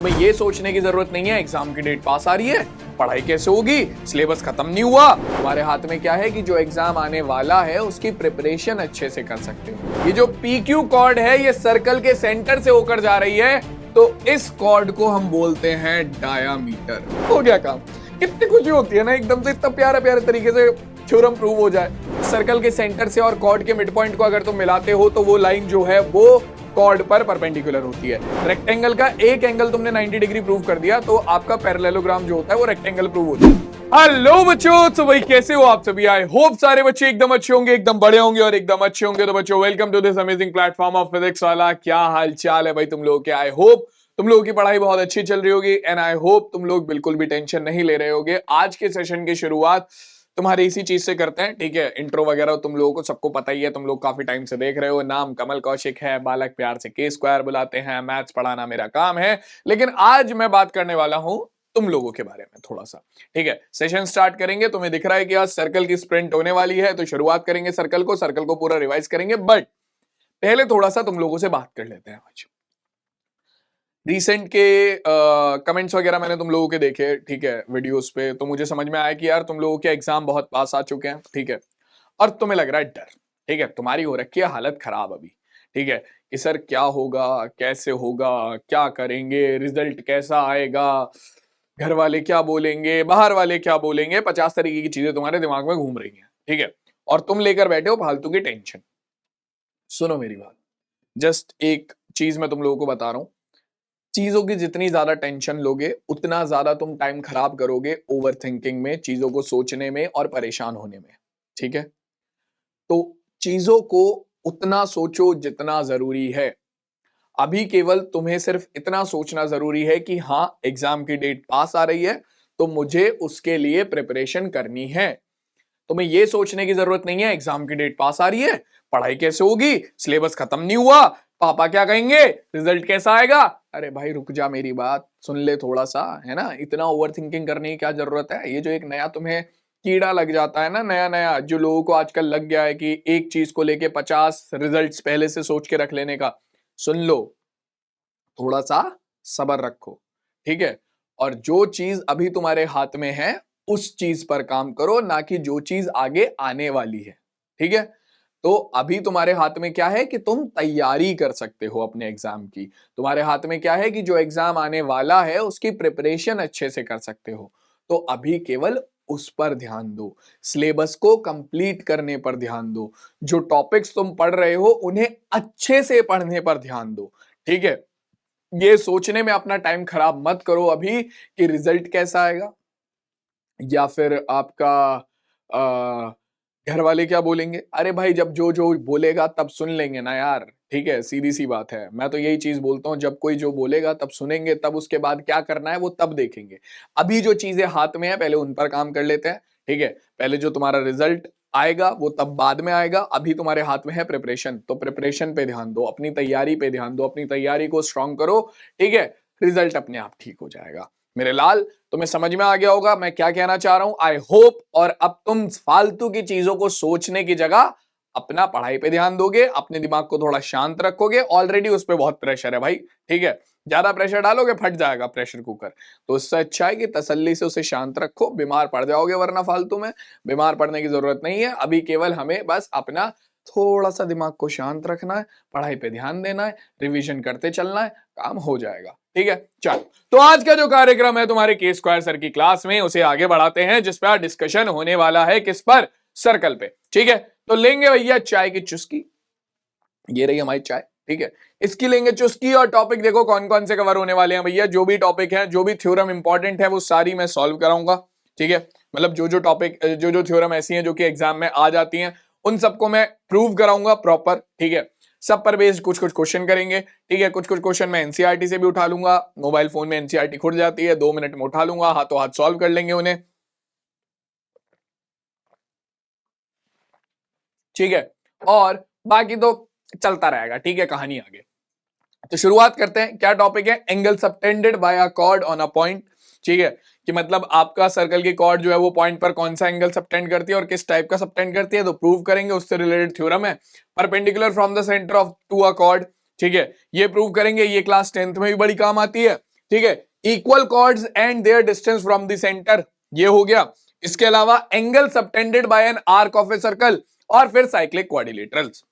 में ये सोचने की जरूरत नहीं है एग्जाम की डेट पास आ रही है, पढ़ाई कैसे होगी, सिलेबस खत्म नहीं हुआ। हमारे हाथ में क्या है कि जो एग्जाम आने वाला है उसकी प्रिपरेशन अच्छे से कर सकते हो। ये जो PQ कॉर्ड है ये सर्कल के सेंटर से होकर जा रही है, तो इस कॉर्ड को हम बोलते हैं डायामीटर। हो गया काम। कितनी खुशी होती है ना एकदम से, इतना प्यारे प्यारे तरीके से थ्योरम प्रूव हो जाए। सर्कल के सेंटर से और कॉर्ड के मिड पॉइंट को अगर तुम मिलाते हो तो वो लाइन जो है वो कॉर्ड पर परपेंडिकुलर होती है। रेक्टेंगल का एक एंगल तुमने 90 डिग्री प्रूव कर दिया तो आपका पैरेललोग्राम जो होता है वो रेक्टेंगल प्रूव होता है। हेलो बच्चों, तो भाई कैसे हो आप सभी? आई होप सारे बच्चे एकदम अच्छे होंगे, एकदम बड़े होंगे और एकदम अच्छे होंगे। तो बच्चों welcome to this amazing platform of Physics Wallah. क्या हाल चाल है भाई तुम लोगों के? आई होप तुम लोगों की पढ़ाई बहुत अच्छी चल रही होगी एंड आई होप तुम लोग बिल्कुल भी टेंशन नहीं ले रहे होगे। आज के सेशन की शुरुआत तुम्हारी इसी चीज से करते हैं, ठीक है। इंट्रो वगैरह तुम लोगों को सबको पता ही है, तुम लोग काफी टाइम से देख रहे हो। नाम कमल कौशिक है, बालक प्यार से K² बुलाते हैं, मैथ्स पढ़ाना मेरा काम है। लेकिन आज मैं बात करने वाला हूं तुम लोगों के बारे में थोड़ा सा, ठीक है। सेशन स्टार्ट करेंगे, तुम्हें दिख रहा है कि आज सर्कल की स्प्रिंट होने वाली है, तो शुरुआत करेंगे सर्कल को पूरा रिवाइज करेंगे। बट पहले थोड़ा सा तुम लोगों से बात कर लेते हैं। आज रिसेंट के कमेंट्स वगैरह मैंने तुम लोगों के देखे, ठीक है, वीडियोस पे, तो मुझे समझ में आया कि यार तुम लोगों के एग्जाम बहुत पास आ चुके हैं, ठीक है, और तुम्हें लग रहा है डर, ठीक है, तुम्हारी हो रखी है हालत खराब अभी, ठीक है, कि सर क्या होगा, कैसे होगा, क्या करेंगे, रिजल्ट कैसा आएगा, घर वाले क्या बोलेंगे, बाहर वाले क्या बोलेंगे, 50 तरीके की चीजें तुम्हारे दिमाग में घूम रही हैं, ठीक है, और तुम लेकर बैठे हो फालतू की टेंशन। सुनो मेरी बात, जस्ट एक चीज मैं तुम लोगों को बता रहा हूं, चीजों की जितनी ज्यादा टेंशन लोगे उतना ज्यादा तुम टाइम खराब करोगे ओवर थिंकिंग में, चीजों को सोचने में और परेशान होने में, ठीक है। तो चीजों को उतना सोचो जितना जरूरी है। अभी केवल तुम्हें सिर्फ इतना सोचना जरूरी है कि हाँ एग्जाम की डेट पास आ रही है तो मुझे उसके लिए प्रिपरेशन करनी है। तुम्हें यह सोचने की जरूरत नहीं है एग्जाम की डेट पास आ रही है, पढ़ाई कैसे होगी, सिलेबस खत्म नहीं हुआ, पापा क्या कहेंगे, रिजल्ट कैसा आएगा। अरे भाई रुक जा, मेरी बात सुन ले थोड़ा सा, है ना। इतना ओवर थिंकिंग करने की क्या जरूरत है। ये जो एक नया तुम्हें कीड़ा लग जाता है ना, नया नया जो लोगों को आजकल लग गया है कि एक चीज को लेके 50 रिजल्ट्स पहले से सोच के रख लेने का, सुन लो, थोड़ा सा सब्र रखो, ठीक है। और जो चीज अभी तुम्हारे हाथ में है उस चीज पर काम करो, ना कि जो चीज आगे आने वाली है, ठीक है। तो अभी तुम्हारे हाथ में क्या है कि तुम तैयारी कर सकते हो अपने एग्जाम की। तुम्हारे हाथ में क्या है कि जो एग्जाम आने वाला है उसकी प्रिपरेशन अच्छे से कर सकते हो। तो अभी केवल उस पर ध्यान दो, सिलेबस को कंप्लीट करने पर ध्यान दो, जो टॉपिक्स तुम पढ़ रहे हो उन्हें अच्छे से पढ़ने पर ध्यान दो, ठीक है। ये सोचने में अपना टाइम खराब मत करो अभी कि रिजल्ट कैसा आएगा या फिर आपका घर वाले क्या बोलेंगे। अरे भाई जब जो जो बोलेगा तब सुन लेंगे ना यार, ठीक है, सीधी सी बात है। मैं तो यही चीज बोलता हूँ, जब कोई जो बोलेगा तब सुनेंगे, तब उसके बाद क्या करना है वो तब देखेंगे। अभी जो चीजें हाथ में है पहले उन पर काम कर लेते हैं, ठीक है। पहले जो तुम्हारा रिजल्ट आएगा वो तब बाद में आएगा, अभी तुम्हारे हाथ में है प्रिपरेशन, तो प्रिपरेशन पे ध्यान दो, अपनी तैयारी पे ध्यान दो, अपनी तैयारी को स्ट्रांग करो, ठीक है। रिजल्ट अपने आप ठीक हो जाएगा। मेरे लाल, तुम्हें समझ में आ गया होगा मैं क्या कहना चाह रहा हूं, आई होप। और अब तुम फालतू की चीजों को सोचने की जगह अपना पढ़ाई पे ध्यान दोगे, अपने दिमाग को थोड़ा शांत रखोगे। ऑलरेडी उस पर बहुत प्रेशर है भाई, ठीक है, ज्यादा प्रेशर डालोगे फट जाएगा प्रेशर कुकर। तो इससे अच्छा है कि तसल्ली से उसे शांत रखो, बीमार पड़ जाओगे वरना फालतू में। बीमार पड़ने की जरूरत नहीं है, अभी केवल हमें बस अपना थोड़ा सा दिमाग को शांत रखना है, पढ़ाई पे ध्यान देना है, रिवीजन करते चलना है, काम हो जाएगा, ठीक है। चलो, तो आज का जो कार्यक्रम है तुम्हारे K² सर की क्लास में, उसे आगे बढ़ाते हैं, जिस पर डिस्कशन होने वाला है किस पर, सर्कल पे, ठीक है। तो लेंगे भैया चाय की चुस्की, ये रही हमारी चाय, ठीक है, इसकी लेंगे चुस्की। और टॉपिक देखो कौन कौन से कवर होने वाले हैं भैया, जो भी टॉपिक है, जो भी थ्योरम इंपॉर्टेंट है वो सारी मैं सॉल्व कराऊंगा, ठीक है। मतलब जो जो टॉपिक, जो जो थ्योरम ऐसी हैं जो कि एग्जाम में आ जाती हैं, उन सबको मैं प्रूव कराऊंगा प्रॉपर, ठीक है। सब पर बेस्ड कुछ कुछ क्वेश्चन करेंगे, ठीक है। कुछ कुछ क्वेश्चन मैं एनसीईआरटी से भी उठा लूंगा, मोबाइल फोन में एनसीईआरटी खुल जाती है, 2 मिनट में उठा लूंगा, हाथों हाथ सॉल्व कर लेंगे उन्हें, ठीक है। और बाकी तो चलता रहेगा, ठीक है, कहानी आगे। तो शुरुआत करते हैं, क्या टॉपिक है, angle subtended bye a cord on a point, ठीक है, कि मतलब आपका सर्कल की कॉर्ड जो है वो पॉइंट पर कौन सा एंगल सबटेंड करती है और किस टाइप का सबटेंड करती है, तो प्रूव करेंगे, उससे रिलेटेड थ्योरम है। Perpendicular from the centre of to a chord, ठीक है, ये प्रूव करेंगे, ये क्लास 10th में भी बड़ी काम आती है, ठीक है, equal chords and their distance from the centre, ये हो गया। इसके अलावा angle subtended by an arc of a circle, और फिर साइक्लिक क्वाड्रिलेटरल्स।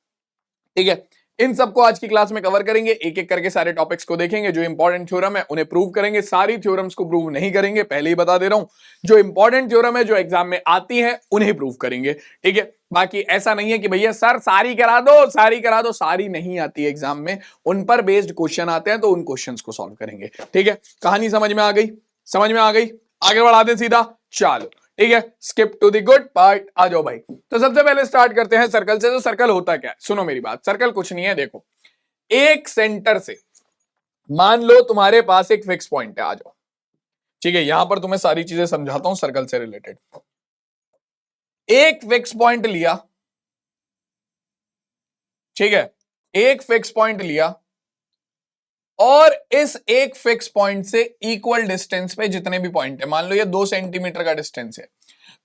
ठीक है, इन सबको आज की क्लास में कवर करेंगे, एक एक करके सारे टॉपिक्स को देखेंगे। जो इंपॉर्टेंट थ्योरम है उन्हें प्रूव करेंगे, सारी थ्योरम्स को प्रूव नहीं करेंगे, पहले ही बता दे रहा हूं। जो इंपॉर्टेंट थ्योरम है जो एग्जाम में आती है उन्हें प्रूव करेंगे। ठीक है, बाकी ऐसा नहीं है कि भैया सर सारी करा दो, सारी करा दो, सारी नहीं आती है एग्जाम में, उन पर बेस्ड क्वेश्चन आते हैं तो उन क्वेश्चंस को सॉल्व करेंगे। ठीक है, कहानी समझ में आ गई? समझ में आ गई, आगे बढ़ा दें सीधा, चलो ठीक है, skip to the good part, आ जाओ भाई। तो सबसे पहले स्टार्ट करते हैं सर्कल से। तो सर्कल होता क्या है, सुनो मेरी बात। सर्कल कुछ नहीं है, देखो एक सेंटर से, मान लो तुम्हारे पास एक फिक्स पॉइंट है, आ जाओ। ठीक है, यहां पर तुम्हें सारी चीजें समझाता हूं सर्कल से रिलेटेड। एक फिक्स पॉइंट लिया, ठीक है, एक फिक्स पॉइंट लिया, और इस एक फिक्स पॉइंट से इक्वल डिस्टेंस पे जितने भी पॉइंट है, मान लो ये 2 सेंटीमीटर का डिस्टेंस है,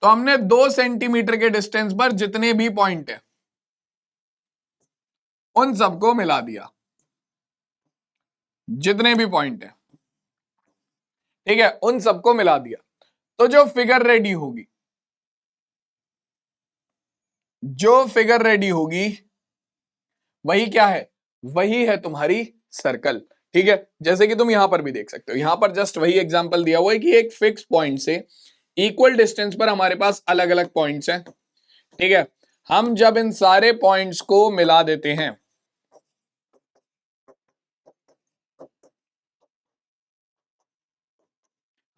तो हमने 2 सेंटीमीटर के डिस्टेंस पर जितने भी पॉइंट है उन सबको मिला दिया, जितने भी पॉइंट है, ठीक है, उन सबको मिला दिया। तो जो फिगर रेडी होगी, जो फिगर रेडी होगी वही क्या है, वही है तुम्हारी सर्कल। ठीक है, जैसे कि तुम यहां पर भी देख सकते हो, यहां पर जस्ट वही एग्जांपल दिया हुआ है कि एक फिक्स पॉइंट से इक्वल डिस्टेंस पर हमारे पास अलग अलग पॉइंट्स हैं। ठीक है, हम जब इन सारे पॉइंट्स को मिला देते हैं,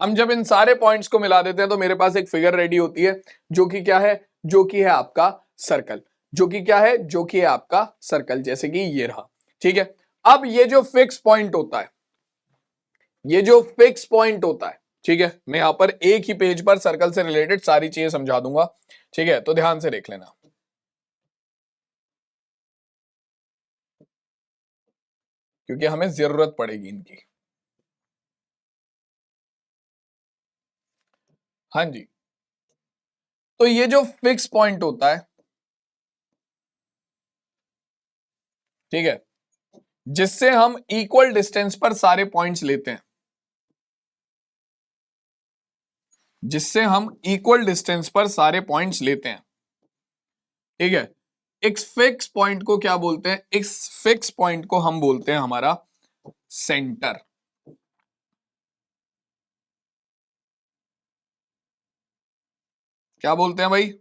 हम जब इन सारे पॉइंट्स को मिला देते हैं तो मेरे पास एक फिगर रेडी होती है, जो कि क्या है, जो कि है आपका सर्कल, जो कि क्या है, जो कि है आपका सर्कल, जैसे कि ये रहा। ठीक है, अब ये जो फिक्स पॉइंट होता है, ये जो फिक्स पॉइंट होता है, ठीक है, मैं यहां पर एक ही पेज पर सर्कल से रिलेटेड सारी चीजें समझा दूंगा। ठीक है, तो ध्यान से देख लेना, क्योंकि हमें जरूरत पड़ेगी इनकी। हाँ जी, तो ये जो फिक्स पॉइंट होता है, ठीक है, जिससे हम इक्वल डिस्टेंस पर सारे पॉइंट्स लेते हैं, जिससे हम इक्वल डिस्टेंस पर सारे पॉइंट्स लेते हैं, ठीक है, इस फिक्स पॉइंट को क्या बोलते हैं, इस फिक्स पॉइंट को हम बोलते हैं हमारा सेंटर। क्या बोलते हैं भाई,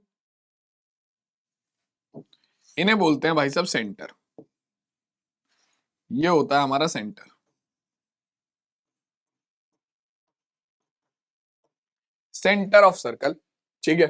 इन्हें बोलते हैं भाई साहब सेंटर। ये होता है हमारा सेंटर, सेंटर ऑफ सर्कल। ठीक है,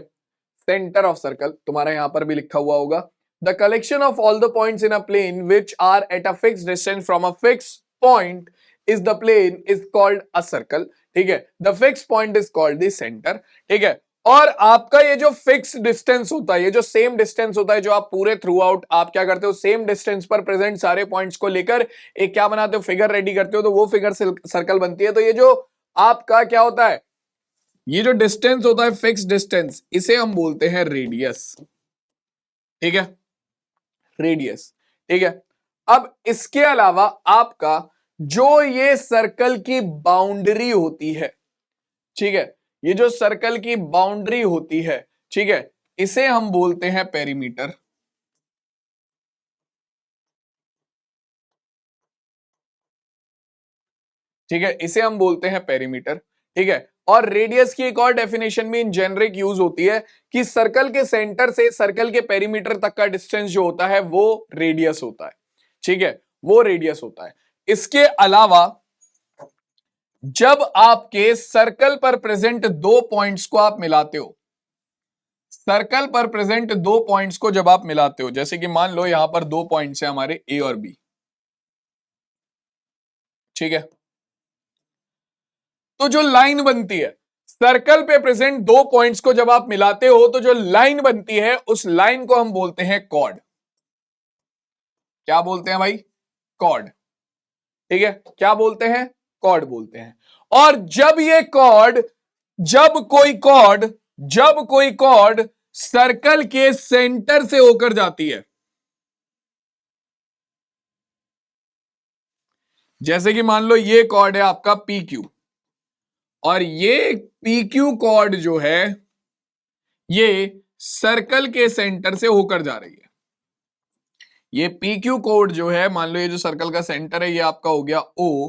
सेंटर ऑफ सर्कल तुम्हारा यहां पर भी लिखा हुआ होगा, the collection of all the points in a plane which are at a fix distance from a fix point is the plane is called a circle. ठीक है, the fix point is called the centre. ठीक है, और आपका ये जो fix distance होता है, ये जो सेम डिस्टेंस होता है, जो आप पूरे थ्रू आउट आप क्या करते हो, सेम डिस्टेंस पर प्रेजेंट सारे पॉइंट्स को लेकर एक क्या बनाते हो, फिगर रेडी करते हो, तो वो फिगर सर्कल बनती है। तो ये जो आपका क्या होता है, ये जो डिस्टेंस होता है फिक्स डिस्टेंस, इसे हम बोलते हैं रेडियस। ठीक है, रेडियस। ठीक है, अब इसके अलावा आपका जो ये सर्कल की बाउंड्री होती है, ठीक है, ये जो सर्कल की बाउंड्री होती है, ठीक है, इसे हम बोलते हैं पेरीमीटर। ठीक है, इसे हम बोलते हैं पेरीमीटर। ठीक है, और रेडियस की एक और डेफिनेशन भी इन जेनरिक यूज होती है कि सर्कल के सेंटर से सर्कल के पेरीमीटर तक का डिस्टेंस जो होता है वो रेडियस होता है। ठीक है, वो रेडियस होता है। इसके अलावा जब आपके सर्कल पर प्रेजेंट दो पॉइंट्स को आप मिलाते हो, सर्कल पर प्रेजेंट दो पॉइंट्स को जब आप मिलाते हो, जैसे कि मान लो यहां पर दो पॉइंट्स हैं हमारे ए और बी, ठीक है, तो जो लाइन बनती है, सर्कल पे प्रेजेंट दो पॉइंट्स को जब आप मिलाते हो तो जो लाइन बनती है उस लाइन को हम बोलते हैं कॉर्ड। क्या बोलते हैं भाई, कॉर्ड। ठीक है, क्या बोलते हैं, कॉर्ड बोलते हैं। और जब ये कॉर्ड, जब कोई कॉर्ड, जब कोई कॉर्ड सर्कल के सेंटर से होकर जाती है, जैसे कि मान लो ये कॉर्ड है आपका पी क्यू, और ये पी क्यू कॉर्ड जो है ये सर्कल के सेंटर से होकर जा रही है। ये पी क्यू कोड जो है, मान लो ये जो सर्कल का सेंटर है ये आपका हो गया ओ,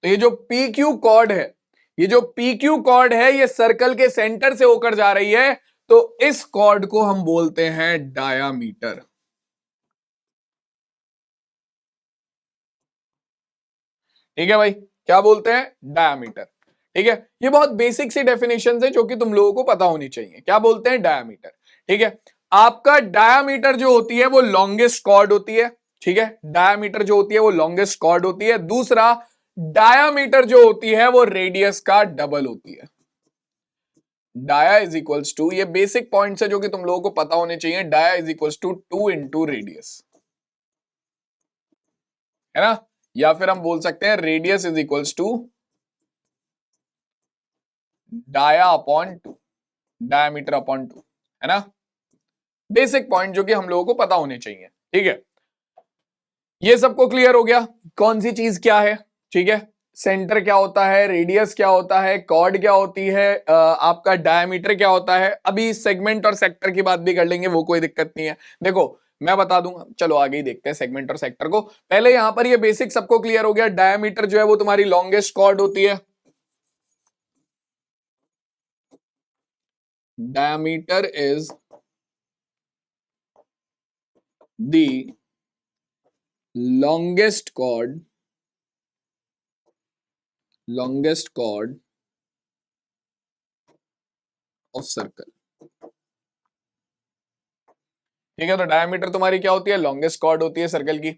तो ये जो पी क्यू कॉर्ड है, ये जो पी क्यू कॉर्ड है ये सर्कल के सेंटर से होकर जा रही है, तो इस कॉर्ड को हम बोलते हैं डायामीटर। ठीक है भाई, क्या बोलते हैं? डायामीटर। ठीक है, ये बहुत बेसिक सी डेफिनेशन है जो कि तुम लोगों को पता होनी चाहिए। क्या बोलते हैं? डायामीटर। ठीक है, आपका डायामीटर जो होती है वो लॉन्गेस्ट कॉर्ड होती है। ठीक है, डायामीटर जो होती है वो लॉन्गेस्ट कॉर्ड होती है। दूसरा, डायामीटर जो होती है वो रेडियस का डबल होती है। डाया इज इक्वल्स टू, ये बेसिक पॉइंट्स है जो कि तुम लोगों को पता होने चाहिए। Dia is equals to 2 into radius, है ना? या फिर हम बोल सकते हैं radius is equals to dia upon 2, diameter upon 2, है ना? बेसिक पॉइंट जो कि हम लोगों को पता होने चाहिए। ठीक है, ये सबको क्लियर हो गया कौन सी चीज क्या है? ठीक है, सेंटर क्या होता है, रेडियस क्या होता है, कॉर्ड क्या होती है, आपका डायमीटर क्या होता है। अभी सेगमेंट और सेक्टर की बात भी कर लेंगे, वो कोई दिक्कत नहीं है। देखो मैं बता दूंगा, चलो आगे ही देखते हैं सेगमेंट और सेक्टर को। पहले यहां पर ये बेसिक सबको क्लियर हो गया, डायमीटर जो है वो तुम्हारी लॉन्गेस्ट कॉर्ड होती है। Diameter is the longest chord of circle। ठीक है, तो डायमीटर तुम्हारी क्या होती है? लॉन्गेस्ट कॉर्ड होती है सर्कल की।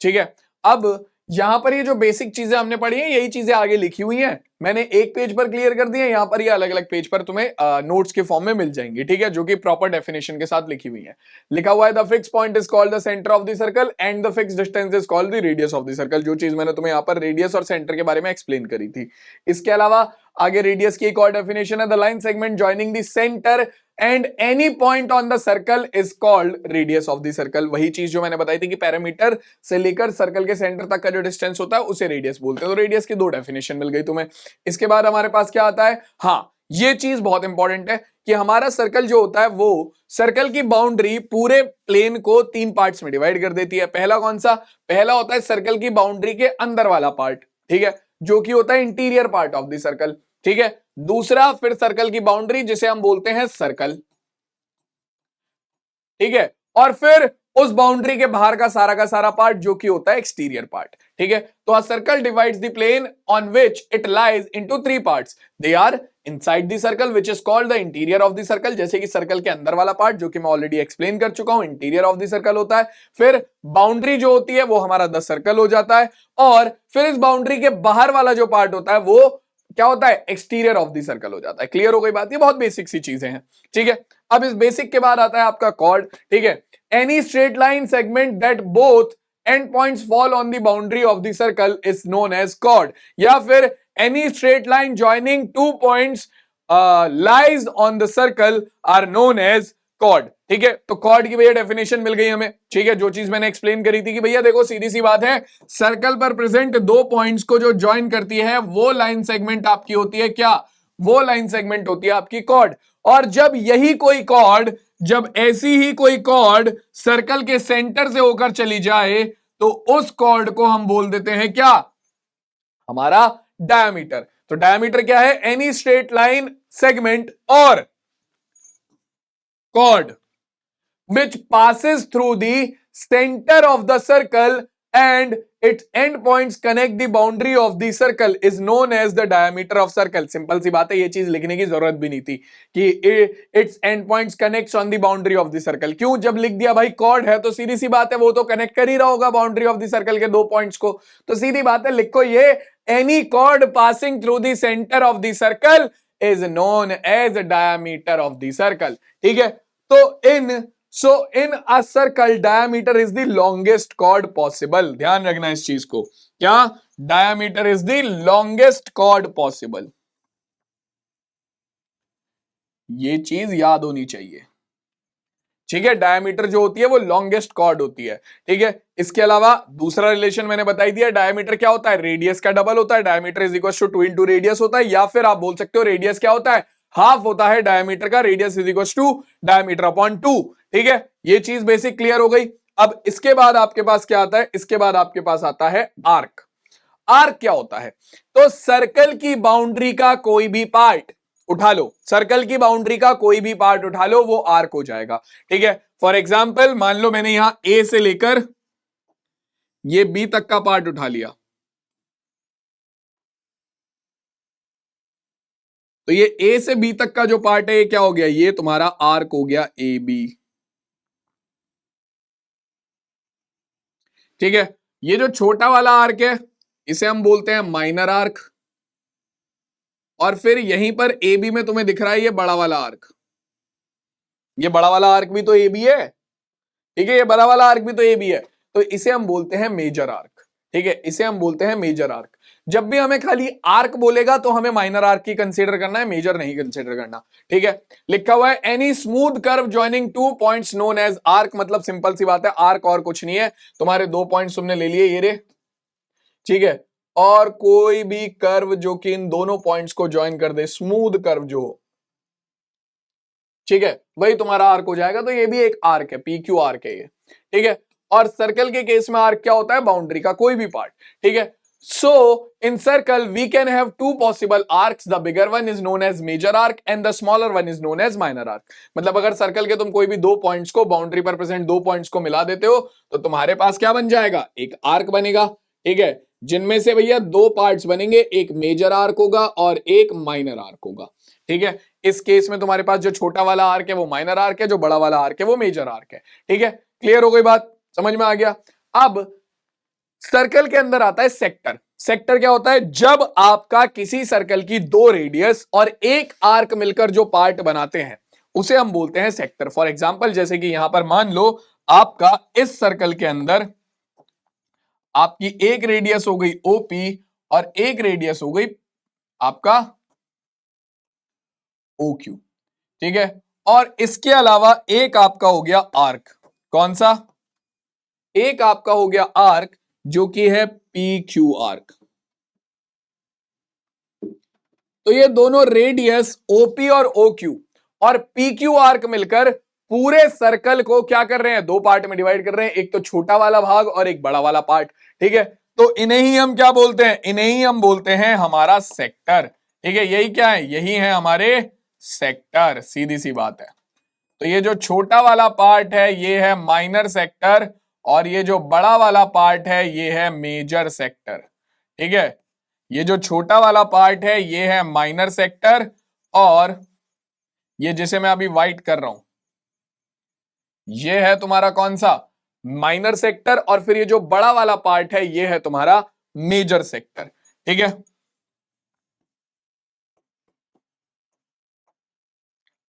ठीक है, अब यहां पर ये जो बेसिक चीजें हमने पढ़ी हैं यही चीजें आगे लिखी हुई हैं, मैंने एक पेज पर क्लियर कर दी है, यहां पर ये अलग अलग पेज पर तुम्हें नोट्स के फॉर्म में मिल जाएंगी। ठीक है, जो कि प्रॉपर डेफिनेशन के साथ लिखी हुई है। लिखा हुआ है the fix point is called the centre of the circle and the fix distance is called the radius of the circle. जो चीज मैंने तुम्हें यहां पर रेडियस और सेंटर के बारे में एक्सप्लेन करी थी। इसके अलावा आगे रेडियस की एक और डेफिनेशन है, the line segment joining the centre and any point on the circle is called radius of the circle. वही चीज जो मैंने बताई थी कि पैरामीटर से लेकर सर्कल के सेंटर तक का जो डिस्टेंस होता है उसे रेडियस बोलते हैं। तो रेडियस की दो डेफिनेशन मिल गई तुम्हें। इसके बाद हमारे पास क्या आता है? हाँ, ये चीज बहुत इंपॉर्टेंट है कि हमारा सर्कल जो होता है वो सर्कल की बाउंड्री पूरे प्लेन को 3 पार्ट्स में डिवाइड कर देती है। पहला कौन सा? पहला होता है सर्कल की बाउंड्री के अंदर वाला पार्ट, ठीक है, जो कि होता है interior part of the circle. ठीक है, दूसरा फिर सर्कल की बाउंड्री जिसे हम बोलते हैं सर्कल। ठीक है, और फिर उस बाउंड्री के बाहर का सारा पार्ट जो कि होता है एक्सटीरियर पार्ट। ठीक है, तो a circle divides the plane on which it lies into 3 parts. They are inside the circle which is called the interior of the circle, जैसे कि सर्कल के अंदर वाला पार्ट जो कि मैं ऑलरेडी एक्सप्लेन कर चुका हूं, इंटीरियर ऑफ द सर्कल होता है। फिर बाउंड्री जो होती है वो हमारा द सर्कल हो जाता है, और फिर इस बाउंड्री के बाहर वाला जो पार्ट होता है वो क्या होता है? एक्सटीरियर ऑफ द सर्कल हो जाता है। क्लियर हो गई बात? ये बहुत बेसिक सी चीजें हैं। ठीक है, अब इस बेसिक के बाद आता है आपका कॉर्ड। ठीक है, any straight line segment that both end points fall on the boundary of the circle is known as chord, या फिर any straight line joining 2 points lies on the circle are known as chord. ठीक है, तो cord की भैया definition मिल गई हमें। ठीक है, जो चीज मैंने एक्सप्लेन करी थी कि भैया देखो सीधी सी बात है, सर्कल पर प्रेजेंट 2 पॉइंट्स को जो ज्वाइन करती है वो लाइन सेगमेंट आपकी होती है क्या? वो लाइन सेगमेंट होती है आपकी कॉर्ड। और जब यही कोई कॉर्ड, जब ऐसी ही कोई कॉर्ड सर्कल के सेंटर से होकर चली जाए तो उस कॉर्ड को हम बोल देते हैं क्या? हमारा डायमीटर। तो डायमीटर क्या है? एनी स्ट्रेट लाइन सेगमेंट और chord which passes through the center of the circle and its end points connect the boundary of the circle is known as the diameter of circle। Simple सी बात है, ये चीज लिखने की जरूरत भी नहीं थी कि its end points connects on the boundary of the circle। क्यों? जब लिख दिया भाई कॉर्ड है तो सीधी सी बात है वो तो कनेक्ट कर ही रहा होगा बाउंड्री ऑफ द सर्कल के 2 पॉइंट्स को। तो सीधी बात है लिखो ये, any chord passing through the centre of the circle is known as diameter of the circle. ठीक है, तो in a circle diameter is the longest chord possible। ध्यान रखना इस चीज को, क्या? diameter is the longest chord possible। ये चीज याद होनी चाहिए। ठीक है, डायमीटर जो होती है वो लॉन्गेस्ट कॉर्ड होती है। ठीक है, इसके अलावा दूसरा रिलेशन मैंने बता ही दिया, डायमीटर क्या होता है, रेडियस का डबल होता है, diameter is equal to 2 into radius होता है, या फिर आप बोल सकते हो रेडियस क्या होता है, हाफ होता है डायमीटर का, radius is equal to diameter upon 2। ठीक है, ये चीज बेसिक क्लियर हो गई। अब इसके बाद आपके पास क्या आता है, इसके बाद आपके पास आता है आर्क। आर्क क्या होता है, तो सर्कल की बाउंड्री का कोई भी पार्ट उठा लो, सर्कल की बाउंड्री का कोई भी पार्ट उठा लो, वो आर्क हो जाएगा। ठीक है, फॉर एग्जाम्पल मान लो मैंने यहां ए से लेकर ये बी तक का पार्ट उठा लिया, तो ये ए से बी तक का जो पार्ट है ये क्या हो गया, ये तुम्हारा आर्क हो गया ए बी। ठीक है, ये जो छोटा वाला आर्क है इसे हम बोलते हैं माइनर आर्क, और फिर यहीं पर ए बी में तुम्हें दिख रहा है ये बड़ा वाला आर्क, ये बड़ा वाला आर्क भी तो ए बी है। ठीक है, ये बड़ा वाला आर्क भी तो ए बी है, तो इसे हम बोलते हैं मेजर आर्क। ठीक है, इसे हम बोलते हैं मेजर आर्क। जब भी हमें खाली आर्क बोलेगा तो हमें माइनर आर्क की कंसीडर करना है, मेजर नहीं कंसीडर करना। ठीक है, लिखा हुआ है any smooth curve joining two points known as arc, मतलब सिंपल सी बात है, आर्क और कुछ नहीं है, तुम्हारे दो पॉइंट्स तुमने ले लिए ये रे। ठीक है, और कोई भी कर्व जो कि इन दोनों पॉइंट्स को ज्वाइन कर दे, स्मूथ कर्व जो हो, ठीक है, वही तुम्हारा आर्क हो जाएगा। तो ये भी एक आर्क है, पी क्यू आर्क है ये। ठीक है, और सर्कल के केस में आर्क क्या होता है, बाउंड्री का कोई भी पार्ट। ठीक है, so in circle we can have two possible arcs, the bigger one is known as major arc and the smaller one is known as minor arc. मतलब अगर सर्कल के तुम कोई भी दो पॉइंट्स को, बाउंड्री पर प्रेजेंट दो पॉइंट्स को मिला देते हो तो तुम्हारे पास क्या बन जाएगा, एक आर्क बनेगा। ठीक है, जिनमें से भैया दो पार्ट्स बनेंगे, एक मेजर आर्क होगा और एक माइनर आर्क होगा। ठीक है, इस केस में तुम्हारे पास जो छोटा वाला आर्क है वो माइनर आर्क है, जो बड़ा वाला आर्क है वो मेजर आर्क है। ठीक है, क्लियर हो गई बात, समझ में आ गया। अब सर्कल के अंदर आता है सेक्टर। सेक्टर क्या होता है, जब आपका किसी सर्कल की दो रेडियस और एक आर्क मिलकर जो पार्ट बनाते हैं उसे हम बोलते हैं सेक्टर। फॉर एग्जांपल जैसे कि यहां पर मान लो आपका इस सर्कल के अंदर आपकी एक रेडियस हो गई ओपी और एक रेडियस हो गई आपका ओ क्यू। ठीक है, और इसके अलावा एक आपका हो गया आर्क, कौन सा, एक आपका हो गया आर्क जो कि है पी क्यू आर्क। तो ये दोनों रेडियस ओपी और ओ क्यू और पी क्यू आर्क मिलकर पूरे सर्कल को क्या कर रहे हैं, दो पार्ट में डिवाइड कर रहे हैं, एक तो छोटा वाला भाग और एक बड़ा वाला पार्ट। ठीक है, तो इन्हें ही हम क्या बोलते हैं, इन्हें ही हम बोलते हैं हमारा सेक्टर। ठीक है, यही क्या है, यही है हमारे सेक्टर, सीधी सी बात है। तो ये जो छोटा वाला पार्ट है ये है माइनर सेक्टर और ये जो बड़ा वाला पार्ट है ये है मेजर सेक्टर। ठीक है, ये जो छोटा वाला पार्ट है ये है माइनर सेक्टर और ये जिसे मैं अभी व्हाइट कर रहा हूं ये है तुम्हारा कौन सा, माइनर सेक्टर, और फिर ये जो बड़ा वाला पार्ट है ये है तुम्हारा मेजर सेक्टर। ठीक है,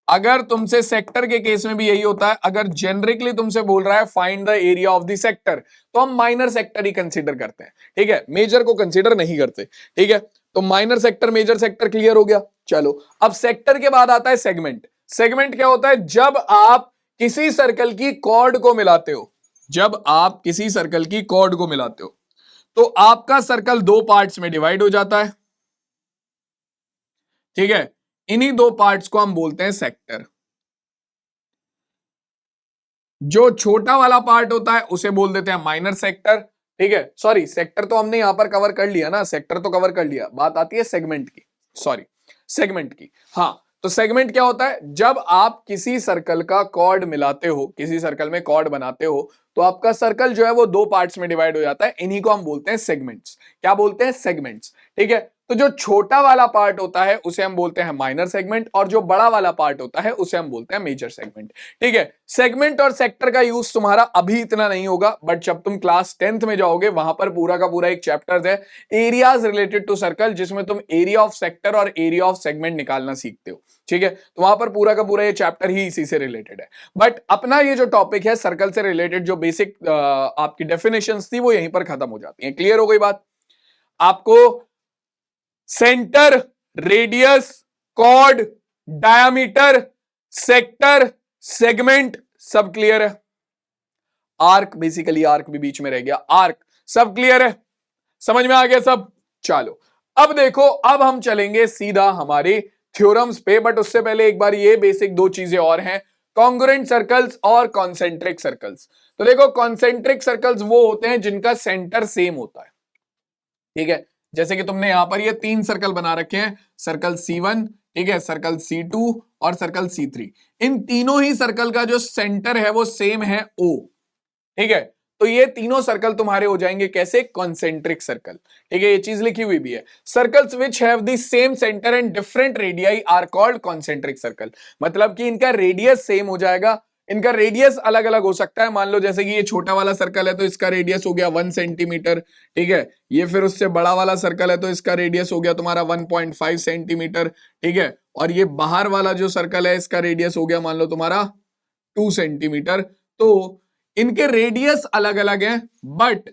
अगर तुमसे सेक्टर के केस में भी यही होता है, अगर जेनरिकली तुमसे बोल रहा है find the area of the sector तो हम माइनर सेक्टर ही कंसीडर करते हैं। ठीक है, मेजर को कंसीडर नहीं करते। ठीक है, तो minor sector major sector clear हो गया। चलो अब सेक्टर के बाद आता है सेगमेंट। सेगमेंट क्या होता है, जब आप किसी सर्कल की कॉर्ड को मिलाते हो, जब आप किसी सर्कल की कॉर्ड को मिलाते हो तो आपका सर्कल दो पार्ट्स में डिवाइड हो जाता है। ठीक है, इन्हीं दो पार्ट्स को हम बोलते हैं सेक्टर। जो छोटा वाला पार्ट होता है उसे बोल देते हैं माइनर सेक्टर। ठीक है, सॉरी सेक्टर तो हमने यहां पर कवर कर लिया ना, सेक्टर तो कवर कर लिया, बात आती है सेगमेंट की, सॉरी सेगमेंट की। हाँ, तो सेगमेंट क्या होता है, जब आप किसी सर्कल का कॉर्ड मिलाते हो, किसी सर्कल में कॉर्ड बनाते हो तो आपका सर्कल जो है वो दो पार्ट्स में डिवाइड हो जाता है, इन्हीं को हम बोलते हैं सेगमेंट्स। क्या बोलते हैं, सेगमेंट्स। ठीक है, तो जो छोटा वाला पार्ट होता है उसे हम बोलते हैं माइनर सेगमेंट और जो बड़ा वाला पार्ट होता है उसे हम बोलते हैं मेजर सेगमेंट। ठीक है, सेगमेंट और सेक्टर का यूज तुम्हारा अभी इतना नहीं होगा, बट जब तुम क्लास 10th में जाओगे वहां पर पूरा का पूरा एक चैप्टर है एरियाज रिलेटेड टू सर्कल, जिसमें तुम एरिया ऑफ सेक्टर और एरिया ऑफ सेगमेंट निकालना सीखते हो। ठीक है, तो वहां पर पूरा का पूरा ये चैप्टर ही इसी से रिलेटेड है। बट अपना ये जो टॉपिक है सर्कल से रिलेटेड, जो बेसिक आपकी डेफिनेशंस थी वो यहीं पर खत्म हो जाती है। क्लियर हो गई बात, आपको centre, radius, chord, diameter, sector, segment, सब क्लियर है? आर्क, बेसिकली आर्क भी बीच में रह गया, आर्क, सब क्लियर है? समझ में आ गया सब? चलो अब देखो, अब हम चलेंगे सीधा हमारे थ्योरम्स पे, बट उससे पहले एक बार ये बेसिक दो चीजें और हैं, कॉन्ग्रुएंट सर्कल्स और कॉन्सेंट्रिक सर्कल्स। तो देखो, कॉन्सेंट्रिक सर्कल्स वो होते हैं जिनका सेंटर सेम होता है, ठीक है? जैसे कि तुमने यहां पर ये तीन सर्कल बना रखे हैं, सर्कल C1, ठीक है, सर्कल C2 और सर्कल C3। इन तीनों ही सर्कल का जो सेंटर है वो सेम है O, ठीक है? तो ये तीनों सर्कल तुम्हारे हो जाएंगे कैसे? कॉन्सेंट्रिक सर्कल, ठीक है? ये चीज लिखी हुई भी है, circles which have the same centre and different radii are called concentric circle. मतलब कि इनका रेडियस सेम हो जाएगा, इनका रेडियस अलग अलग हो सकता है। मान लो जैसे कि ये छोटा वाला सर्कल है तो इसका रेडियस हो गया 1 सेंटीमीटर, ठीक है? ये फिर उससे बड़ा वाला सर्कल है तो इसका रेडियस हो गया तुम्हारा 1.5 सेंटीमीटर, ठीक है? और ये बाहर वाला जो सर्कल है इसका रेडियस हो गया मान लो तुम्हारा 2 सेंटीमीटर। तो इनके रेडियस अलग अलग हैं, बट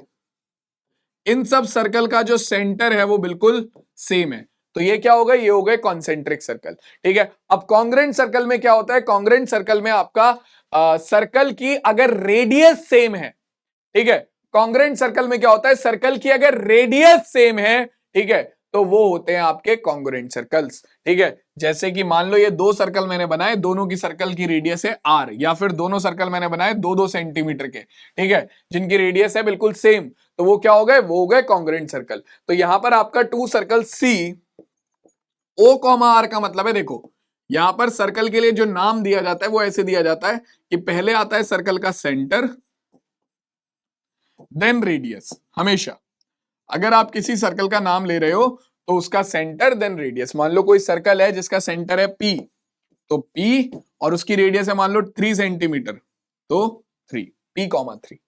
इन सब सर्कल का जो सेंटर है वो बिल्कुल सेम है। तो ये क्या होगा? ये हो गए कॉन्सेंट्रिक सर्कल, ठीक है? अब कॉन्ग्रुएंट सर्कल में क्या होता है? कॉन्ग्रुएंट सर्कल में आपका सर्कल की अगर रेडियस सेम है, ठीक है? कॉन्ग्रुएंट सर्कल में क्या होता है? सर्कल की अगर रेडियस सेम है, ठीक है, तो वो होते हैं आपके कॉन्ग्रुएंट सर्कल्स, ठीक है? जैसे कि मान लो ये दो सर्कल मैंने बनाए, दोनों की सर्कल की रेडियस है r, या फिर दोनों सर्कल मैंने बनाए 2-2 सेंटीमीटर के, ठीक है, जिनकी रेडियस है बिल्कुल सेम, तो वो क्या हो गए? वो हो गए कॉन्ग्रुएंट सर्कल। तो यहां पर आपका two circle C O, R का मतलब है, देखो यहां पर सर्कल के लिए जो नाम दिया जाता है वो ऐसे दिया जाता है कि पहले आता है सर्कल का सेंटर, देन रेडियस। हमेशा अगर आप किसी सर्कल का नाम ले रहे हो तो उसका सेंटर देन रेडियस। मान लो कोई सर्कल है जिसका सेंटर है P, तो P और उसकी रेडियस है मान लो 3 सेंटीमीटर, तो 3, P, 3,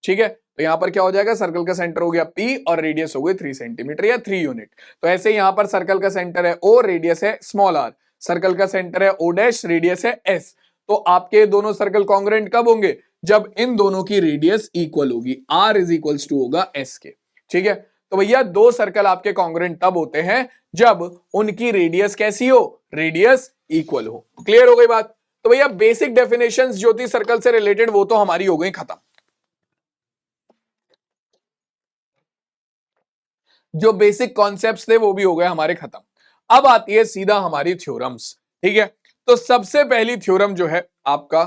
ठीक है? तो यहां पर क्या हो जाएगा? सर्कल का सेंटर हो गया P और रेडियस हो गई 3 सेंटीमीटर या 3 यूनिट। तो ऐसे यहां पर सर्कल का सेंटर है O, रेडियस है स्मॉल r, सर्कल का सेंटर है O', रेडियस है S। तो आपके दोनों सर्कल कॉन्ग्रुएंट कब होंगे? जब इन दोनों की रेडियस इक्वल होगी, r इज इक्वल्स टू होगा S के, ठीक है? तो भैया दो सर्कल आपके कॉन्ग्रुएंट तब होते हैं जब उनकी रेडियस कैसी हो? रेडियस इक्वल हो। क्लियर हो गई बात? तो भैया बेसिक डेफिनेशंस जो थी सर्कल से रिलेटेड वो तो हमारी हो गई खत्म, जो बेसिक कॉन्सेप्ट्स थे वो भी हो गए हमारे खत्म। अब आती है सीधा हमारी थ्योरम्स, ठीक है? तो सबसे पहली थ्योरम जो है आपका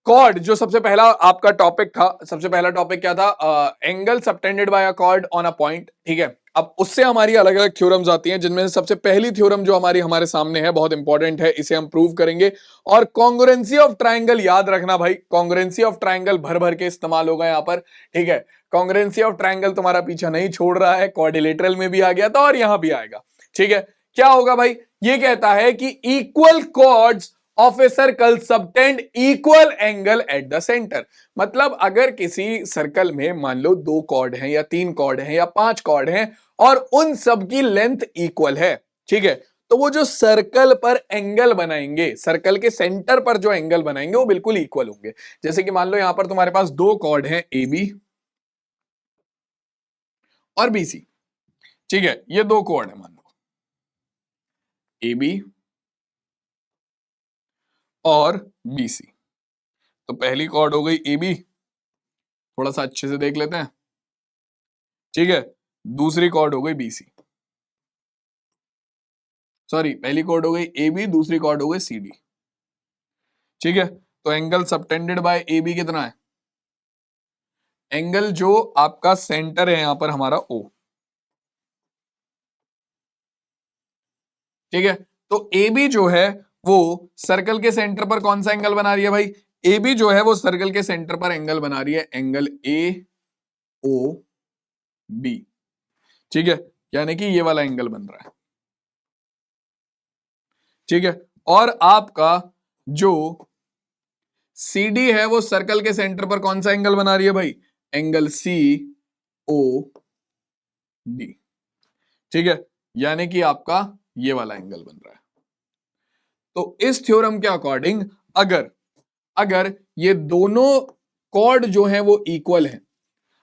कॉर्ड, जो सबसे पहला आपका टॉपिक था, सबसे पहला टॉपिक क्या था? Angle subtended bye a cord on a point, ठीक है? अब उससे हमारी अलग अलग थ्योरम्स आती हैं, जिनमें से सबसे पहली थ्योरम जो हमारे सामने है, बहुत इंपॉर्टेंट है, इसे हम प्रूव करेंगे। और कॉन्ग्रुएंसी ऑफ ट्राइंगल याद रखना भाई, कॉन्ग्रुएंसी ऑफ ट्राइंगल भर भर के इस्तेमाल होगा यहाँ पर, ठीक है? कॉन्ग्रुएंसी ऑफ ट्राइंगल तुम्हारा पीछा नहीं छोड़ रहा है, क्वाड्रिलेटरल में भी आ गया था और यहां भी आएगा, ठीक है? क्या होगा भाई? ये कहता है कि equal chords of a circle subtend equal angle at the centre. मतलब अगर किसी सर्कल में मान लो 2 कॉर्ड हैं या 3 कॉर्ड हैं या 5 कॉर्ड हैं और उन सब की लेंथ इक्वल है, ठीक है, तो वो जो सर्कल पर एंगल बनाएंगे, सर्कल के सेंटर पर जो एंगल बनाएंगे वो बिल्कुल इक्वल होंगे। जैसे कि मान लो यहां पर तुम्हारे पास 2 कॉर्ड हैं AB और BC, ठीक है? ये 2 कॉर्ड है मान लो AB और BC। तो पहली कॉर्ड हो गई AB, थोड़ा सा अच्छे से देख लेते हैं, ठीक है? दूसरी कॉर्ड हो गई BC, सॉरी पहली कॉर्ड हो गई AB, दूसरी कॉर्ड हो गई CD, ठीक है? तो एंगल सबटेंडेड बाय AB कितना है? एंगल जो आपका सेंटर है यहां पर हमारा O, ठीक है? तो AB जो है वो सर्कल के सेंटर पर कौन सा एंगल बना रही है भाई? AB जो है वो सर्कल के सेंटर पर एंगल बना रही है, एंगल AOB, ठीक है? यानी कि ये वाला एंगल बन रहा है, ठीक है? और आपका जो CD है वो सर्कल के सेंटर पर कौन सा एंगल बना रही है भाई? एंगल COD, ठीक है? यानी कि आपका ये वाला एंगल बन रहा है। तो इस थ्योरम के अकॉर्डिंग अगर अगर ये दोनों कॉर्ड जो हैं वो इक्वल हैं,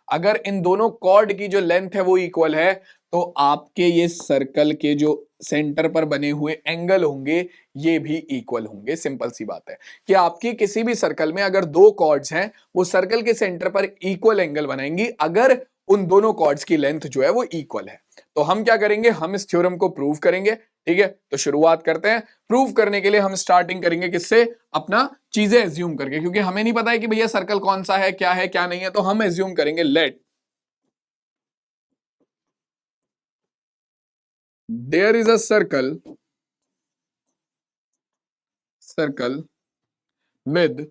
अगर इन दोनों कॉर्ड की जो लेंथ है वो इक्वल है, तो आपके ये सर्कल के जो सेंटर पर बने हुए एंगल होंगे ये भी इक्वल होंगे। सिंपल सी बात है कि आपकी किसी भी सर्कल में अगर दो कॉर्ड्स हैं वो सर्कल के सेंटर पर इक्वल एंगल बनाएंगी अगर उन दोनों कॉर्ड्स की लेंथ जो है वो इक्वल है। तो हम क्या करेंगे, हम इस थ्योरम को प्रूव करेंगे। ठीक है, तो शुरुआत करते हैं। प्रूव करने के लिए हम स्टार्टिंग करेंगे किससे, अपना चीजें एज्यूम करके, क्योंकि हमें नहीं पता है कि भैया सर्कल कौन सा है क्या नहीं है, तो हम एज्यूम करेंगे late there is a circle with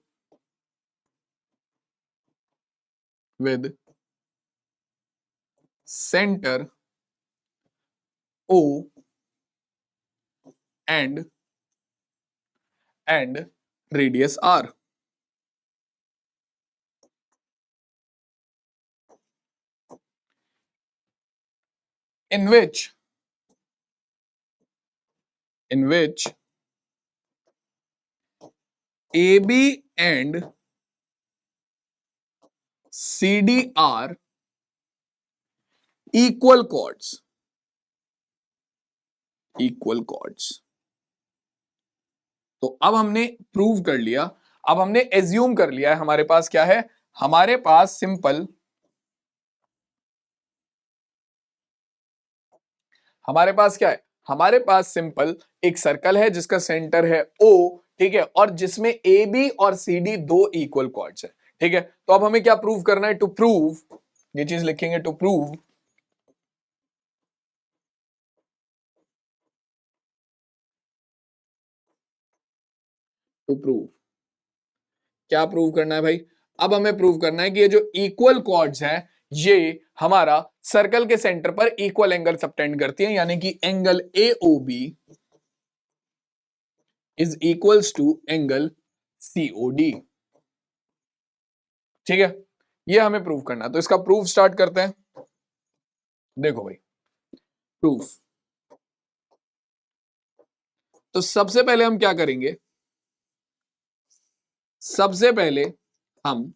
center O and radius R, in which AB and CD are equal chords, तो अब हमने प्रूव कर लिया, अब हमने एज्यूम कर लिया है, हमारे पास क्या है, हमारे पास सिंपल एक सर्कल है जिसका सेंटर है O, ठीक है, और जिसमें ए बी और सी डी दो इक्वल कॉर्ड्स है। ठीक है, तो अब हमें क्या प्रूव करना है, टू प्रूव, ये चीज लिखेंगे, टू प्रूव क्या प्रूव करना है भाई, अब हमें प्रूव करना है कि ये जो इक्वल कॉर्ड्स हैं ये हमारा सर्कल के सेंटर पर इक्वल एंगल सबटेंड करती है, यानी कि angle A O B is equals to angle COD. ठीक है, ये हमें प्रूव करना है, तो इसका प्रूफ स्टार्ट करते हैं। देखो भाई, प्रूफ, तो सबसे पहले हम क्या करेंगे, सबसे पहले हम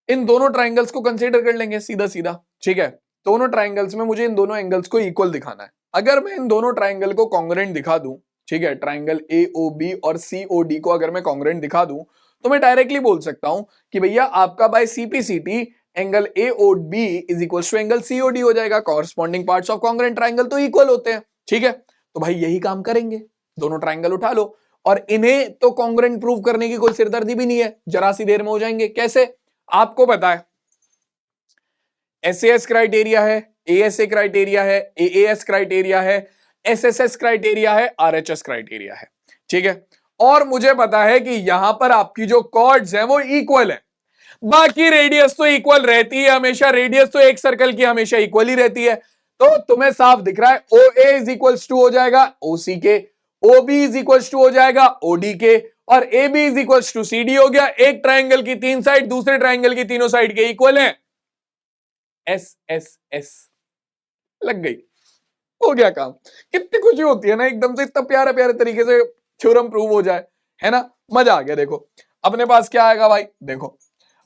इन दोनों ट्राइंगल्स को कंसीडर कर लेंगे सीधा सीधा। ठीक है, दोनों ट्राइंगल्स में मुझे इन दोनों एंगल्स को इक्वल दिखाना है। अगर मैं इन दोनों ट्राइंगल को कॉन्ग्रुएंट दिखा दूं, ठीक है, ट्राइंगल ए ओ बी और सी ओ डी को अगर मैं कॉन्ग्रुएंट दिखा दूं तो मैं डायरेक्टली बोल सकता हूं कि भैया आपका by CPCT angle A O B is equal to angle C O D हो जाएगा। Corresponding parts of congruent triangle तो इक्वल होते हैं। ठीक है, तो भाई यही काम करेंगे, दोनों ट्राइंगल उठा लो और इन्हें तो कॉन्ग्रुएंट प्रूव करने की कोई सिरदर्दी भी नहीं है, जरा सी देर में हो जाएंगे। कैसे, आपको पता है एसएएस क्राइटेरिया है, एएसए क्राइटेरिया है, एएएस क्राइटेरिया है, एसएसएस क्राइटेरिया है, आरएचएस क्राइटेरिया है। ठीक है, और मुझे पता है कि यहां पर आपकी जो कॉर्ड्स हैं वो इक्वल है, बाकी रेडियस तो इक्वल रहती है हमेशा, रेडियस तो एक सर्कल की हमेशा इक्वल ही रहती है। तो तुम्हें साफ दिख रहा है O A is equals to हो जाएगा ओ सी के, O B is equals to हो जाएगा ओ डी के, और A B is equals to C D हो गया। एक ट्राइंगल की तीन साइड दूसरे ट्राइंगल की तीनों साइड के इक्वल हैं। एस एस एस लग गई, हो गया काम। कितनी खुशी होती है ना एकदम से, इतना प्यारे प्यारे तरीके से थ्योरम प्रूव हो जाए, है ना, मजा आ गया। देखो अपने पास क्या आएगा भाई, देखो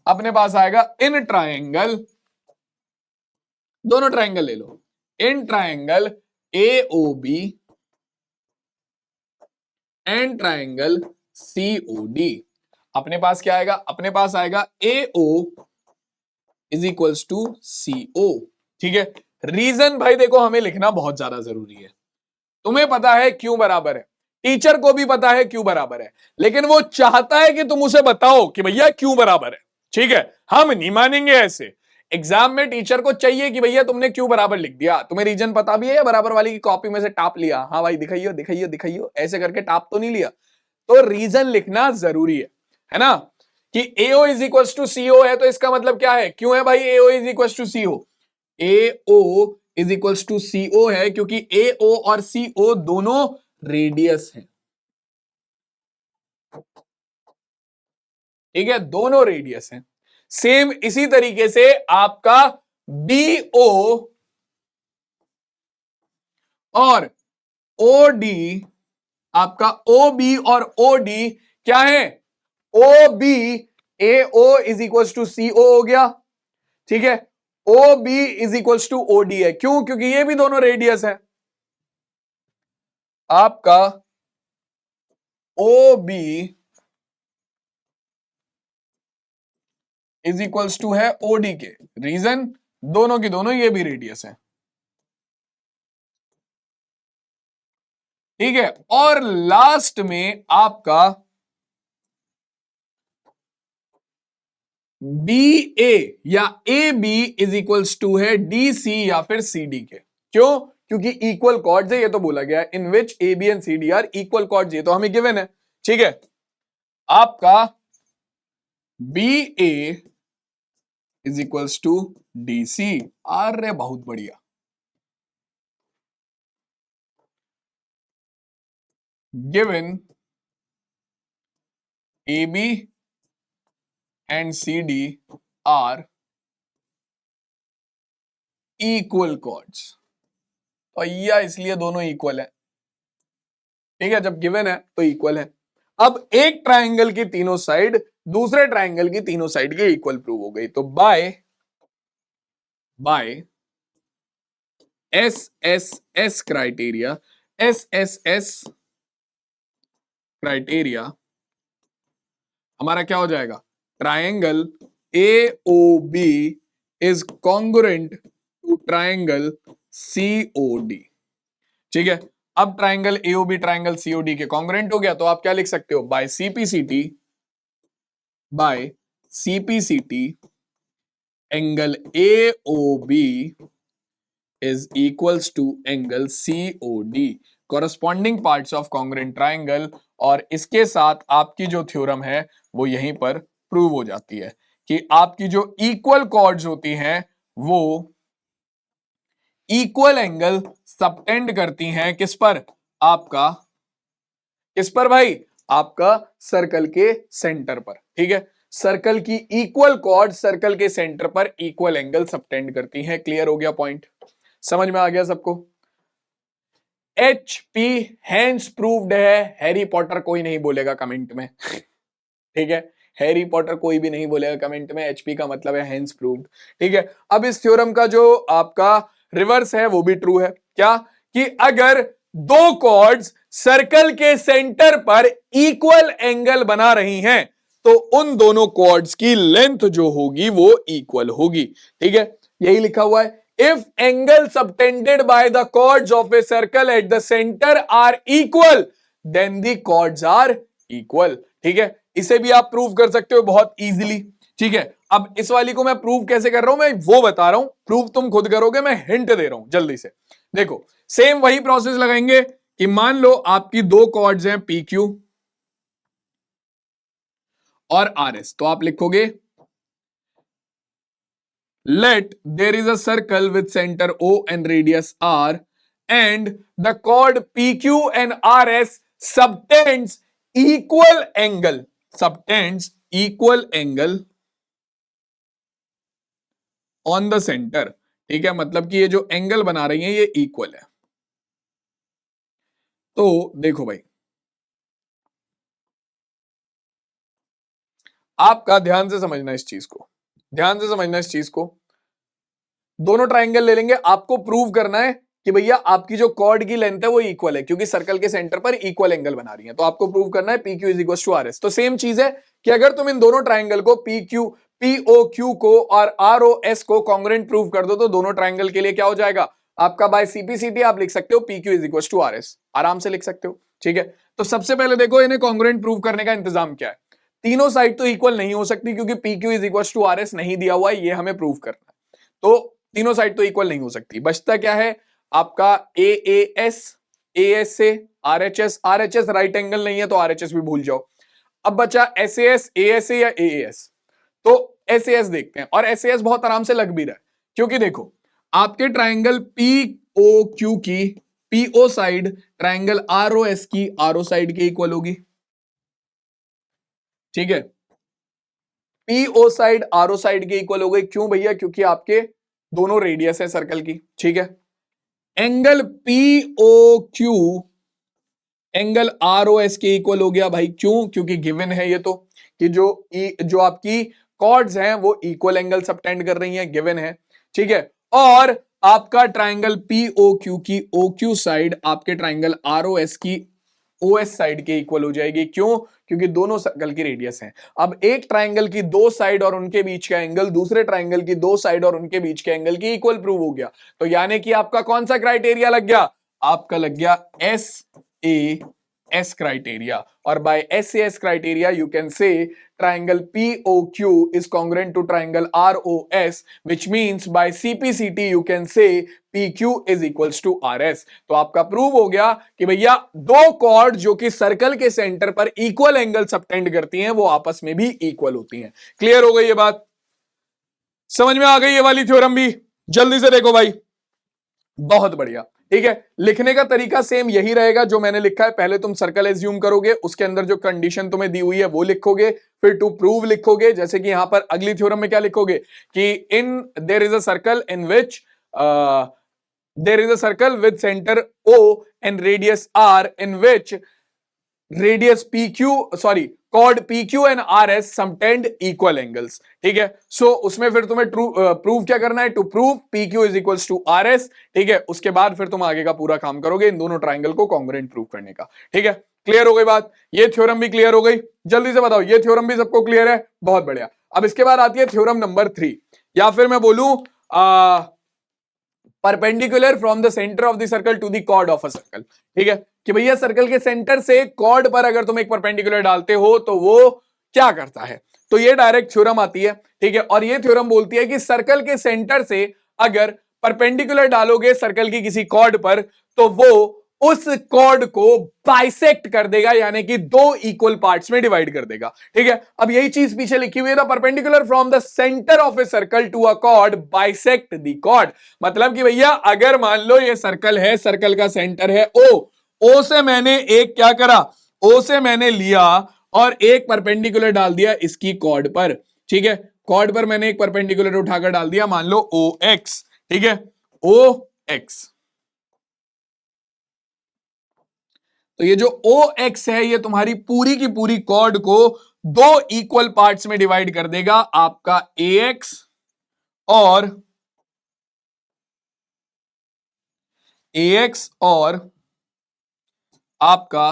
अपने पास आएगा इन ट्राइंगल, दोनों ट्राइंगल ले लो, in triangle A O B and triangle C O D, अपने पास क्या आएगा, अपने पास आएगा A O is equals to C O. ठीक है, रीजन भाई देखो हमें लिखना बहुत ज्यादा जरूरी है। तुम्हें पता है क्यों बराबर है, टीचर को भी पता है क्यों बराबर है, लेकिन वो चाहता है कि तुम उसे बताओ कि भैया क्यों बराबर है। ठीक है, हम नहीं मानेंगे ऐसे। एग्जाम में टीचर को चाहिए कि भैया तुमने क्यों बराबर लिख दिया, तुम्हें रीजन पता भी है या बराबर वाली की कॉपी में से टाप लिया, हाँ भाई दिखाइयो दिखाइयो दिखाइयो ऐसे करके टाप तो नहीं लिया। तो रीजन लिखना जरूरी है ना, कि AO is equal to CO है, तो इसका मतलब क्या है, क्यों है भाई AO is equal to CO, AO is equal to CO है क्योंकि AO और CO दोनों रेडियस हैं। ठीक है, दोनों रेडियस हैं। सेम इसी तरीके से आपका BO और OD, आपका OB और OD क्या है, OB AO is equal to CO हो गया। ठीक है, O B is equals to O D है। क्यों? क्योंकि ये भी दोनों रेडियस है। आपका O B is equals to है ओडी के। रीजन, दोनों की दोनों ये भी रेडियस है। ठीक है, और लास्ट में आपका बी ए या A B is equals to है डी सी या फिर सी डी के। क्यों? क्योंकि इक्वल कॉर्ड्स है, ये तो बोला गया है in which A B and C D are equal chords, ये तो हमें गिवन है। ठीक है, आपका B A is equals to D C. अरे बहुत बढ़िया। Given A B and C D are equal chords, तो या इसलिए दोनों इक्वल है। ठीक है, जब गिवन है तो इक्वल है। अब एक ट्रायंगल की तीनों साइड दूसरे ट्रायंगल की तीनों साइड के इक्वल प्रूव हो गई, तो by S S S criteria, S S S criteria हमारा क्या हो जाएगा? Triangle A O B is congruent to triangle C O D. ठीक है, अब ट्रायंगल एओबी ट्रायंगल सीओडी के कॉन्ग्रुएंट हो गया, तो आप क्या लिख सकते हो? By CPCT angle AOB is equals to angle COD, corresponding parts of congruent triangle. और इसके साथ आपकी जो थ्योरम है वो यहीं पर प्रूव हो जाती है कि आपकी जो इक्वल कॉर्ड्स होती हैं वो इक्वल एंगल सबटेंड करती हैं किस पर? आपका किस पर भाई? आपका सर्कल के सेंटर पर। ठीक है, सर्कल की इक्वल कॉर्ड सर्कल के सेंटर पर इक्वल एंगल सबटेंड करती हैं। क्लियर हो गया पॉइंट? समझ में आ गया सबको? HP हैंस प्रूव्ड है। हैरी पॉटर कोई नहीं बोलेगा कमेंट में। ठीक है, हैरी पॉटर कोई भी नहीं बोलेगा कमेंट में, HP का मतलब है हैंस प्रूव्ड। ठीक है, अब इस थ्योरम का जो आपका रिवर्स है वो भी ट्रू है। क्या? कि अगर दो कॉर्ड्स सर्कल के सेंटर पर इक्वल एंगल बना रही हैं तो उन दोनों कॉर्ड्स की लेंथ जो होगी वो इक्वल होगी। ठीक है, यही लिखा हुआ है, if angle subtended by the chords of a circle at the centre are equal then the chords are equal. ठीक है, इसे भी आप प्रूव कर सकते हो बहुत इजीली। ठीक है, अब इस वाली को मैं प्रूव कैसे कर रहा हूं, मैं वो बता रहा हूं, प्रूव तुम खुद करोगे, मैं हिंट दे रहा हूं जल्दी से। देखो, सेम वही प्रोसेस लगाएंगे कि मान लो आपकी दो कॉर्ड्स हैं पी क्यू और आर एस, तो आप लिखोगे let there is a circle with centre O and radius R and the chord PQ and RS subtends equal angle on the center। ठीक है, मतलब कि ये जो एंगल बना रही है ये इक्वल है। तो देखो भाई, आपका ध्यान से समझना इस चीज को, ध्यान से समझना इस चीज को। दोनों ट्राइंगल ले लेंगे, आपको प्रूव करना है कि भैया आपकी जो कॉर्ड की लेंथ है वो इक्वल है, क्योंकि सर्कल के सेंटर पर इक्वल एंगल बना रही है। तो आपको प्रूव करना है P Q is equal to R S. तो सेम चीज है कि अगर तुम इन दोनों ट्राइंगल को पीओ क्यू को और आर ओ एस को कॉन्ग्रुएंट प्रूव कर दो तो दोनों ट्राइंगल के लिए क्या हो जाएगा? आपका बाय सीपीसीटी आप लिख सकते हो P Q is equal to R S, आराम से लिख सकते हो। ठीक है, तो सबसे पहले देखो इन्हें कॉन्ग्रुएंट प्रूव करने का इंतजाम क्या है। तीनों साइड तो इक्वल नहीं हो सकती क्योंकि P Q is equal to R S नहीं दिया हुआ है, ये हमें प्रूव करना है। तो तीनों साइड तो इक्वल नहीं हो सकती, बचता क्या है आपका ए एस से आरएचएस, आरएचएस राइट एंगल नहीं है तो आरएचएस भी भूल जाओ। अब बचा एस ए या एएस, तो एस देखते हैं, और एस बहुत आराम से लग भी रहा है क्योंकि देखो आपके ट्राइंगल पी ओ क्यू की PO side triangle R O S की आर ओ साइड के इक्वल होगी। ठीक है, PO side R O side के इक्वल हो गई। क्यों भैया? क्योंकि आपके दोनों रेडियस है सर्कल की। ठीक है, angle PO Q angle R O S के इक्वल हो गया भाई। क्यों? क्योंकि गिवन है ये तो कि जो आपकी कॉर्ड्स हैं वो इक्वल एंगल सबटेंड कर रही हैं, गिवन है। ठीक है। और आपका ट्राइंगल पीओक्यू की ओक्यू साइड आपके ट्राइंगल आरओएस की ओएस साइड के इक्वल हो जाएगी। क्यों? क्योंकि दोनों सर्कल की रेडियस हैं। अब एक ट्राइंगल की दो साइड और उनके बीच का एंगल दूसरे ट्राइंगल की दो साइड और उनके बीच के एंगल की इक्वल प्रूव हो गया। तो यानी कि आपका कौन सा क्राइटेरिया लग गया? आपका लग गया एस ए एस क्राइटेरिया। और bye S S criteria you can say triangle POQ is congruent to triangle ROS, which means by CPCT you can say PQ is equals to RS। तो आपका prove हो गया कि भैया दो cord जो कि सर्कल के सेंटर पर इक्वल एंगल सबटेंड करती हैं वो आपस में भी इक्वल होती हैं। क्लियर हो गई ये बात? समझ में आ गई ये वाली थ्योरम भी? जल्दी से देखो भाई। बहुत बढ़िया। ठीक है, लिखने का तरीका सेम यही रहेगा जो मैंने लिखा है। पहले तुम सर्कल एज्यूम करोगे, उसके अंदर जो कंडीशन तुम्हें दी हुई है वो लिखोगे, फिर टू प्रूव लिखोगे। जैसे कि यहां पर अगली थ्योरम में क्या लिखोगे कि in there is a circle in which there is a circle with centre O and radius R in which radius P Q sorry chord P Q and R S subtend equal angles. ठीक है, सो उसमें फिर तुम्हें prove क्या करना है? To prove P Q is equals to R S. ठीक है, उसके बाद फिर तुम आगे का पूरा काम करोगे इन दोनों ट्राइंगल को कॉन्ग्रुएंट प्रूव करने का। ठीक है, क्लियर हो गई बात? ये थ्योरम भी क्लियर हो गई? जल्दी से बताओ, ये थ्योरम भी सबको क्लियर है? बहुत बढ़िया। अब इसके बाद आती है थ्योरम नंबर 3, या फिर मैं बोलूं perpendicular from the centre of the circle to the chord of a circle. ठीक है, कि भैया सर्कल के सेंटर से कॉर्ड पर अगर तुम एक परपेंडिकुलर डालते हो तो वो क्या करता है? तो ये डायरेक्ट थ्योरम आती है। ठीक है, और ये थ्योरम बोलती है कि सर्कल के सेंटर से अगर परपेंडिकुलर डालोगे सर्कल की किसी कॉर्ड पर तो वो उस कॉर्ड को बाइसेक्ट कर देगा, यानी कि दो इक्वल पार्ट्स में डिवाइड कर देगा। ठीक है, अब यही चीज पीछे लिखी हुई है, the perpendicular from the centre of a circle to a chord bisect the chord. मतलब कि भैया अगर मान लो ये सर्कल है, सर्कल का सेंटर है ओ से मैंने एक क्या करा, ओ से मैंने लिया और एक परपेंडिकुलर डाल दिया इसकी कॉर्ड पर। ठीक है, कॉर्ड पर मैंने एक परपेंडिकुलर उठाकर डाल दिया, मान लो ओ एक्स। ठीक है, ओ एक्स। तो ये जो ओ एक्स है ये तुम्हारी पूरी की पूरी कॉर्ड को दो इक्वल पार्ट्स में डिवाइड कर देगा, आपका ए एक्स और आपका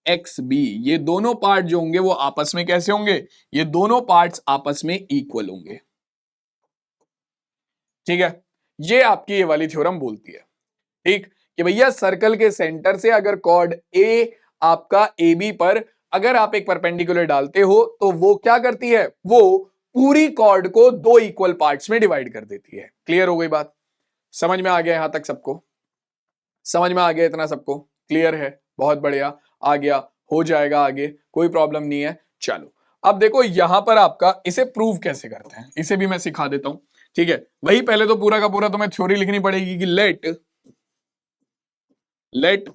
एक्स बी। ये दोनों पार्ट जो होंगे वो आपस में कैसे होंगे? ये दोनों पार्ट्स आपस में इक्वल होंगे। ठीक है, ये आपकी ये वाली थ्योरम बोलती है। ठीक, कि भैया सर्कल के सेंटर से अगर कॉर्ड ए आपका ए बी पर अगर आप एक परपेंडिकुलर डालते हो तो वो क्या करती है? वो पूरी कॉर्ड को दो इक्वल पार्ट्स में डिवाइड कर देती है। क्लियर हो गई बात? समझ में आ गया यहां तक सबको? समझ में आ गया इतना सबको? क्लियर है? बहुत बढ़िया, आ गया, हो जाएगा आगे, कोई प्रॉब्लम नहीं है। चलो अब देखो यहां पर आपका इसे प्रूव कैसे करते हैं, इसे भी मैं सिखा देता हूं। ठीक है, वही पहले तो पूरा का पूरा तुम्हें थ्योरी लिखनी पड़ेगी कि late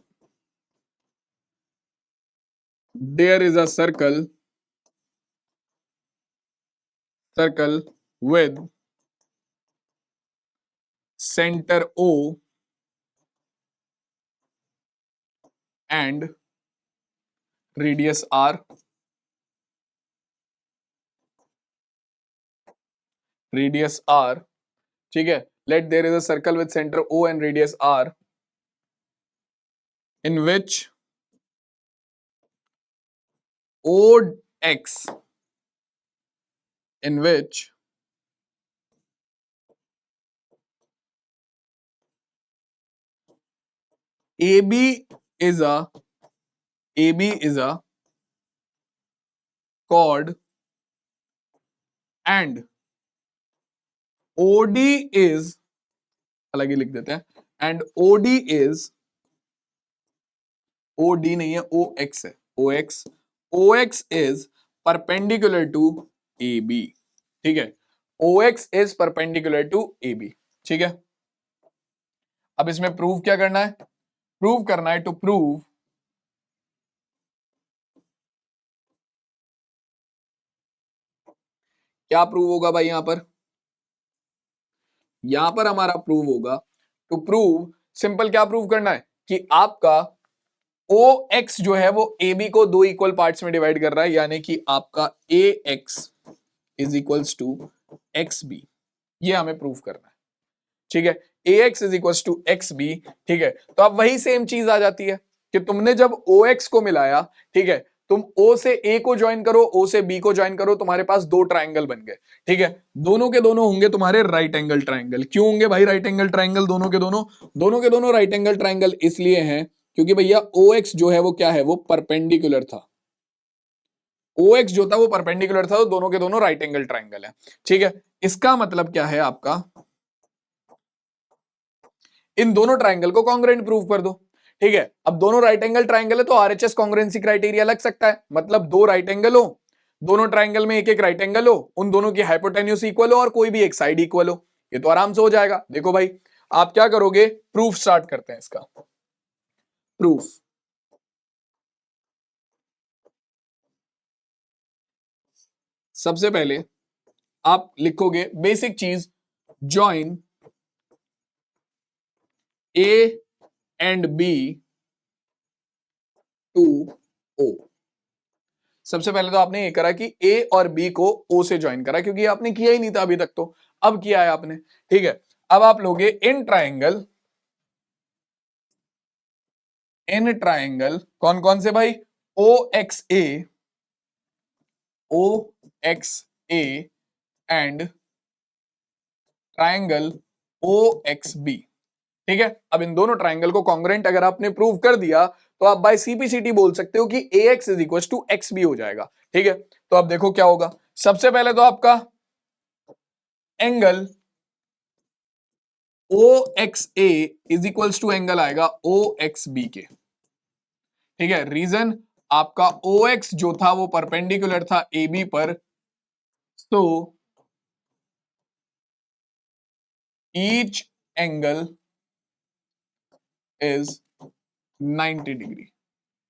there is a circle with center O and radius R, ठीक है। Let there is a circle with center O and radius R in which OX in which AB is a chord and OD is, अलग ही लिख देते हैं, and OD is, OD नहीं है, OX है, OX is perpendicular to AB। ठीक है, OX is perpendicular to AB। ठीक है, अब इसमें प्रूव क्या करना है? प्रूव करना है, टू प्रूव क्या प्रूव होगा भाई? यहां पर हमारा प्रूव होगा, टू प्रूव सिंपल क्या प्रूव करना है कि आपका ओ एक्स जो है वो ए बी को दो इक्वल पार्ट्स में डिवाइड कर रहा है, यानी कि आपका A X is equals to X B. ये हमें प्रूफ करना है, ठीक है। ax is equal to X B, ठीक है। तो अब वही सेम चीज आ जाती है कि तुमने जब ox को मिलाया, ठीक है, तुम o से a को ज्वाइन करो, o से b को ज्वाइन करो, तुम्हारे पास दो ट्राइंगल बन गए, ठीक है। दोनों के दोनों होंगे तुम्हारे राइट एंगल ट्राइंगल। क्यों होंगे भाई राइट एंगल ट्राइंगल? दोनों के दोनों, दोनों के दोनों राइट एंगल ट्राइंगल इसलिए हैं क्योंकि भैया ox जो है वो क्या है, वो परपेंडिकुलर था। ox जो था वो परपेंडिकुलर था, तो दोनों के दोनों राइट एंगल ट्राइंगल है, ठीक है। इसका मतलब क्या है आपका, इन दोनों ट्राइंगल को कॉन्ग्रुएंट प्रूव कर दो, ठीक है। अब दोनों राइट एंगल ट्राइंगल है तो आरएचएस कॉन्ग्रुएंसी क्राइटेरिया लग सकता है, मतलब दो राइट एंगल हो, दोनों ट्राइंगल में एक एक राइट एंगल हो, उन दोनों की हाइपोटेन्यूज इक्वल हो और कोई भी एक साइड इक्वल हो, ये तो आराम से हो जाएगा। देखो भाई आप क्या करोगे, प्रूफ स्टार्ट करते हैं इसका। प्रूफ, सबसे पहले आप लिखोगे बेसिक चीज, join A and B to O. सबसे पहले तो आपने ये करा कि ए और बी को ओ से ज्वाइन करा, क्योंकि आपने किया ही नहीं था अभी तक, तो अब किया है आपने, ठीक है। अब आप लोगे इन ट्राइंगल, इन ट्राइंगल कौन कौन से भाई, O X A, O X A and triangle O X B, ठीक है। अब इन दोनों ट्राइंगल को कॉन्ग्रुएंट अगर आपने प्रूव कर दिया तो आप बाय सीपीसीटी बोल सकते हो कि A X is equal to X B हो जाएगा, ठीक है। तो अब देखो क्या होगा, सबसे पहले तो आपका angle O X A is equals to angle आएगा ओ एक्स बी के, ठीक है। रीजन आपका ओ एक्स जो था वो परपेंडिकुलर था ए बी पर, तो ईच एंगल इज 90 डिग्री,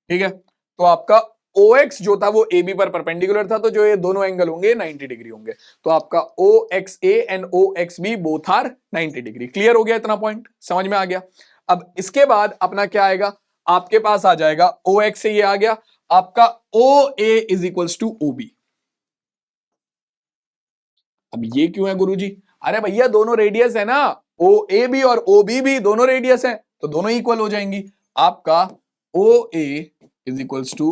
ठीक है। तो आपका OX जो था वो AB पर परपेंडिकुलर था, तो जो ये दोनों एंगल होंगे 90 डिग्री होंगे। तो आपका OXA and OXB both are 90 degree. Clear हो गया, इतना पॉइंट समझ में आ गया। अब इसके बाद अपना क्या आएगा, आपके पास आ जाएगा OX से ये आ गया आपका OA is equals to OB। अब ये क्यों है गुरुजी? अरे भैया दोनों रेडियस है ना, OAB और OB भी दोनों रेडियस है, तो दोनों इक्वल हो जाएंगी। आपका OA is equals to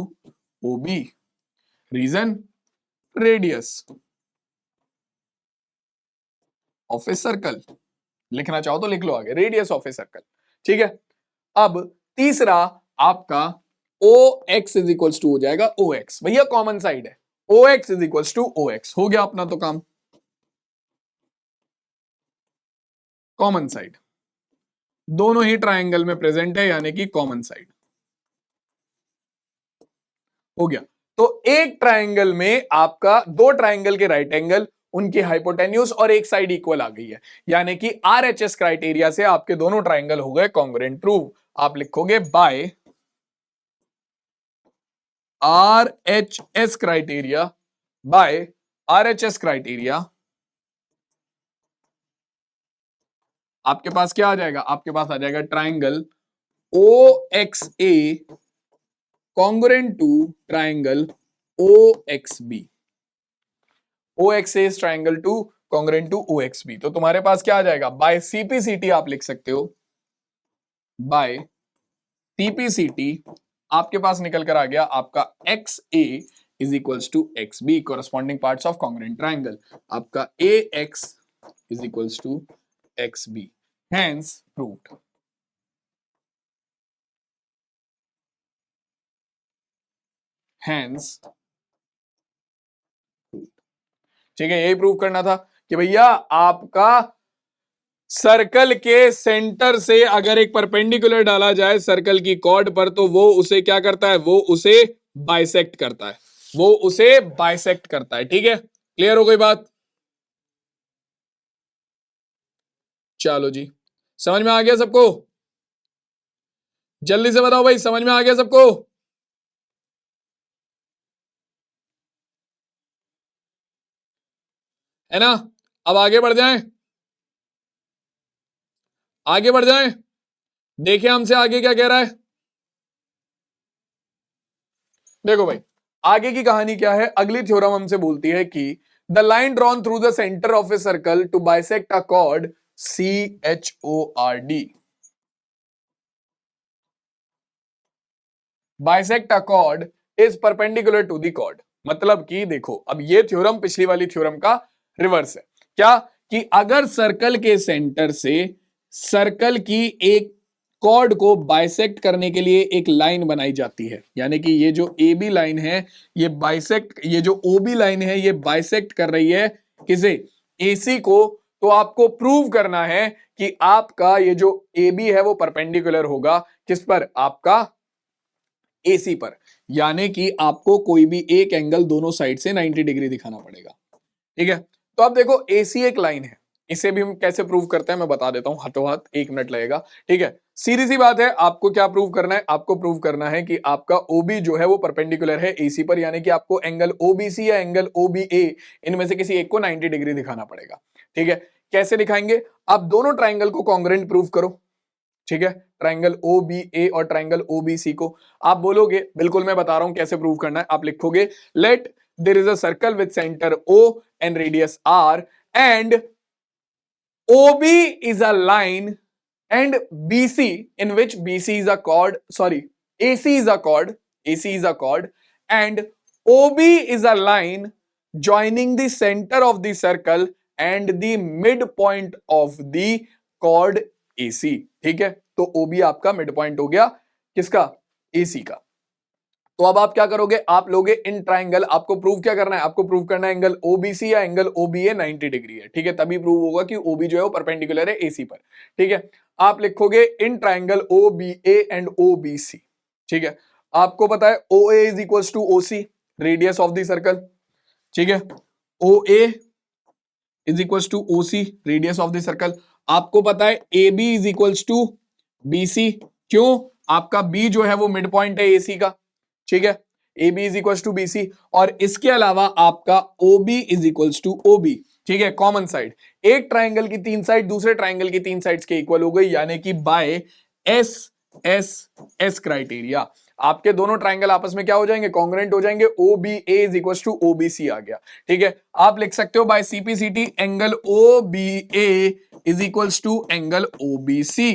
OB, reason radius of a circle, लिखना चाहो तो लिख लो आगे, रेडियस ऑफ ए सर्कल, ठीक है। अब तीसरा आपका O X is equals to हो जाएगा ओ एक्स, भैया कॉमन साइड है, O X is equals to O X, हो गया अपना तो काम। कॉमन साइड दोनों ही ट्राइंगल में प्रेजेंट है, यानी कि कॉमन साइड हो गया। तो एक ट्राइंगल में आपका दो ट्राइंगल के राइट एंगल, उनकी हाइपोटेन्यूज और एक साइड इक्वल आ गई है, यानी कि आरएचएस क्राइटेरिया से आपके दोनों ट्राइंगल हो गए कॉन्ग्रुएंट। प्रूव आप लिखोगे by RHS criteria, by RHS criteria आपके पास क्या आ जाएगा, आपके पास आ जाएगा triangle O X A congruent to triangle O X B, O X A triangle to congruent to O X B. तो तुम्हारे पास क्या आ जाएगा, बाय सीपीसीटी आप लिख सकते हो, बाय सीपीसीटी आपके पास निकल कर आ गया आपका X A is equals to X B, corresponding parts of congruent triangle, आपका A X is equals to X B, hence proved. Hence, ठीक है, यही प्रूव करना था कि भैया आपका सर्कल के सेंटर से अगर एक परपेंडिकुलर डाला जाए सर्कल की कॉर्ड पर, तो वो उसे क्या करता है, वो उसे बाइसेक्ट करता है, वो उसे बाइसेक्ट करता है, ठीक है। क्लियर हो गई बात? चलो जी, समझ में आ गया सबको? जल्दी से बताओ भाई, समझ में आ गया सबको? है ना? अब आगे बढ़ जाएं, आगे बढ़ जाएं, देखिए हमसे आगे क्या कह रहा है। देखो भाई आगे की कहानी क्या है, अगली थ्योरम हमसे बोलती है कि the line drawn through the centre of a circle to bisect a chord CHORD। Bisect a chord is perpendicular to the chord. मतलब कि देखो, अब ये थ्योरम पिछली वाली थ्योरम का रिवर्स है। क्या कि अगर सर्कल के सेंटर से सर्कल की एक कॉर्ड को बाइसेक्ट करने के लिए एक लाइन बनाई जाती है, यानी कि ये जो ए बी लाइन है ये बाइसेक्ट, ये जो ओ बी लाइन है ये बाइसेक्ट कर रही है किसे, AC को, तो आपको प्रूव करना है कि आपका ये जो ए बी है वो परपेंडिकुलर होगा किस पर, आपका AC पर। यानी कि आपको कोई भी एक एंगल दोनों साइड से 90 डिग्री दिखाना पड़ेगा। ठीक है, तो अब देखो AC एक लाइन है, इसे भी हम कैसे प्रूव करते हैं मैं बता देता हूं हाथों हाथ, 1 मिनट लगेगा। ठीक है, सीधी सी बात है, आपको क्या प्रूव करना है, आपको प्रूव करना है कि आपका OB जो है वो परपेंडिकुलर है AC पर, यानी कि आपको एंगल OBC या एंगल OBA इनमें से किसी एक को 90 डिग्री दिखाना पड़ेगा। ठीक है, कैसे दिखाएंगे, आप दोनों ट्राइंगल को कॉन्ग्रुएंट प्रूव करो। ठीक है, ट्राइंगल OBA और ट्राइंगल OBC को आप बोलोगे, बिल्कुल मैं बता रहा हूं कैसे प्रूव करना है। आप लिखोगे let there is a circle with centre O and radius R and OB is a line and BC in which BC is a chord, sorry, AC is a chord, AC is a chord and OB is a line joining the center of the circle and the midpoint of the chord AC। ठीक है, तो OB आपका mid point हो गया किसका, AC का। तो अब आप क्या करोगे, आप लोगे इन ट्राइंगल, आपको प्रूव क्या करना है, आपको प्रूव करना है एंगल OBC या एंगल OBA 90 डिग्री है। ठीक है, तभी प्रूव होगा कि OB जो है वो परपेंडिकुलर है AC पर। ठीक है, आप लिखोगे in triangle OBA and OBC। ठीक है, आपको पता है OA is equals to OC, radius of the circle. ठीक है, OA is equals to OC, radius of the circle. आपको पता है AB is equals to BC, क्यों, आपका B जो है वो मिड पॉइंट है AC का। ठीक है, AB is equals to BC, और इसके अलावा आपका OB is equals to OB। ठीक है, कॉमन साइड, एक ट्राइंगल की 3 साइड दूसरे ट्राइंगल की 3 साइड्स के इक्वल हो गई, यानी कि बाय S क्राइटेरिया आपके दोनों ट्राइंगल आपस में क्या हो जाएंगे, कॉन्ग्रुएंट हो जाएंगे। OBA is equals to OBC आ गया। ठीक है, आप लिख सकते हो by CPCT angle OBA is equals to angle OBC।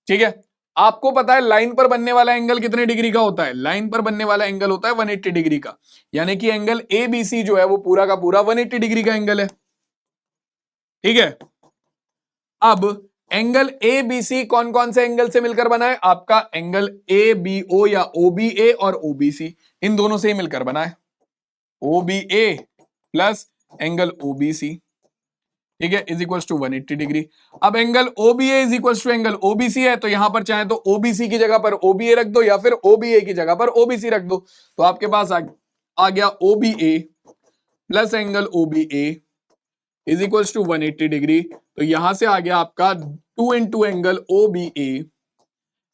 ठीक है, आपको पता है लाइन पर बनने वाला एंगल कितने डिग्री का होता है, लाइन पर बनने वाला एंगल होता है 180 डिग्री का, यानी कि एंगल ABC जो है वो पूरा का पूरा 180 डिग्री का एंगल है। ठीक है, अब एंगल ABC कौन कौन से एंगल से मिलकर बना है, आपका एंगल ABO या OBA और OBC इन दोनों से ही मिलकर बना है, OBA प्लस एंगल OBC। ठीक है, इज इक्वल्स टू 180 डिग्री। अब angle OBA is equals to angle OBC है, तो यहां पर चाहे तो OBC की जगह पर OBA रख दो या फिर OBA की जगह पर OBC रख दो, तो आपके पास आ गया OBA plus angle OBA is equals to 180 degree. तो यहां से आ गया आपका 2 into angle OBA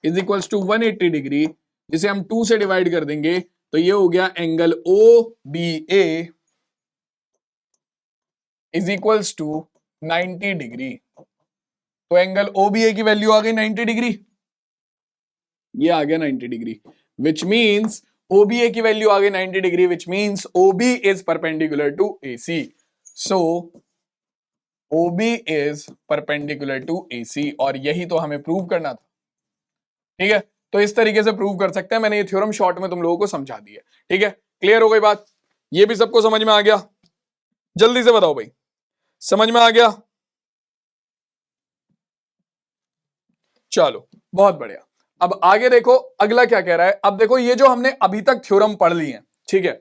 is equals to 180 degree, जिसे हम 2 से डिवाइड कर देंगे तो ये हो गया angle OBA is equals to 90 degree. तो एंगल OBA की वैल्यू आ गई 90 डिग्री, ये आ गया 90 डिग्री, विच मींस OBA की वैल्यू आ गई 90 degree, which means OB is perpendicular to AC। So OB is perpendicular to AC, और यही तो हमें प्रूव करना था। ठीक है, तो इस तरीके से प्रूव कर सकते हैं, मैंने ये थ्योरम शॉर्ट में तुम लोगों को समझा दिया। ठीक है, क्लियर हो गई बात, ये भी सबको समझ में आ गया, जल्दी से बताओ भाई, समझ में आ गया, चलो बहुत बढ़िया। अब आगे देखो अगला क्या कह रहा है। अब देखो ये जो हमने अभी तक थ्योरम पढ़ ली है, ठीक है,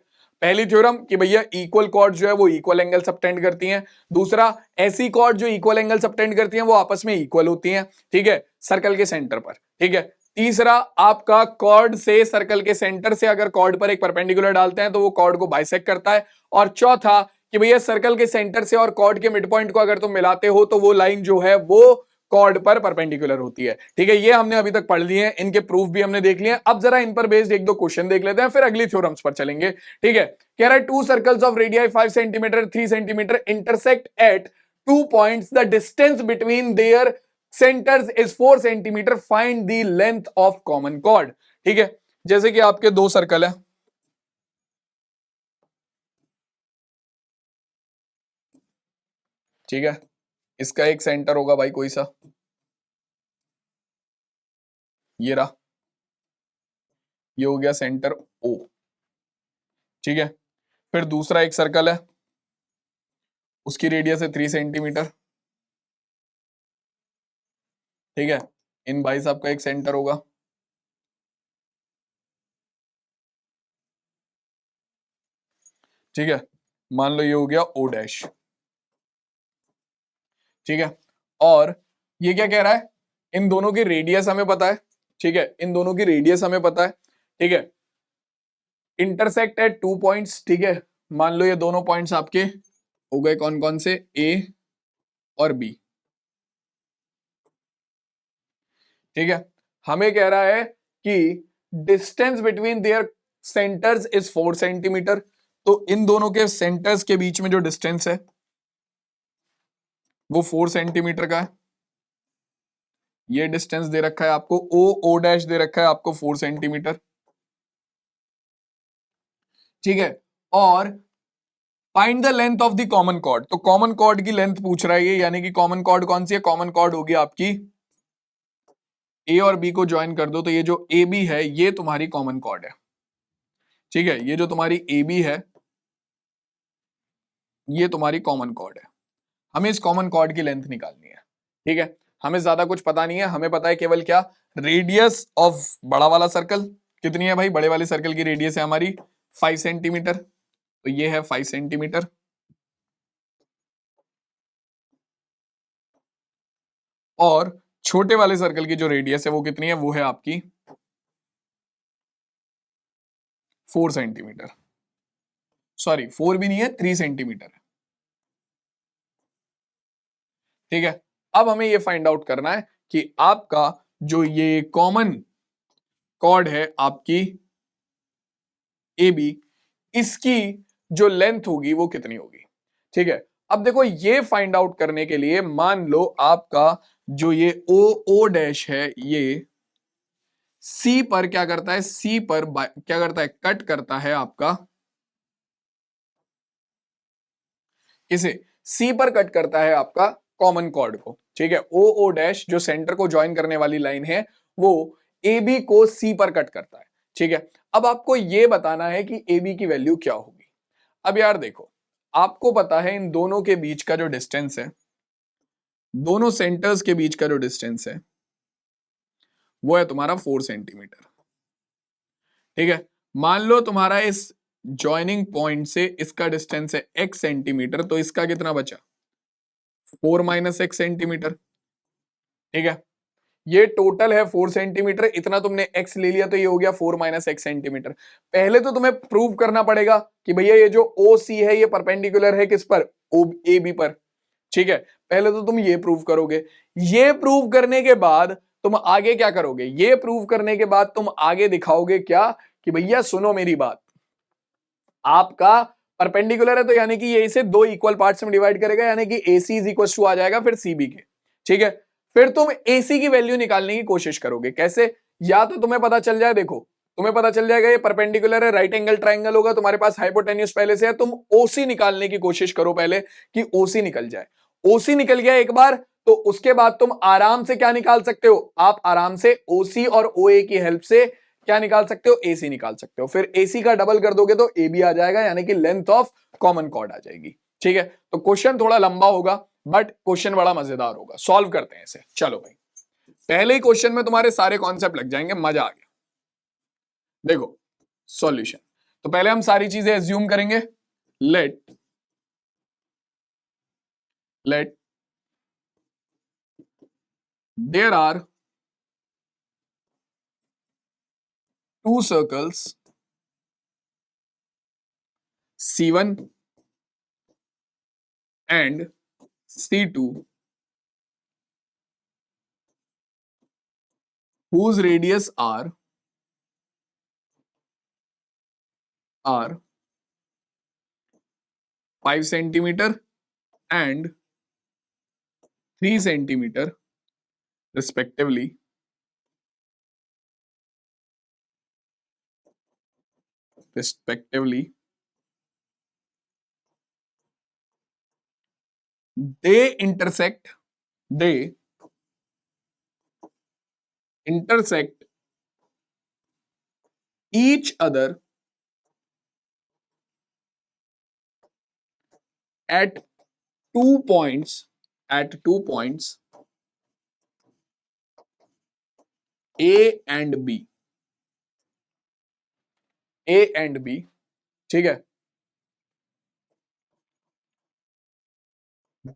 पहली थ्योरम कि भैया इक्वल कॉर्ड जो है वो इक्वल एंगल सबटेंड करती हैं, दूसरा ऐसी कॉर्ड जो इक्वल एंगल सबटेंड करती हैं वो आपस में इक्वल होती हैं, ठीक है, सर्कल के सेंटर पर। ठीक है, तीसरा आपका कॉर्ड से सर्कल के सेंटर से अगर कॉर्ड पर एक परपेंडिकुलर डालते हैं तो वो कॉर्ड को बाइसेक्ट करता है, और चौथा कि भैया सर्कल के सेंटर से और कॉर्ड के मिड पॉइंट को अगर तुम मिलाते हो तो वो लाइन जो है वो कॉर्ड पर परपेंडिकुलर होती है। ठीक है, ये हमने अभी तक पढ़ लिए हैं, इनके प्रूफ भी हमने देख लिए हैं। अब जरा इन पर बेस्ड एक दो क्वेश्चन देख लेते हैं, फिर अगली थ्योरम्स पर चलेंगे। ठीक है, कह रहा है to circles of radii 5 centimetre 3 centimetre intersect at 2 points, the distance between their centres is 4 centimetre, find the length of common cord. ठीक है, जैसे कि आपके दो सर्कल है, ठीक है, इसका एक सेंटर होगा भाई कोई सा, ये रहा, ये हो गया सेंटर ओ। ठीक है, फिर दूसरा एक सर्कल है, उसकी रेडियस है 3 सेंटीमीटर। ठीक है, इन भाई साहब का एक सेंटर होगा। ठीक है, मान लो ये हो गया ओ डैश। ठीक है, और ये क्या कह रहा है, इन दोनों की रेडियस हमें पता है। ठीक है, इन दोनों की रेडियस हमें पता है। ठीक है, इंटरसेक्ट एट 2 पॉइंट्स। ठीक है, मान लो ये दोनों पॉइंट्स आपके हो गए कौन कौन से, ए और बी। ठीक है, हमें कह रहा है कि distance between their centres is 4 centimetre. तो इन दोनों के सेंटर्स के बीच में जो डिस्टेंस है वो 4 सेंटीमीटर का है। ये डिस्टेंस दे रखा है आपको, ओ ओ डैश दे रखा है आपको 4 सेंटीमीटर। ठीक है, और find the length of the common chord. तो कॉमन कॉर्ड की लेंथ पूछ रहा है ये, यानी कि कॉमन कॉर्ड कौन सी है, कॉमन कॉर्ड होगी आपकी, ए और बी को ज्वाइन कर दो तो ये जो ए बी है ये तुम्हारी कॉमन कॉर्ड है। ठीक है, ये जो तुम्हारी ए बी है ये तुम्हारी कॉमन कॉर्ड है। हमें इस कॉमन कॉर्ड की लेंथ निकालनी है। ठीक है, हमें ज्यादा कुछ पता नहीं है, हमें पता है केवल क्या, रेडियस ऑफ बड़ा वाला सर्कल कितनी है भाई, बड़े वाले सर्कल की रेडियस है हमारी 5 सेंटीमीटर, तो ये है 5 सेंटीमीटर। और छोटे वाले सर्कल की जो रेडियस है वो कितनी है, वो है आपकी 4 सेंटीमीटर। सॉरी 4 भी नहीं है, 3 सेंटीमीटर है। ठीक है, अब हमें ये फाइंड आउट करना है कि आपका जो ये कॉमन कॉर्ड है आपकी ए बी, इसकी जो लेंथ होगी वो कितनी होगी। ठीक है, अब देखो ये फाइंड आउट करने के लिए मान लो आपका जो ये ओ ओ डैश है ये सी पर क्या करता है, सी पर क्या करता है, कट करता है आपका, इसे सी पर कट करता है आपका कॉमन कॉर्ड को। ठीक है, ओ ओ डैश जो सेंटर को ज्वाइन करने वाली लाइन है वो ए बी को सी पर कट करता है। ठीक है, अब आपको यह बताना है कि ए बी की वैल्यू क्या होगी। अब यार देखो, आपको पता है इन दोनों के बीच का जो डिस्टेंस है, दोनों सेंटर्स के बीच का जो डिस्टेंस है वो है तुम्हारा 4 सेंटीमीटर। ठीक है, मान लो तुम्हारा इस ज्वाइनिंग पॉइंट से इसका डिस्टेंस है x सेंटीमीटर, तो इसका कितना बचा, 4 - x सेंटीमीटर। ठीक है, ये टोटल है 4 सेंटीमीटर, इतना तुमने x ले लिया तो ये हो गया 4 - x सेंटीमीटर। पहले तो तुम्हें प्रूव करना पड़ेगा कि भैया ये जो ओ सी है ये परपेंडिकुलर है किस पर, ओ ए बी पर। ठीक है, पहले तो तुम ये प्रूव करोगे, ये प्रूव करने के बाद तुम आगे क्या करोगे, ये प्रूव करने के बाद तुम आगे दिखाओगे क्या कि भैया सुनो मेरी बात, आपका परपेंडिकुलर है तो यानी कि ये इसे दो इक्वल पार्ट्स में डिवाइड करेगा, यानी कि ए सी इज इक्वल टू आ जाएगा फिर सी बी के। ठीक है, फिर तुम ए सी की वैल्यू निकालने की कोशिश करोगे, कैसे, या तो तुम्हें पता चल जाए, देखो तुम्हें पता चल जाएगा ये परपेंडिकुलर है, राइट एंगल ट्राइंगल होगा, तुम्हारे पास हाइपोटेन्यूस पहले से है, तुम ओसी निकालने की कोशिश करो पहले कि ओसी निकल जाए। ओसी निकल गया एक बार तो उसके बाद तुम आराम से क्या निकाल सकते हो, आप आराम से ओसी और ओए की हेल्प से क्या निकाल सकते हो, एसी निकाल सकते हो। फिर एसी का डबल कर दोगे तो ए बी आ जाएगा, यानी कि लेंथ ऑफ कॉमन कॉर्ड आ जाएगी। ठीक है, तो क्वेश्चन थोड़ा लंबा होगा बट क्वेश्चन बड़ा मजेदार होगा, सॉल्व करते हैं इसे। चलो भाई, पहले ही क्वेश्चन में तुम्हारे सारे कॉन्सेप्ट लग जाएंगे, मजा आ गया। देखो सॉल्यूशन, तो पहले हम सारी चीजें एज्यूम करेंगे। Let let there are two circles C1 and C2 whose radius are 5 centimeter and 3 centimeter respectively. respectively they intersect each other at 2 points A and B, ठीक है।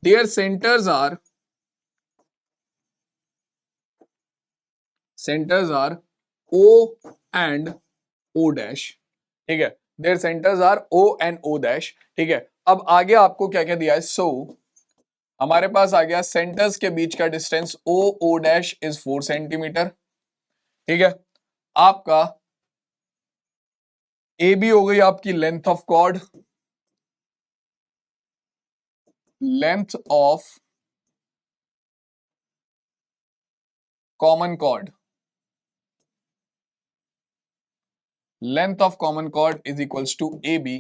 Their centers are O and O dash, ठीक है। Their centers are O and O dash, ठीक है। अब आगे आपको क्या क्या दिया है, सो हमारे पास आ गया सेंटर्स के बीच का distance O O dash is 4 centimetre, ठीक है। आपका ए बी हो गई आपकी length of chord, length of common chord, length of common chord is equals to A B,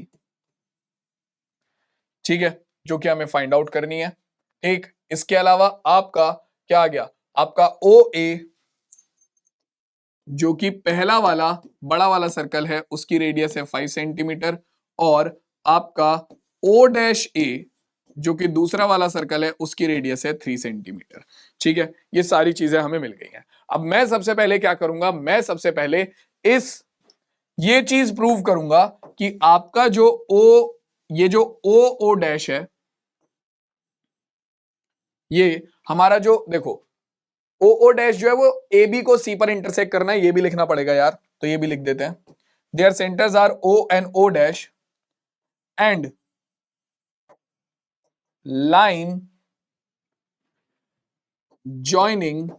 ठीक है, जो कि हमें फाइंड आउट करनी है, ठीक। इसके अलावा आपका क्या आ गया, आपका ओ ए जो कि पहला वाला बड़ा वाला सर्कल है उसकी रेडियस है 5 सेंटीमीटर, और आपका ओ डैश ए जो कि दूसरा वाला सर्कल है उसकी रेडियस है 3 सेंटीमीटर, ठीक है। ये सारी चीजें हमें मिल गई हैं। अब मैं सबसे पहले क्या करूंगा, मैं सबसे पहले ये चीज प्रूव करूंगा कि आपका जो ये जो ओ डैश है, ये हमारा जो देखो ओ डैश जो है वो ए बी को सी पर इंटरसेक्ट करना है, ये भी लिखना पड़ेगा यार, तो ये भी लिख देते हैं। Their centres are O and O dash and line joining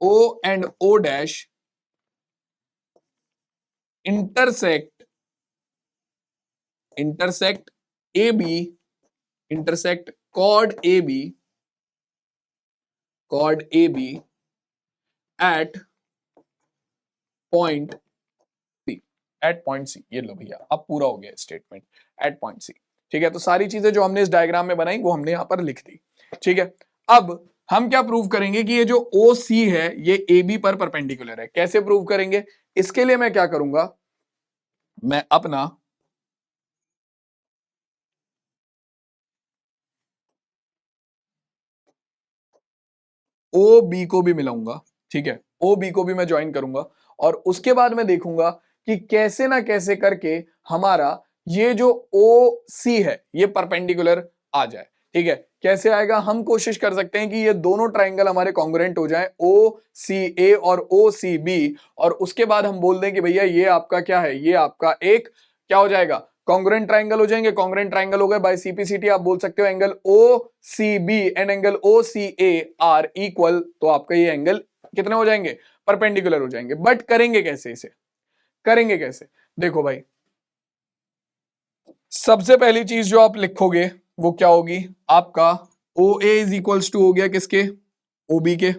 O and O dash intersect AB, intersect chord AB at point C, at point C। ये लो भैया, अब पूरा हो गया स्टेटमेंट, at point C, ठीक है। तो सारी चीजें जो हमने इस डायग्राम में बनाई वो हमने यहां पर लिख दी, ठीक है। अब हम क्या प्रूव करेंगे कि ये जो ओ सी है ये ए बी पर परपेंडिकुलर है। कैसे प्रूव करेंगे, इसके लिए मैं क्या करूंगा, मैं अपना ओ बी को भी मिलाऊंगा, ठीक है, ओ बी को भी मैं ज्वाइन करूंगा, और उसके बाद मैं देखूंगा कि कैसे ना कैसे करके हमारा ये जो ओ सी है ये परपेंडिकुलर आ जाए, ठीक है। कैसे आएगा, हम कोशिश कर सकते हैं कि ये दोनों ट्राइंगल हमारे कॉन्ग्रुएंट हो जाएं, ओ सी ए और ओ सी बी, और उसके बाद हम बोल दें कि भैया ये आपका क्या है, ये आपका एक क्या हो जाएगा, कॉन्ग्रुएंट ट्राइंगल हो जाएंगे। कॉन्ग्रुएंट ट्राइंगल हो गए बाय सीपीसीटी, आप बोल सकते हो angle O C B and angle O C A are equal, तो आपका ये एंगल कितने हो जाएंगे, परपेंडिकुलर हो जाएंगे। बट करेंगे कैसे, इसे करेंगे कैसे, देखो भाई, सबसे पहली चीज जो आप लिखोगे वो क्या होगी, आपका O A is equals to हो गया किसके, ओ बी के,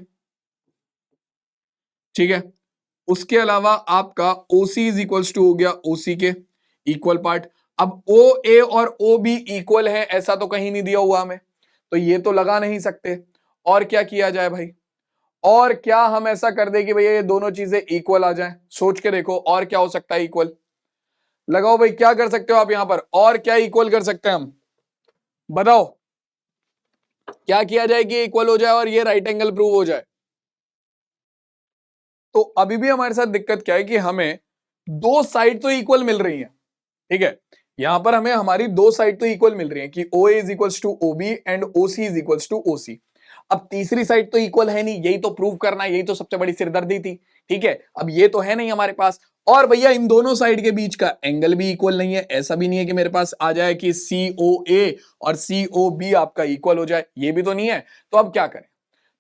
ठीक है। उसके अलावा आपका ओ सी इज इक्वल्स टू हो गया ओ सी के, इक्वल पार्ट। अब ओ ए और ओ बी इक्वल है ऐसा तो कहीं नहीं दिया हुआ हमें, तो ये तो लगा नहीं सकते। और क्या किया जाए भाई, और क्या हम ऐसा कर दे कि भैया ये दोनों चीजें इक्वल आ जाएं, सोच के देखो और क्या हो सकता है इक्वल, लगाओ भाई, क्या कर सकते हो आप यहां पर, और क्या इक्वल कर सकते हैं हम, बताओ क्या किया जाए कि इक्वल हो जाए और ये राइट एंगल प्रूव हो जाए। तो अभी भी हमारे साथ दिक्कत क्या है कि हमें दो साइड तो इक्वल मिल रही है, ठीक है। यहां पर हमें हमारी दो साइड तो इक्वल मिल रही है कि O is equals to O B and O C is equals to O C. अब तीसरी साइड तो इक्वल है नहीं, यही तो प्रूव करना है, यही तो सबसे बड़ी सिरदर्दी थी, ठीक है। अब ये तो है नहीं हमारे पास, और भैया इन दोनों साइड के बीच का एंगल भी इक्वल नहीं है। ऐसा भी नहीं है कि मेरे पास आ जाए कि सी ओ ए और सी ओ बी आपका इक्वल हो जाए, ये भी तो नहीं है। तो अब क्या करें,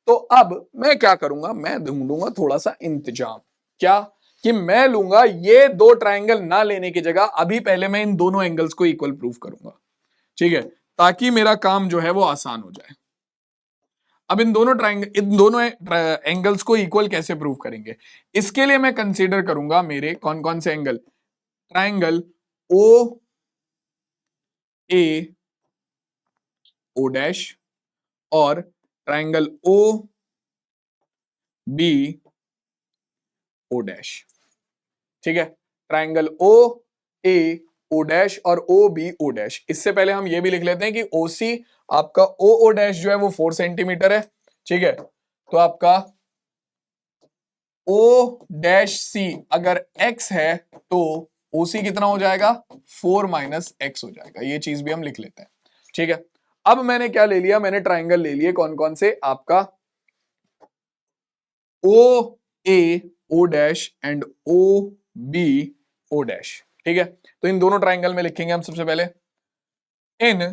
तो अब मैं क्या करूंगा, मैं ढूंढूंगा थोड़ा सा इंतजाम, क्या कि मैं लूंगा ये दो ट्रायंगल ना लेने की जगह अभी पहले मैं इन दोनों एंगल्स को इक्वल प्रूव करूंगा, ठीक है, ताकि मेरा काम जो है वो आसान हो जाए। अब इन दोनों एंगल्स को इक्वल कैसे प्रूव करेंगे, इसके लिए मैं कंसीडर करूंगा मेरे कौन कौन से angle, triangle O A O dash और triangle O B O dash. ठीक है, triangle O A O dash और ओ बी ओ डैश। इससे पहले हम ये भी लिख लेते हैं कि ओ सी आपका ओ ओ डैश जो है वो 4 सेंटीमीटर है। ठीक है, तो आपका ओ डैश सी अगर x है तो ओ सी कितना हो जाएगा, 4 माइनस एक्स हो जाएगा। ये चीज भी हम लिख लेते हैं। ठीक है, अब मैंने क्या ले लिया, मैंने ट्राइंगल ले लिए कौन कौन से, आपका O A O dash and O B O dash. ठीक है, तो इन दोनों ट्राइंगल में लिखेंगे हम सबसे पहले, in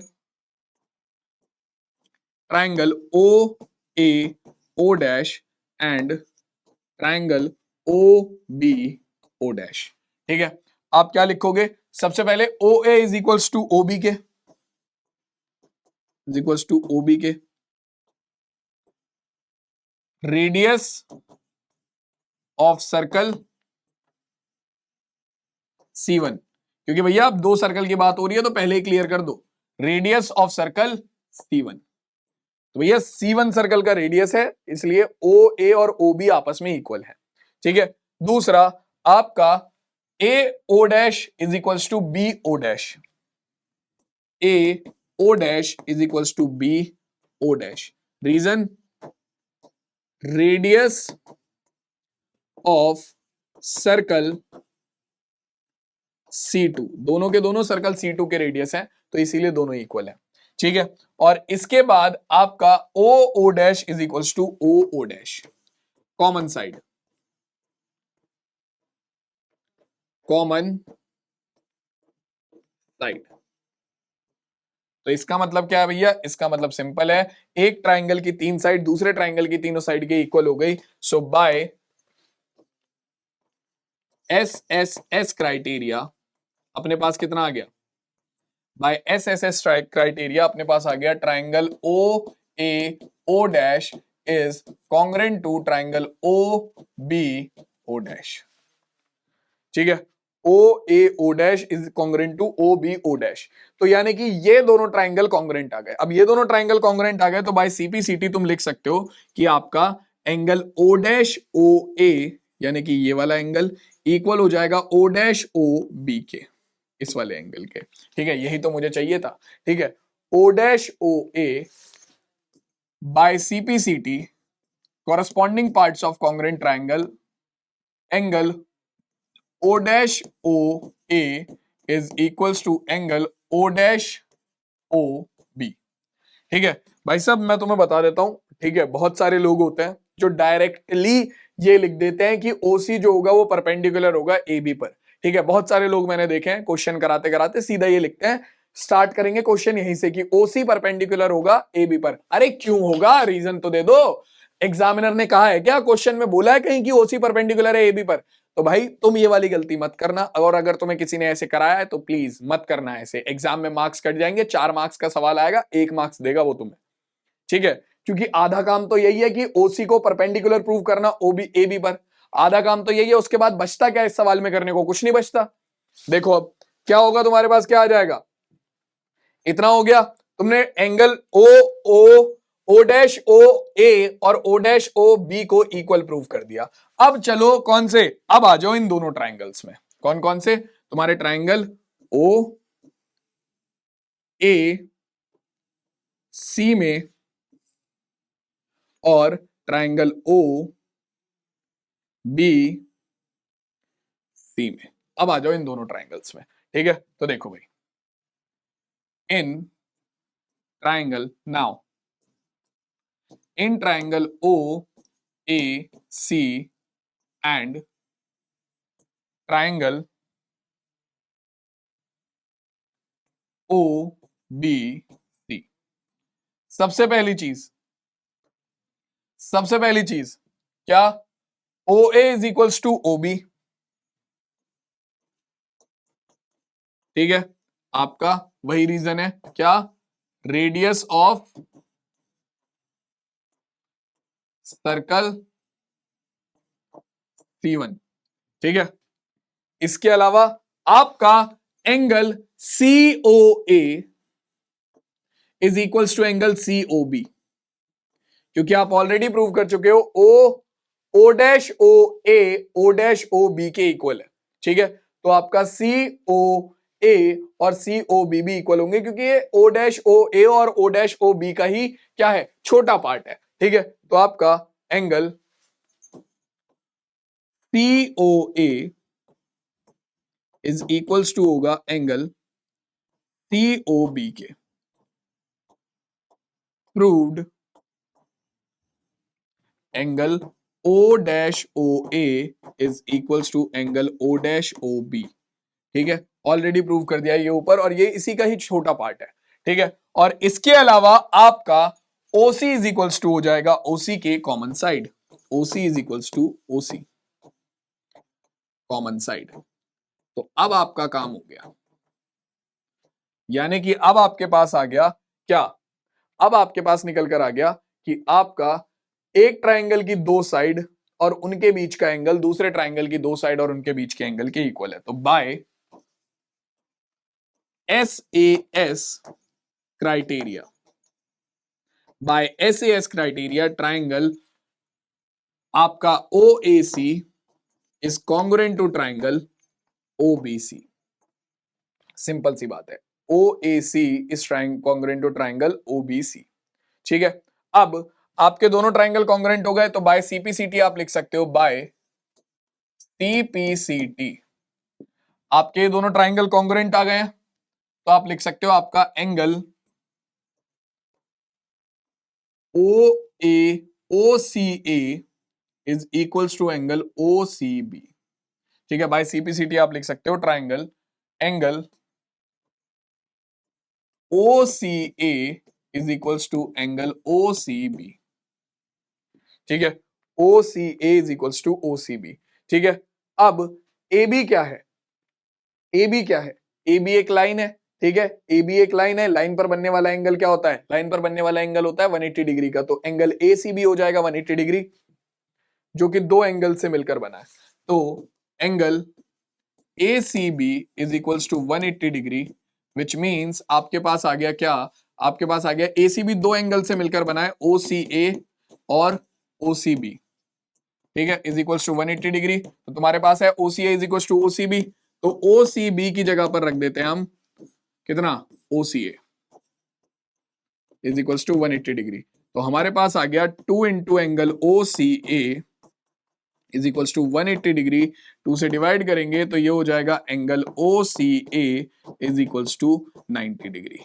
triangle O A O dash and triangle O B O dash. ठीक है, आप क्या लिखोगे, सबसे पहले O A is equals to O B के, is equals to O B के रेडियस ऑफ सर्कल C1। क्योंकि भैया अब दो सर्कल की बात हो रही है तो पहले ही क्लियर कर दो, रेडियस ऑफ सर्कल C1। तो भैया C1 सर्कल का रेडियस है, इसलिए ओ ए और ओ बी आपस में इक्वल है। ठीक है, दूसरा आपका A O dash is equals to B O dash, A O dash is equals to B O dash. Reason, radius of circle C2, दोनों के दोनों सर्कल C2 के रेडियस हैं तो इसीलिए दोनों इक्वल है। ठीक है, और इसके बाद आपका O O dash is equals to O O dash, common side, common side. तो इसका मतलब क्या है भैया, इसका मतलब सिंपल है, एक ट्राइंगल की तीन साइड दूसरे ट्राइंगल की तीनों साइड के इक्वल हो गई। So by S S S criteria अपने पास कितना आ गया, by S S S criteria अपने पास आ गया triangle O A O dash is congruent to triangle O B O dash. ठीक है, O A O dash is congruent to O B O dash. तो यानी कि ये दोनों ट्राइंगल कॉन्ग्रेंट आ गए। अब ये दोनों ट्राइंगल कॉन्ग्रेंट आ गए तो बाय सीपीसीटी तुम लिख सकते हो कि आपका एंगल ओ डैश ओ ए यानी कि ये वाला एंगल इक्वल हो जाएगा ओ डैश ओ बी के, इस वाले एंगल के। ठीक है, यही तो मुझे चाहिए था। ठीक है, O dash O A by CPCT corresponding parts of congruent triangle angle O dash O A is equals to angle O dash O B। ठीक है भाई साहब, मैं तुम्हें बता देता हूं। ठीक है, बहुत सारे लोग होते हैं जो डायरेक्टली ये लिख देते हैं कि OC जो होगा वो परपेंडिकुलर होगा AB पर। ठीक है, बहुत सारे लोग मैंने देखे हैं क्वेश्चन कराते कराते सीधा ये लिखते हैं, स्टार्ट करेंगे क्वेश्चन यहीं से कि OC परपेंडिकुलर होगा AB पर। अरे क्यों होगा, रीजन तो दे दो। एग्जामिनर ने कहा है क्या, क्वेश्चन में बोला है कहीं कि OC परपेंडिकुलर है AB पर? तो भाई तुम ये वाली गलती मत करना, और अगर तुम्हें किसी ने ऐसे कराया है तो प्लीज मत करना ऐसे। एग्जाम में मार्क्स कट जाएंगे, 4 मार्क्स का सवाल आएगा, 1 मार्क्स देगा वो तुम्हें। ठीक है, क्योंकि आधा काम तो यही है कि ओसी को परपेंडिकुलर प्रूव करना ओबी एबी पर, आधा काम तो यही है। उसके बाद बचता क्या इस सवाल में करने को, कुछ नहीं बचता। देखो अब क्या होगा, तुम्हारे पास क्या आ जाएगा, इतना हो गया, तुमने एंगल ओ ओ ओ डैश ओ ए और ओ डैश ओ बी को इक्वल प्रूव कर दिया। अब चलो कौन से, अब आ जाओ इन दोनों ट्राइंगल्स में, कौन कौन से तुम्हारे ट्राइंगल ओ ए सी में और ट्राइंगल ओ बी सी में। अब आ जाओ इन दोनों ट्राइंगल्स में। ठीक है, तो देखो भाई, in triangle now, in triangle O A C and triangle O B C, सबसे पहली चीज, सबसे पहली चीज क्या, O A is equals to O B. ठीक है, आपका वही रीजन है क्या, रेडियस ऑफ सर्कल C1। ठीक है, इसके अलावा आपका angle C O A is equals to angle C O B, क्योंकि आप ऑलरेडी प्रूव कर चुके हो O dash O dash O B के इक्वल है। ठीक है, तो आपका सी ओ ए और सी ओ बी भी इक्वल होंगे, क्योंकि ये ओ डैश ओ ए और ओ डैश ओ बी का ही क्या है, छोटा पार्ट है। ठीक है, तो आपका angle C O A is equals to होगा एंगल सी ओ बी के। Proved angle O dash O A is equals to angle O dash O B. ठीक है, ऑलरेडी प्रूव कर दिया ये ऊपर, और ये इसी का ही छोटा पार्ट है। ठीक है, और इसके अलावा आपका OC इज इक्वल्स टू हो जाएगा OC के common side. OC is equals to OC common side. तो अब आपका काम हो गया, यानी कि अब आपके पास आ गया क्या, अब आपके पास निकल कर आ गया कि आपका एक ट्राइंगल की दो साइड और उनके बीच का एंगल दूसरे ट्राइंगल की दो साइड और उनके बीच के एंगल के इक्वल है। तो by SAS criteria, by SAS criteria triangle आपका OAC is congruent to triangle OBC। Simple सी बात है, OAC is congruent to triangle OBC। ठीक है, अब आपके दोनों ट्राइंगल कॉन्ग्रुएंट हो गए, तो बाय CPCT आप लिख सकते हो, बाय CPCT आपके दोनों ट्राइंगल कॉन्ग्रुएंट आ गए हैं, तो आप लिख सकते हो आपका angle OCA is equals to angle OCB। ठीक है, बाय CPCT आप लिख सकते हो triangle angle OCA is equals to angle OCB। ठीक है, OCA is equals to OCB। ठीक है, अब AB क्या है, AB क्या है, AB एक लाइन है। ठीक है, AB एक लाइन है, लाइन पर बनने वाला एंगल क्या होता है, लाइन पर बनने वाला एंगल होता है 180 डिग्री का, तो एंगल ACB हो जाएगा 180 डिग्री, जो कि दो एंगल से मिलकर बना है। तो angle ACB is equals to 180 degree, which means आपके पास आ गया क्या, आपके पास आ गया ACB दो एंगल से मिलकर बना है, OCA और OCB। ठीक है, इज इक्वल्स टू 180 डिग्री। तो तुम्हारे पास है OCA is equals to OCB, तो OCB की जगह पर रख देते हैं हम कितना, OCA is equals to 180 degree. तो हमारे पास आ गया 2 into angle OCA is equals to 180 degree, 2 से डिवाइड करेंगे तो ये हो जाएगा angle OCA is equals to 90 degree.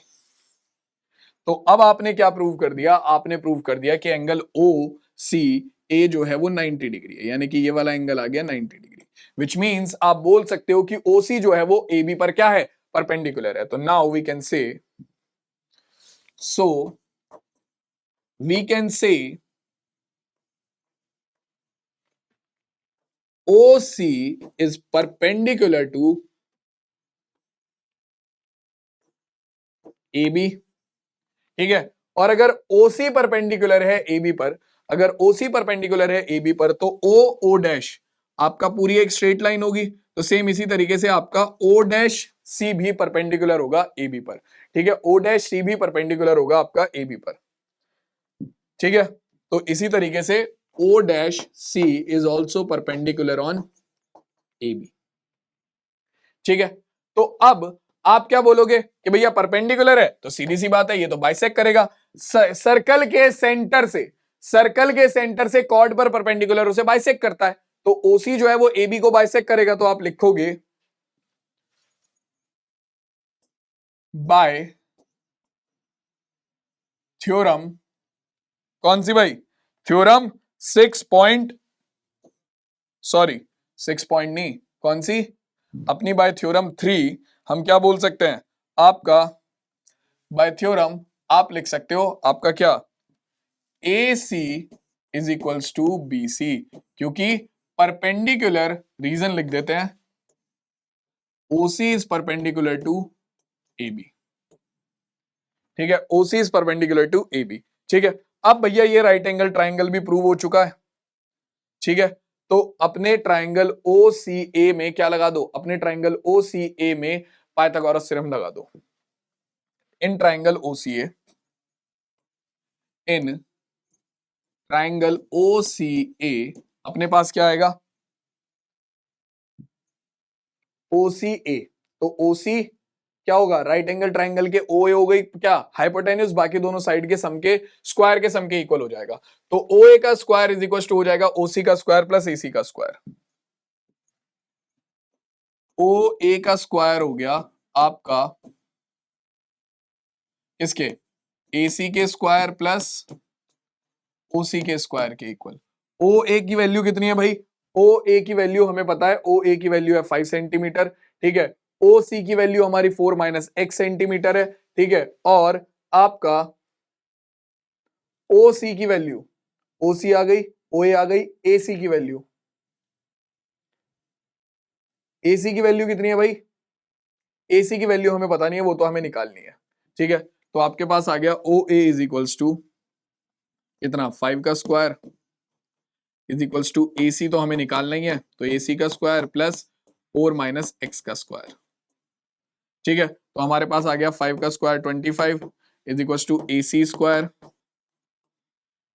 तो अब आपने क्या प्रूव कर दिया, आपने प्रूव कर दिया कि एंगल OCA जो है वो 90 डिग्री है, यानी कि ये वाला एंगल आ गया 90 डिग्री, विच मींस आप बोल सकते हो कि OC जो है वो AB पर क्या है, परपेंडिकुलर है। तो now we can say, so we can say OC is perpendicular to AB। ठीक है, और अगर OC परपेंडिकुलर है AB पर, अगर OC परपेंडिकुलर है AB पर, तो O डैश आपका पूरी एक स्ट्रेट लाइन होगी। तो सेम इसी तरीके से आपका O डैश C भी परपेंडिकुलर होगा AB पर। ठीक है, O डैश C भी परपेंडिकुलर होगा आपका AB पर। ठीक है, तो इसी तरीके से O dash C is also perpendicular on AB। ठीक है, तो अब आप क्या बोलोगे कि भैया परपेंडिकुलर है, तो सीधी सी बात है ये तो बाइसेक्ट करेगा। सर्कल के सेंटर से, सर्कल के सेंटर से कॉर्ड पर परपेंडिकुलर उसे बाइसेक्ट करता है, तो OC जो है वो AB को बाइसेक्ट करेगा। तो आप लिखोगे बाय थ्योरम, कौन सी भाई, थ्योरम 6 पॉइंट, सॉरी 6 पॉइंट नहीं, कौन सी, अपनी बाय थ्योरम 3 हम क्या बोल सकते हैं, आपका बाय थ्योरम आप लिख सकते हो आपका क्या, AC is equals to BC, क्योंकि परपेंडिकुलर, रीजन लिख देते हैं, OC is perpendicular to AB। ठीक है, OC is perpendicular to AB। ठीक है, अब भैया ये राइट एंगल ट्राइंगल भी प्रूव हो चुका है। ठीक है, तो अपने ट्राइंगल OCA में क्या लगा दो, अपने ट्राइंगल OCA में पाइथागोरस थ्योरम लगा दो। In triangle OCA in triangle OCA, अपने पास क्या आएगा, OCA, तो OC क्या होगा, राइट एंगल ट्राइंगल के OA हो गई क्या, हाइपोटेन्यूज, बाकी दोनों साइड के सम के स्क्वायर के सम के इक्वल हो जाएगा, तो OA का स्क्वायर इज इक्वल टू हो जाएगा OC का स्क्वायर प्लस AC का स्क्वायर। OA का स्क्वायर हो गया आपका इसके AC के स्क्वायर प्लस OC के स्क्वायर के इक्वल। OA की वैल्यू कितनी है भाई, OA की वैल्यू हमें पता है, OA की वैल्यू है 5 सेंटीमीटर, ठीक है, OC की वैल्यू हमारी 4 माइनस x सेंटीमीटर है, ठीक है, और आपका OC की वैल्यू, OC आ गई, OA आ गई, AC की वैल्यू, AC की वैल्यू कितनी है भाई, AC की वैल्यू हमें पता नहीं है, वो तो हमें निकालनी है, ठीक है, तो आपके पास आ गया OA इज इक्वल्स टू इतना 5 का square is equals to AC तो हमें निकालना ही है, तो AC का स्क्वायर प्लस 4 माइनस x का स्क्वायर, ठीक है, तो हमारे पास आ गया 5 का square 25 is equals to AC square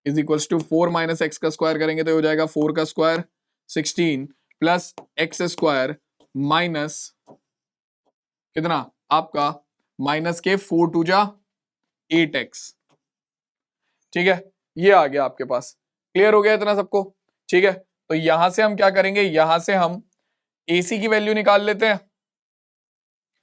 is equals to 4 minus x का स्क्वायर करेंगे तो हो जाएगा 4 का square 16 plus x square minus कितना आपका माइनस के 4 टू जा 8x, ठीक है, ये आ गया आपके पास, क्लियर हो गया इतना सबको, ठीक है, तो यहां से हम क्या करेंगे, यहां से हम AC की वैल्यू निकाल लेते हैं,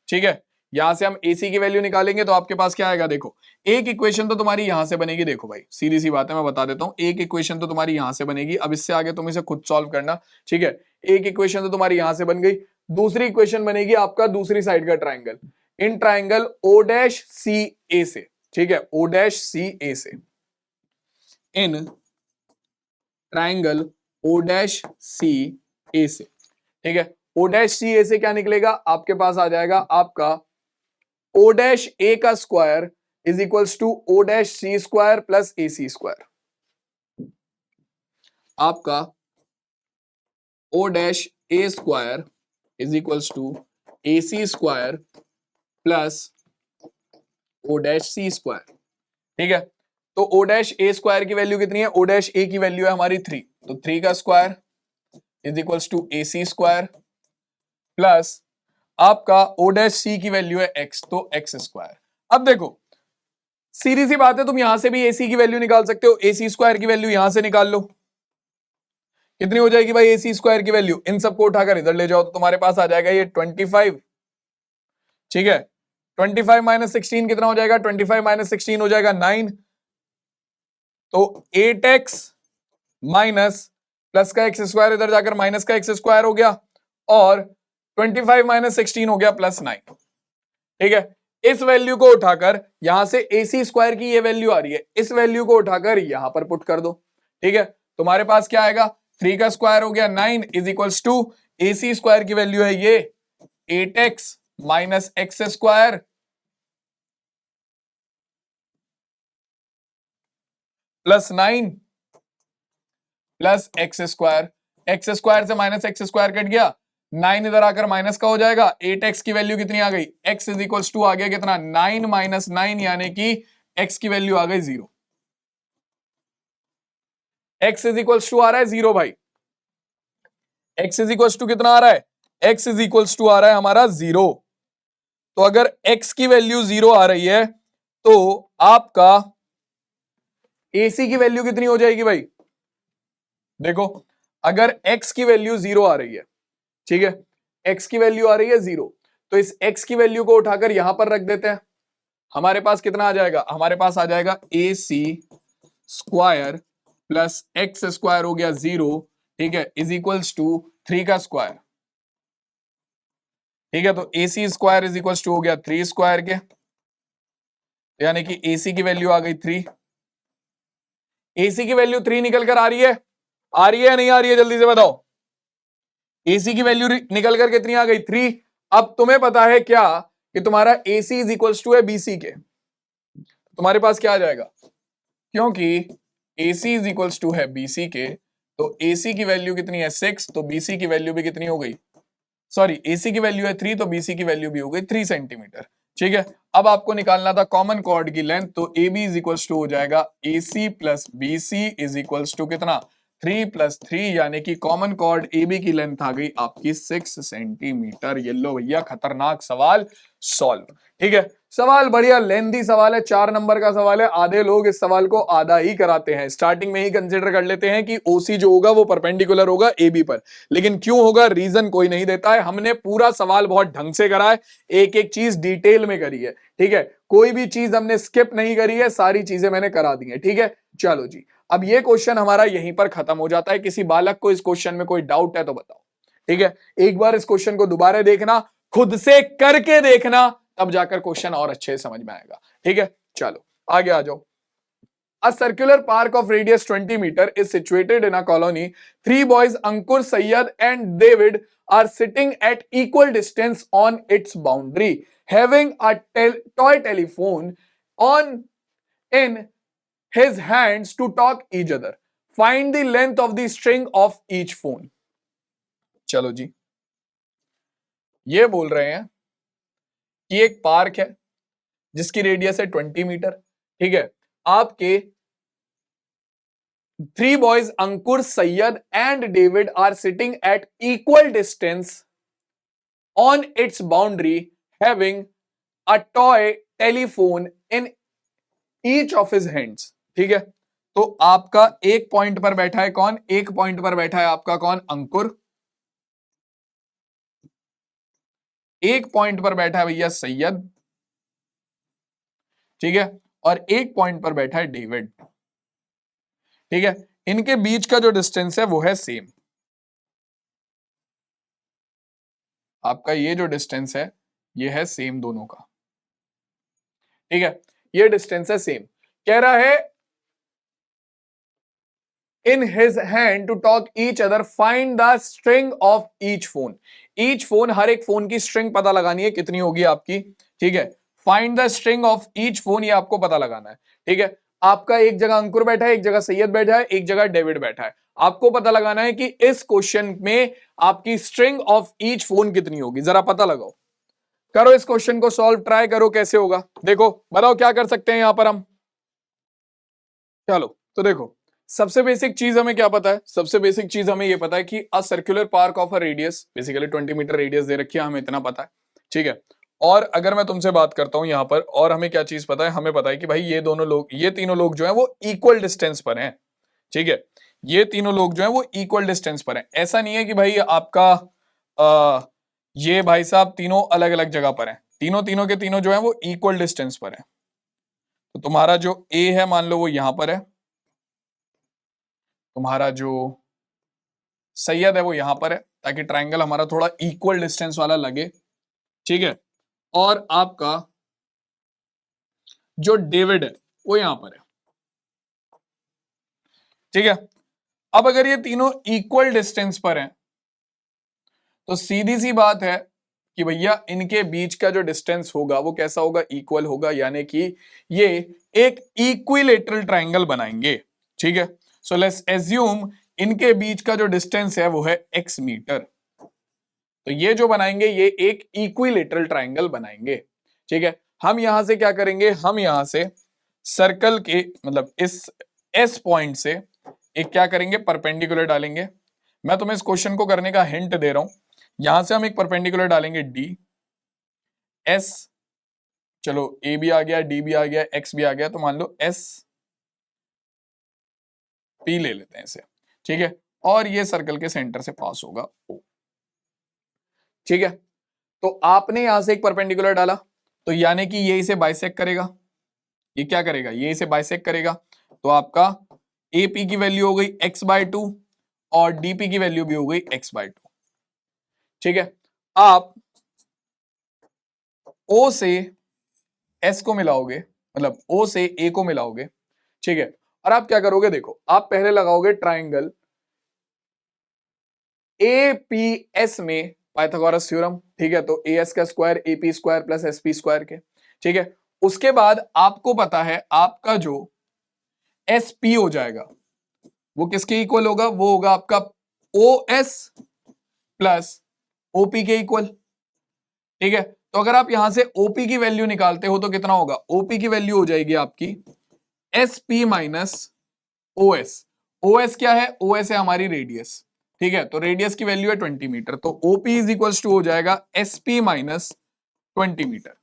ठीक है, यहां से हम AC की वैल्यू निकालेंगे तो आपके पास क्या आएगा, देखो एक इक्वेशन तो तुम्हारी यहां से बनेगी, देखो भाई सीधी सी बात है, मैं बता देता हूं, एक इक्वेशन तो तुम्हारी यहां से बनेगी, अब इससे आगे तुम इसे खुद सॉल्व करना, ठीक है, एक इक्वेशन तो तुम्हारी यहां से बन गई, दूसरी इक्वेशन बनेगी आपका दूसरी साइड का ट्राइंगल, इन ट्राइंगल O'CA से, ठीक है, O'CA से, इन ट्राइंगल O'CA से, ठीक है, O'CA से क्या निकलेगा, आपके पास आ जाएगा आपका O'A का square is equals to O'C square plus AC square, आपका O'A square is equals to AC square plus O'C square, ठीक है, तो O'A स्क्वायर की वैल्यू कितनी है, O'A की वैल्यू है हमारी 3, तो 3 का square is equals to AC square plus आपका O'C की वैल्यू है x, तो x स्क्वायर। अब देखो सीधी सी बात है, तुम यहां से भी AC की वैल्यू निकाल सकते हो, AC स्क्वायर की वैल्यू यहां से निकाल लो, कितनी हो जाएगी भाई AC स्क्वायर की वैल्यू, इन सबको उठाकर इधर ले जाओ तो तुम्हारे पास आ जाएगा ये 25, ठीक है, 25 माइनस 16 कितना हो जाएगा, 25 माइनस 16 हो जाएगा 9, तो 8x माइनस प्लस का एक्स स्क्वायर इधर जाकर माइनस का एक्स स्क्वायर हो गया, और 25 माइनस 16 हो गया प्लस 9, ठीक है, इस वैल्यू को उठाकर यहां से AC स्क्वायर की ये वैल्यू आ रही है, इस वैल्यू को उठाकर यहां पर पुट कर दो, ठीक है, तुम्हारे पास क्या आएगा, 3 का स्क्वायर हो गया 9 is equals to AC square की वैल्यू है ये 8x minus x square plus 9 plus x square से माइनस एक्स स्क्वायर कट गया, 9 इधर आकर माइनस का हो जाएगा, 8x की वैल्यू कितनी आ गई, x इज इक्वल्स टू आ गया कितना 9 माइनस 9 यानी कि x की वैल्यू आ गई 0, x इज इक्वल्स टू आ रहा है 0 भाई, x इज इक्वल्स टू कितना आ रहा है, x इज इक्वल्स टू आ रहा है हमारा 0, तो अगर x की वैल्यू 0 आ रही है तो आपका AC की वैल्यू कितनी हो जाएगी भाई, देखो अगर x की वैल्यू 0 आ रही है, ठीक है, x की वैल्यू आ रही है 0, तो इस x की वैल्यू को उठाकर यहां पर रख देते हैं, हमारे पास कितना आ जाएगा, हमारे पास आ जाएगा AC square plus x square हो गया 0, ठीक है, इज इक्वल्स टू 3 का स्क्वायर, ठीक है, तो AC square is equals to हो गया 3 स्क्वायर के, यानी कि AC की वैल्यू आ गई 3, AC की वैल्यू 3 निकल कर आ रही है या नहीं आ रही है, जल्दी से बताओ, AC की वैल्यू निकल कर कितनी आ गई 3, अब तुम्हें पता है क्या कि तुम्हारा AC इज इक्वल्स टू है BC के, तुम्हारे पास क्या आ जाएगा, क्योंकि AC इज इक्वल्स टू है BC के, तो AC की वैल्यू कितनी है 6, तो BC की वैल्यू भी कितनी हो गई, सॉरी AC की वैल्यू है 3 तो BC की वैल्यू भी हो गई 3 सेंटीमीटर, ठीक है, अब आपको निकालना था कॉमन कॉर्ड की लेंथ, तो A B is equals to हो जाएगा A C plus B C is equals to कितना 3+3, यानी कि कॉमन कॉर्ड ए बी की लेंथ आ गई आपकी 6 सेंटीमीटर। ये लो भैया खतरनाक सवाल सॉल्व। ठीक है, सवाल बढ़िया लेंथी सवाल है, 4 नंबर का सवाल है। आधे लोग इस सवाल को आधा ही कराते हैं, स्टार्टिंग में ही कंसिडर कर लेते हैं कि ओसी जो होगा वो परपेंडिकुलर होगा ए बी पर, लेकिन क्यों होगा रीजन कोई नहीं देता है। हमने पूरा सवाल बहुत ढंग से करा है, एक एक चीज डिटेल में करी है। ठीक है, कोई भी चीज हमने स्किप नहीं करी है, सारी चीजें मैंने करा दी है। ठीक है, चलो जी, अब ये क्वेश्चन हमारा यहीं पर खत्म हो जाता है। किसी बालक को इस क्वेश्चन में कोई डाउट है तो बताओ। ठीक है, एक बार इस क्वेश्चन को दोबारा देखना, खुद से करके देखना, तब जाकर क्वेश्चन और अच्छे से समझ में आएगा। ठीक है, चलो आगे आ जाओ। A circular park of radius 20 meter is situated in a colony. 3 boys, Ankur, Sayyad, and David, are sitting at equal distance on its boundary, having a toy telephone on in his hands to talk each other. Find the length of the string of each phone. चलो जी, ये बोल रहे हैं कि एक park है जिसकी radius है 20 मीटर। ठीक है, आपके 3 boys, Ankur, Sayyad, and David, are sitting at equal distance on its boundary, having a toy telephone in each of his hands. ठीक है, तो आपका एक पॉइंट पर बैठा है कौन, एक पॉइंट पर बैठा है आपका कौन, अंकुर। एक पॉइंट पर बैठा है भैया सैयद। ठीक है, और एक पॉइंट पर बैठा है डेविड। ठीक है, इनके बीच का जो डिस्टेंस है वो है सेम। आपका ये जो डिस्टेंस है ये है सेम दोनों का। ठीक है, ये डिस्टेंस है सेम। कह रहा है in his hand to talk each other, find the string of each phone. Each phone, हर एक फोन की स्ट्रिंग पता लगानी है, कितनी होगी आपकी। ठीक है, find the string of each phone, ये आपको पता लगाना है। ठीक है, आपका एक जगह अंकुर बैठा है, एक जगह सैयद बैठा है, एक जगह डेविड बैठा है। आपको पता लगाना है कि इस क्वेश्चन में आपकी स्ट्रिंग ऑफ ईच फोन कितनी होगी, जरा पता लगाओ। करो इस क्वेश्चन को सॉल्व, ट्राई करो कैसे होगा। देखो बताओ क्या कर सकते हैं यहां पर हम। चलो तो देखो, सबसे बेसिक चीज हमें क्या पता है, सबसे बेसिक चीज हमें ये पता है कि a circular park of a radius, basically 20 metre radius दे रखी है, हमें इतना पता है। ठीक है, और अगर मैं तुमसे बात करता हूं यहां पर, और हमें क्या चीज पता है, हमें पता है कि भाई ये दोनों लोग, ये तीनों लोग जो है वो इक्वल डिस्टेंस पर हैं। ठीक है, ये तीनों लोग जो है वो इक्वल डिस्टेंस पर हैं। ऐसा नहीं है कि भाई आपका ये भाई साहब तीनों अलग अलग जगह पर हैं, तीनों तीनों के तीनों जो है वो इक्वल डिस्टेंस पर है। तो तुम्हारा जो ए है मान लो वो यहां पर है, तुम्हारा जो सैयद है वो यहां पर है, ताकि ट्रायंगल हमारा थोड़ा इक्वल डिस्टेंस वाला लगे। ठीक है, और आपका जो डेविड है वो यहां पर है। ठीक है, अब अगर ये तीनों इक्वल डिस्टेंस पर हैं तो सीधी सी बात है कि भैया इनके बीच का जो डिस्टेंस होगा वो कैसा होगा, इक्वल होगा, यानी कि ये एक इक्विलेटरल ट्रायंगल बनाएंगे। ठीक है, सो लेट्स एज्यूम इनके बीच का जो डिस्टेंस है वो है x मीटर। तो ये जो बनाएंगे ये एक इक्विलेटरल ट्रायंगल बनाएंगे। ठीक है, हम यहां से क्या करेंगे, हम यहां से सर्कल के मतलब इस एस पॉइंट से एक क्या करेंगे, परपेंडिकुलर डालेंगे। मैं तुम्हें इस क्वेश्चन को करने का हिंट दे रहा हूं, यहां से हम एक परपेंडिकुलर डालेंगे डी एस, चलो ए भी आ गया, डी भी आ गया, एक्स भी आ गया, तो मान लो एस पी ले लेते हैं इसे। ठीक है, और ये सर्कल के सेंटर से पास होगा ओ। ठीक है, तो आपने यहां से एक परपेंडिकुलर डाला, तो यानी कि ये इसे बाइसेक्ट करेगा। ये क्या करेगा, ये इसे बाइसेक्ट करेगा। तो आपका एपी की वैल्यू हो गई x/2 और डीपी की वैल्यू भी हो गई x/2। ठीक है, आप O से S को मिलाओगे, मतलब O से A को मिलाओगे। ठीक है, और आप क्या करोगे, देखो आप पहले लगाओगे ट्राइंगल APS में पाइथागोरस थ्योरम। ठीक है, तो AS का square AP square plus SP square के। ठीक है, उसके बाद आपको पता है आपका जो SP हो जाएगा वो किसके इक्वल होगा, वो होगा आपका OS प्लस OP के इक्वल। ठीक है, तो अगर आप यहां से ओपी की वैल्यू निकालते हो तो कितना होगा, ओपी की वैल्यू हो जाएगी आपकी S P minus O S. O S क्या है, ओ एस है हमारी रेडियस, ठीक है, तो रेडियस की वैल्यू है 20 मीटर, तो ओपी इज इक्वल्स टू हो जाएगा एस पी माइनस 20 मीटर,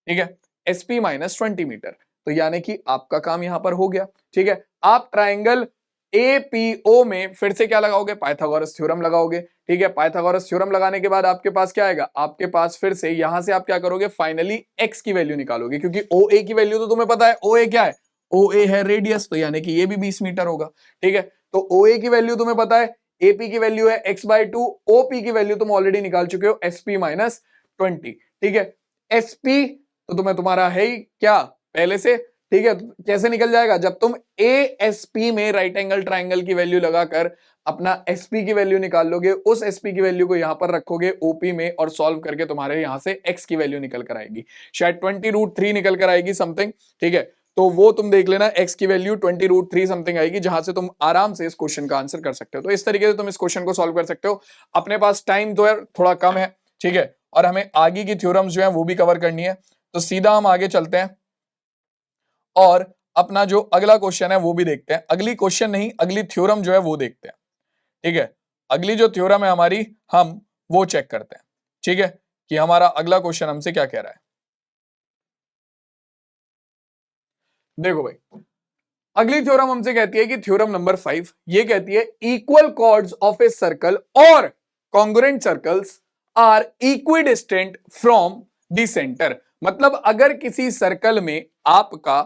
ठीक है, एस पी माइनस 20 मीटर। तो यानी कि आपका काम यहां पर हो गया, ठीक है। आप ट्राइंगल एपीओ में फिर से क्या लगाओगे, पाइथागोरस थ्योरम लगाओगे, ठीक है। पाइथागोरस थ्योरम लगाने के बाद आपके पास क्या आएगा, आपके पास फिर से यहां से आप क्या करोगे, फाइनली एक्स की वैल्यू निकालोगे, क्योंकि ओ ए की वैल्यू तो तुम्हें पता है, ओ ए क्या है, ओ ए है रेडियस, तो यानी कि ये भी 20 मीटर होगा, ठीक है। तो ओ ए की वैल्यू तुम्हें पता है, एपी की वैल्यू है x/2, ओपी की वैल्यू तुम ऑलरेडी निकाल चुके हो एसपी माइनस 20, ठीक है। एसपी तो तुम्हें तुम्हारा है ही क्या पहले से, ठीक है। कैसे निकल जाएगा, जब तुम एएसपी में राइट एंगल ट्राइंगल की वैल्यू लगाकर अपना एसपी की वैल्यू निकाल लोगे, उस एसपी की वैल्यू को यहां पर रखोगे ओपी में और सॉल्व करके तुम्हारे यहां से एक्स की वैल्यू निकल कर आएगी, शायद 20√3 निकल कर आएगी समथिंग, ठीक है। तो वो तुम देख लेना, एक्स की वैल्यू 20√3 समथिंग आएगी, जहां से तुम आराम से इस क्वेश्चन का आंसर कर सकते हो। तो इस तरीके से तुम इस क्वेश्चन को सॉल्व कर सकते हो। अपने पास टाइम तो है थोड़ा कम है, ठीक है, और हमें आगे की थ्योरम्स जो है वो भी कवर करनी है, तो सीधा हम आगे चलते हैं और अपना जो अगला क्वेश्चन है वो भी देखते हैं। अगली क्वेश्चन नहीं, अगली थ्योरम जो है वो देखते हैं, ठीक है। अगली जो थ्योरम है हमारी, हम वो चेक करते हैं, ठीक है, कि हमारा अगला क्वेश्चन हमसे क्या कह रहा है। देखो भाई, अगली थ्योरम हमसे कहती है कि थ्योरम नंबर 5 ये कहती है equal chords of a circle और congruent circles are equidistant from the centre. मतलब अगर किसी सर्कल में आपका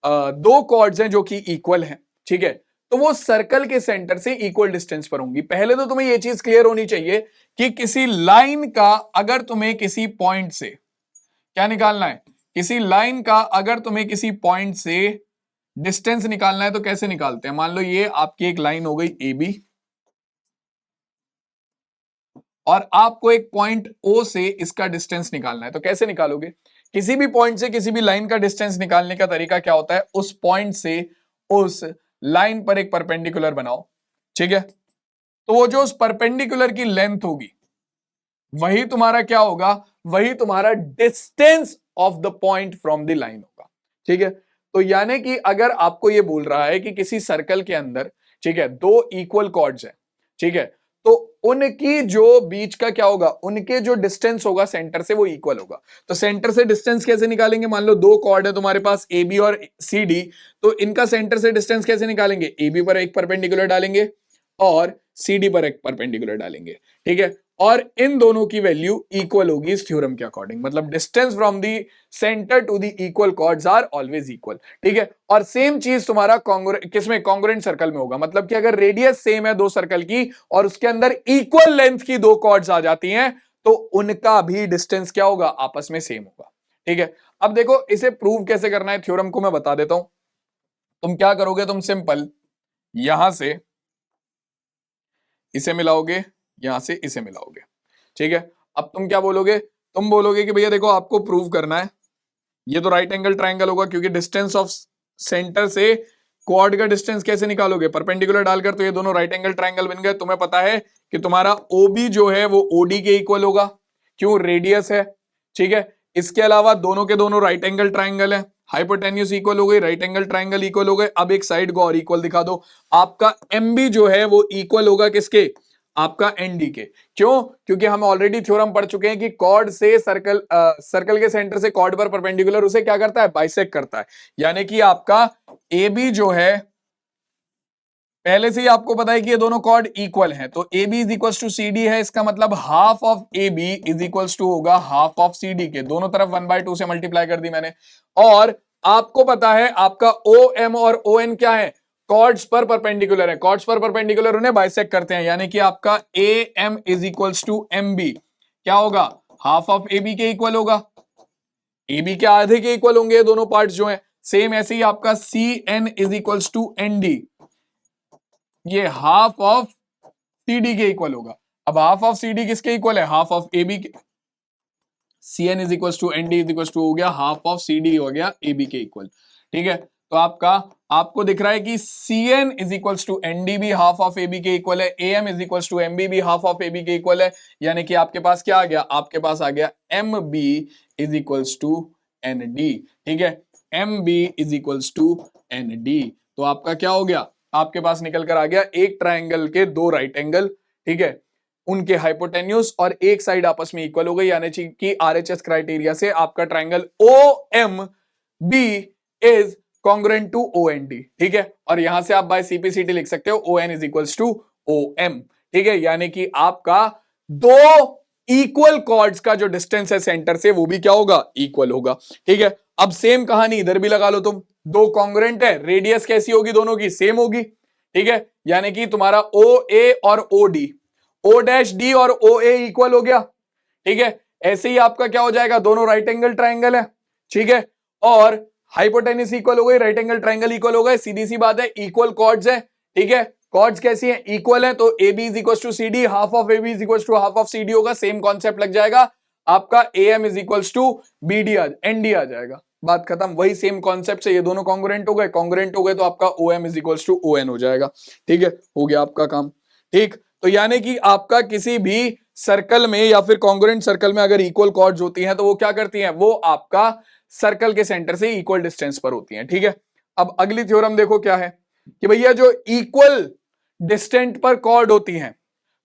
दो कॉर्ड्स हैं जो कि इक्वल हैं, ठीक है, तो वो सर्कल के सेंटर से इक्वल डिस्टेंस पर होंगी। पहले तो तुम्हें ये चीज क्लियर होनी चाहिए कि किसी लाइन का अगर तुम्हें किसी पॉइंट से क्या निकालना है, किसी लाइन का अगर तुम्हें किसी पॉइंट से डिस्टेंस निकालना है तो कैसे निकालते हैं। मान लो ये आपकी एक लाइन हो गई ए बी और आपको एक पॉइंट ओ से इसका डिस्टेंस निकालना है, तो कैसे निकालोगे। किसी भी पॉइंट से किसी भी लाइन का डिस्टेंस निकालने का तरीका क्या होता है, उस पॉइंट से उस लाइन पर एक परपेंडिकुलर बनाओ, ठीक है। तो वो जो उस परपेंडिकुलर की लेंथ होगी वही तुम्हारा क्या होगा, वही तुम्हारा distance of the point from the line होगा, ठीक है। तो यानी कि अगर आपको ये बोल रहा है कि किसी सर्कल के अंदर, ठीक है, दो इक्वल कॉर्ड्स है, ठीक है, तो उनकी जो बीच का क्या होगा, उनके जो डिस्टेंस होगा सेंटर से वो इक्वल होगा। तो सेंटर से डिस्टेंस कैसे निकालेंगे, मान लो दो कॉर्ड है तुम्हारे पास ए बी और सी डी, तो इनका सेंटर से डिस्टेंस कैसे निकालेंगे, ए बी पर एक परपेंडिकुलर डालेंगे और सी डी पर एक परपेंडिकुलर डालेंगे, ठीक है, और इन दोनों की वैल्यू इक्वल होगी इस थ्योरम के अकॉर्डिंग। मतलब distance from the centre to the equal chords are always equal, ठीक है। और सेम चीज तुम्हारा किसमें, कॉन्ग्रुएंट सर्कल में होगा। मतलब कि अगर रेडियस सेम है दो सर्कल की और उसके अंदर इक्वल लेंथ की दो कॉर्ड्स आ जाती हैं तो उनका भी डिस्टेंस क्या होगा, आपस में सेम होगा, ठीक है। अब देखो इसे प्रूव कैसे करना है थ्योरम को मैं बता देता हूं। तुम क्या करोगे, तुम सिंपल यहां से इसे मिलाओगे, यहां से इसे मिलाओगे, ठीक है। अब तुम क्या बोलोगे, तुम बोलोगे कि भैया देखो आपको प्रूव करना है, ये तो राइट एंगल ट्राइंगल होगा क्योंकि डिस्टेंस ऑफ सेंटर से क्वाड का डिस्टेंस कैसे निकालोगे, परपेंडिकुलर डालकर, तो ये दोनों राइट एंगल ट्राइंगल बन गए। तुम्हें पता है कि तुम्हारा ओबी जो है वो ओडी के इक्वल होगा, क्यों, रेडियस है, ठीक है। इसके अलावा दोनों के दोनों राइट एंगल ट्राइंगल है, हाइपोटेन्यूस इक्वल हो गई, राइट एंगल ट्राइंगल इक्वल हो गए। अब एक साइड को और इक्वल दिखा दो, आपका एमबी जो है वो इक्वल होगा किसके, आपका एनडी के। क्यों, क्योंकि हम ऑलरेडी थ्योरम पढ़ चुके हैं कि कॉर्ड से सर्कल सर्कल के सेंटर से कॉर्ड पर परपेंडिकुलर उसे क्या करता है, बाइसेक्ट करता है। यानी कि आपका ए बी जो है, पहले से ही आपको पता है कि ये दोनों कॉर्ड इक्वल हैं, तो A B is equal to C D है, इसका मतलब half of A B is equal to होगा हाफ ऑफ सी डी के, दोनों तरफ 1/2 से मल्टीप्लाई कर दी मैंने। और आपको पता है आपका ओ एम और ओ एन क्या है, कॉर्ड्स पर परपेंडिकुलर है, कॉर्ड्स पर परपेंडिकुलर उन्हें बाइसेक्ट करते हैं, यानी कि आपका A M is equal to M B क्या होगा, हाफ ऑफ ए बी के इक्वल होगा, ए बी के आधे के इक्वल होंगे दोनों पार्ट्स जो हैं। सेम ऐसे ही आपका C N is equal to N D, ये हाफ ऑफ सी डी के इक्वल होगा। अब हाफ ऑफ सी डी किसके इक्वल है, हाफ ऑफ ए बी के, C N is equal to N D is equal to हो गया half of C D हो गया ए बी के इक्वल, ठीक है। तो आपको दिख रहा है कि CN is equals to ND भी हाफ ऑफ AB के इक्वल है, AM is equals to MB भी हाफ ऑफ AB के इक्वल है, यानी कि आपके पास क्या आ गया, आपके पास आ गया MB is equals to ND। ठीक है, MB is equals to ND। तो आपका क्या हो गया, आपके पास निकल कर आ गया एक ट्राइंगल के दो राइट एंगल, ठीक है, उनके हाइपोटेन्यूज और एक साइड आपस में इक्वल हो गई, यानी कि RHS क्राइटेरिया से आपका triangle OMB is congruent to OND। ठीक है, और यहां से आप बाय CPCT लिख सकते हो ON is equals to OM। ठीक है, यानी कि आपका दो इक्वल कॉर्ड्स का जो डिस्टेंस है सेंटर से वो भी क्या होगा, इक्वल होगा। ठीक है, अब सेम कहानी इधर भी लगा लो तुम, दो कॉन्ग्रुएंट है, रेडियस कैसी होगी, दोनों की सेम होगी। ठीक है, यानी कि तुम्हारा OA और OD, O' D और OA इक्वल हो गया। ठीक है, ऐसे ही आपका क्या हो जाएगा, दोनों राइट एंगल ट्राइंगल है। ठीक है, और हाइपोटेन्यूज इक्वल हो गई, राइट एंगल ट्राइंगल इक्वल हो गए, सीधी सी बात है, इक्वल कॉर्ड्स है। ठीक है, कॉर्ड्स कैसी है, इक्वल है, तो AB is equal to CD, half of AB is equal to half of CD होगा, सेम कॉन्सेप्ट लग जाएगा, आपका AM is equal to BD ND आ जाएगा, बात खत्म। वही सेम कॉन्सेप्ट से ये दोनों कॉन्ग्रुएंट हो गए, तो आपका OM is equal to ON हो जाएगा। ठीक है, हो गया आपका काम। ठीक, तो यानी कि आपका किसी भी सर्कल में या फिर कॉन्ग्रुएंट सर्कल में अगर इक्वल कॉर्ड्स होती हैं तो वो क्या करती हैं, वो आपका सर्कल के सेंटर से इक्वल डिस्टेंस पर होती हैं। ठीक है, अब अगली थ्योरम देखो क्या है कि भैया जो इक्वल डिस्टेंस पर कॉर्ड होती हैं,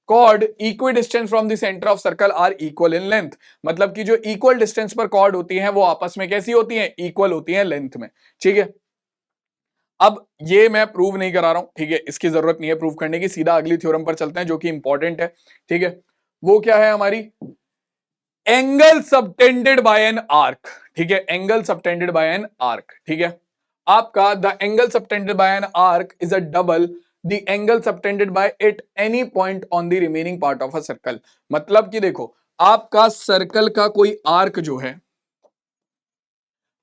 chord equal distance from the centre of circle are equal in length, मतलब कि जो इक्वल डिस्टेंस पर कॉर्ड होती हैं वो आपस में कैसी होती हैं, इक्वल होती हैं लेंथ में। ठीक है, अब ये मैं प्रूव नहीं करा रहा हूं, ठीक है, इसकी जरूरत नहीं है प्रूव करने की, सीधा अगली थ्योरम पर चलते हैं जो कि इंपॉर्टेंट है। ठीक है, वो क्या है हमारी, angle subtended by an arc. ठीक है, angle subtended by an arc. ठीक है, आपका the angle subtended by an arc is a double the angle subtended by at any point on the remaining part of a circle. मतलब कि देखो, आपका circle का कोई आर्क जो है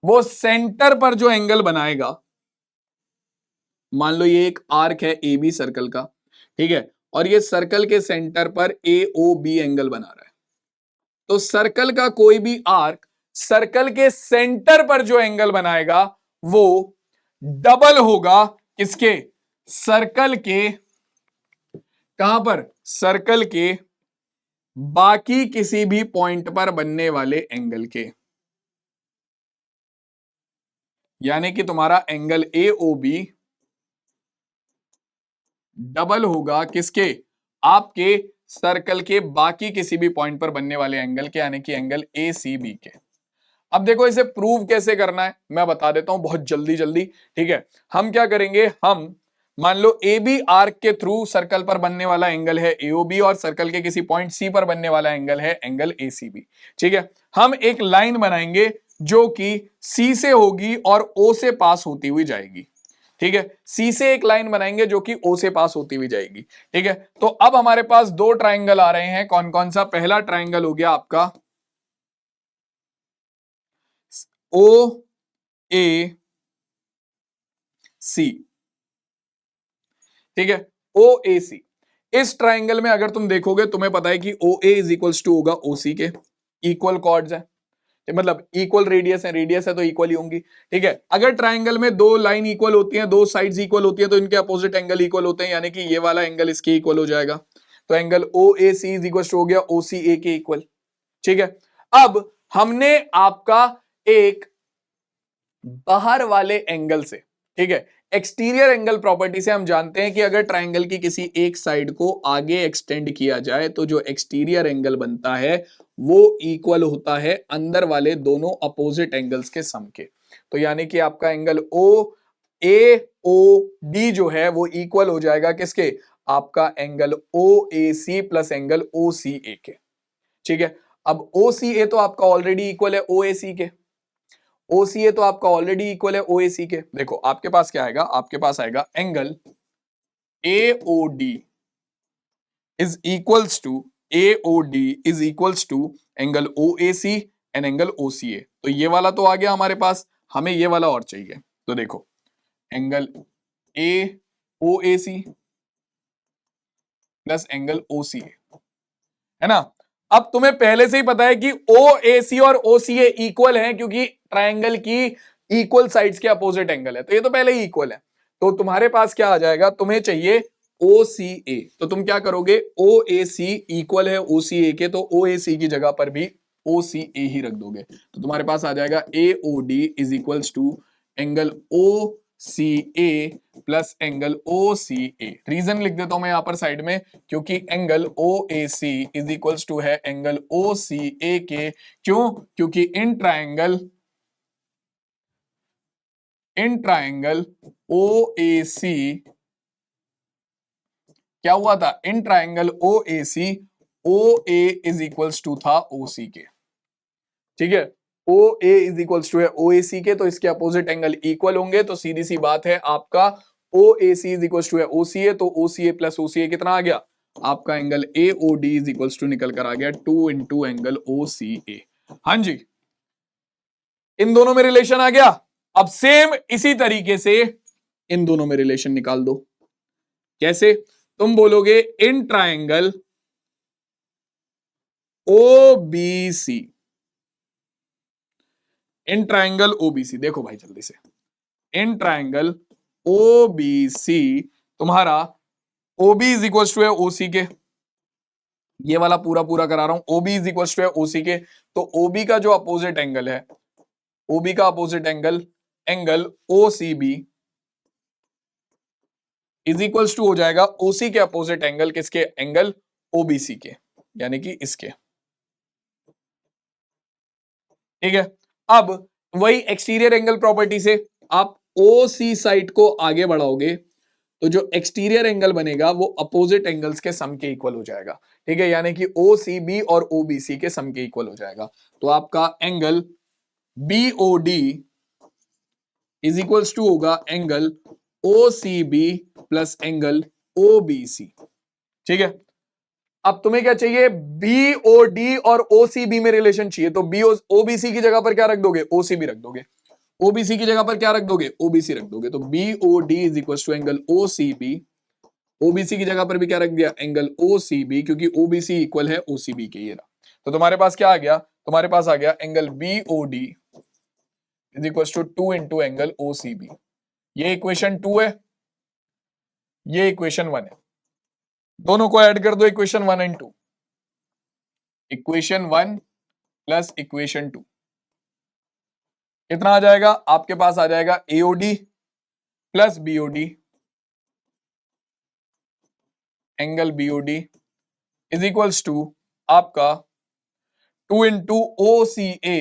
वो सेंटर पर जो एंगल बनाएगा, मान लो ये एक आर्क है AB सर्कल का, ठीक है, और ये सर्कल के सेंटर पर AOB एंगल बना रहा है, तो सर्कल का कोई भी आर्क सर्कल के सेंटर पर जो एंगल बनाएगा वो डबल होगा किसके, सर्कल के, कहां पर, सर्कल के बाकी किसी भी पॉइंट पर बनने वाले एंगल के। यानी कि तुम्हारा एंगल AOB डबल होगा किसके, आपके सर्कल के बाकी किसी भी पॉइंट पर बनने वाले एंगल के, यानी कि एंगल ACB के। अब देखो इसे प्रूव कैसे करना है मैं बता देता हूं बहुत जल्दी जल्दी। ठीक है, हम क्या करेंगे, हम मान लो AB आर्क के थ्रू सर्कल पर बनने वाला एंगल है AOB और सर्कल के किसी पॉइंट C पर बनने वाला एंगल है एंगल ACB। ठीक है, हम एक लाइन बनाएंगे जो कि C से होगी और O से पास होती हुई जाएगी। ठीक है, C से एक लाइन बनाएंगे जो कि O से पास होती हुई जाएगी। ठीक है, तो अब हमारे पास दो ट्राइंगल आ रहे हैं, कौन कौन सा, पहला ट्राइंगल हो गया आपका OAC। ठीक है, OAC, इस ट्राइंगल में अगर तुम देखोगे तुम्हें पता है कि OA इज इक्वल्स टू होगा OC के, इक्वल कॉर्ड्स है, मतलब इक्वल रेडियस है, रेडियस है तो इक्वल ही होंगी। ठीक है, अगर ट्राइंगल में दो लाइन इक्वल होती हैं, दो साइड्स इक्वल होती है, तो इनके अपोजिट एंगल इक्वल होते हैं, यानी कि ये वाला एंगल इसके इक्वल हो जाएगा, तो एंगल OAC इज इक्वल हो गया OCA के इक्वल। ठीक है, अब हमने आपका एक बाहर वाले एंगल से, ठीक है, एक्सटीरियर एंगल प्रॉपर्टी से हम जानते हैं कि अगर ट्राइंगल की किसी एक साइड को आगे एक्सटेंड किया जाए तो जो एक्सटीरियर एंगल बनता है वो इक्वल होता है अंदर वाले दोनों अपोजिट एंगल्स के सम के। तो यानी कि आपका एंगल OAOD जो है वो इक्वल हो जाएगा किसके, आपका angle OAC plus angle OCA के। ठीक है, अब OCA तो आपका ऑलरेडी इक्वल है OAC के, OCA तो आपका ऑलरेडी इक्वल है OAC के। देखो आपके पास क्या आएगा, आपके पास आएगा angle AOD is equals to angle OAC and angle OCA। तो ये वाला तो आ गया हमारे पास, हमें ये वाला और चाहिए। तो देखो angle AOAC plus angle OCA, है ना। अब तुम्हें पहले से ही पता है कि OAC और OCA इक्वल हैं क्योंकि ट्राइंगल की इक्वल साइड्स के अपोजिट एंगल है, तो ये तो पहले ही इक्वल है। तो तुम्हारे पास क्या आ जाएगा, तुम्हें चाहिए OCA, तो तुम क्या करोगे, OAC इक्वल है OCA के, तो OAC की जगह पर भी OCA ही रख दोगे, तो तुम्हारे पास आ जाएगा AOD is equals to angle OCA plus angle OCA। Reason लिख देता हूं मैं यहां पर साइड में, क्योंकि angle OAC is equals to है एंगल OCA के। क्यों? क्योंकि इन ट्रायंगल OAC क्या हुआ था, in triangle OAC OA is equals to था OC के। ठीक है, OA इज इक्वल्स टू है OAC के, तो इसके अपोजिट एंगल इक्वल होंगे, तो सीधी सी बात है आपका OAC इज इक्वल्स टू है OCA, तो OCA प्लस OCA कितना आ गया, आपका angle AOD is equals to निकल कर आ गया 2 इंटू एंगल OCA। हाँ जी, इन दोनों में रिलेशन आ गया। अब सेम इसी तरीके से इन दोनों में रिलेशन निकाल दो। कैसे? तुम बोलोगे in triangle OBC, in triangle OBC, देखो भाई जल्दी से, इन ट्रायंगल OBC तुम्हारा OB इज इक्वल टू है OC के, ये वाला पूरा पूरा करा रहा हूं, OB इज इक्वल टू है OC के, तो OB का जो अपोजिट एंगल है, OB का opposite angle angle OCB is equal to हो जाएगा OC के अपोजिट एंगल किसके, एंगल OBC के, यानी कि इसके। ठीक है, अब वही एक्सटीरियर एंगल प्रॉपर्टी से आप OC साइड को आगे बढ़ाओगे, तो जो एक्सटीरियर एंगल बनेगा वो अपोजिट एंगल्स के सम के इक्वल हो जाएगा। ठीक है, यानी कि OCB और OBC के सम के इक्वल हो जाएगा, तो आपका angle BOD is equals to होगा angle OCB plus angle OBC। ठीक है, अब तुम्हें क्या चाहिए, BOD और OCB में रिलेशन चाहिए, तो OBC की जगह पर क्या रख दोगे, OCB रख दोगे, OBC की जगह पर क्या रख दोगे, OBC रख दोगे, तो BOD is equal to angle OCB, OBC की जगह पर भी क्या रख दिया, एंगल OCB, क्योंकि OBC इक्वल है OCB के, ये रहा। तो तुम्हारे पास क्या आ गया, तुम्हारे पास आ गया angle BOD is equal to 2 into angle OCB। ये इक्वेशन 2 है, ये इक्वेशन 1 है, दोनों को ऐड कर दो, equation 1 and 2, equation 1 plus equation 2 कितना आ जाएगा, आपके पास आ जाएगा AOD plus BOD, angle BOD is equals to आपका 2 into OCA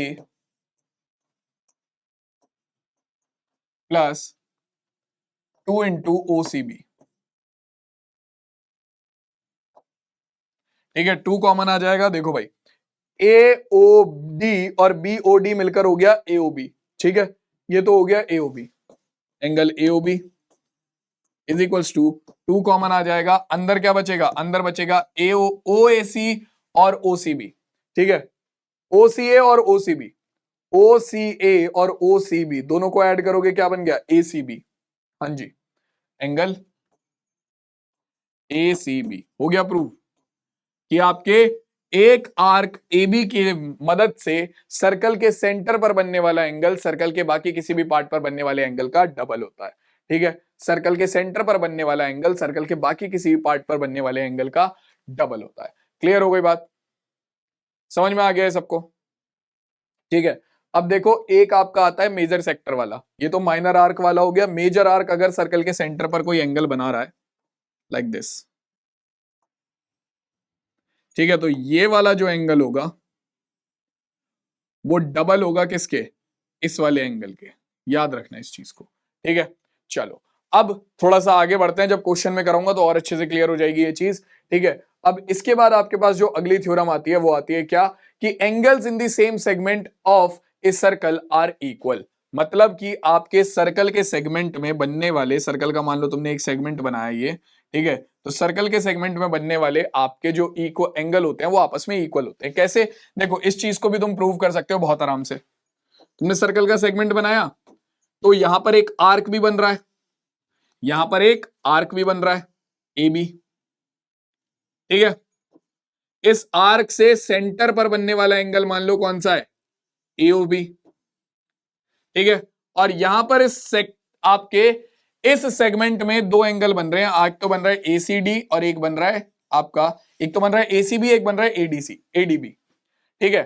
plus 2 into OCB। ठीक है, 2 कॉमन आ जाएगा, देखो भाई AOD और BOD मिलकर हो गया AOB। ठीक है, ये तो हो गया AOB, angle AOB is equals to 2 common आ जाएगा, अंदर क्या बचेगा, अंदर बचेगा OAC और OCB। ठीक है, OCA और OCB, OCA और OCB दोनों को ऐड करोगे क्या बन गया, ACB। हाँ जी, एंगल ACB हो गया प्रूव कि आपके एक आर्क AB की मदद से सर्कल के सेंटर पर बनने वाला एंगल सर्कल के बाकी किसी भी पार्ट पर बनने वाले एंगल का डबल होता है। ठीक है, सर्कल के सेंटर पर बनने वाला एंगल सर्कल के बाकी किसी भी पार्ट पर बनने वाले एंगल का डबल होता है। क्लियर हो गई बात, समझ में आ गया है सबको? ठीक है, अब देखो एक आपका आता है मेजर सेक्टर वाला, ये तो माइनर आर्क वाला हो गया। मेजर आर्क अगर सर्कल के सेंटर पर कोई एंगल बना रहा है लाइक दिस, ठीक है, तो ये वाला जो एंगल होगा वो डबल होगा किसके, इस वाले एंगल के, याद रखना इस चीज को। ठीक है, चलो अब थोड़ा सा आगे बढ़ते हैं, जब क्वेश्चन में कराऊंगा तो और अच्छे से क्लियर हो जाएगी ये चीज। ठीक है, अब इसके बाद आपके पास जो अगली थ्योरम आती है वो आती है क्या, कि angles in the same segment of a circle are equal. मतलब कि आपके सर्कल के सेगमेंट में बनने वाले, सर्कल का मान लो तुमने एक सेगमेंट बनाया ये, ठीक है, तो सर्कल के सेगमेंट में बनने वाले आपके जो इक्वल एंगल होते हैं वो आपस में इक्वल होते हैं। कैसे? देखो इस चीज को भी तुम प्रूव कर सकते हो बहुत आराम से। तुमने सर्कल का सेगमेंट बनाया तो यहां पर एक आर्क भी बन रहा है, यहां पर एक आर्क भी बन रहा है AB। ठीक है, इस आर्क से सेंटर पर बनने वाला एंगल मान लो कौन सा है, AOB। ठीक है, और यहां पर आपके इस सेगमेंट में दो एंगल बन रहे हैं। एक तो बन रहा है एसीडी और एक बन रहा है आपका, एक तो बन रहा है एसीबी, एक बन रहा है एडीसी एडीबी। ठीक है,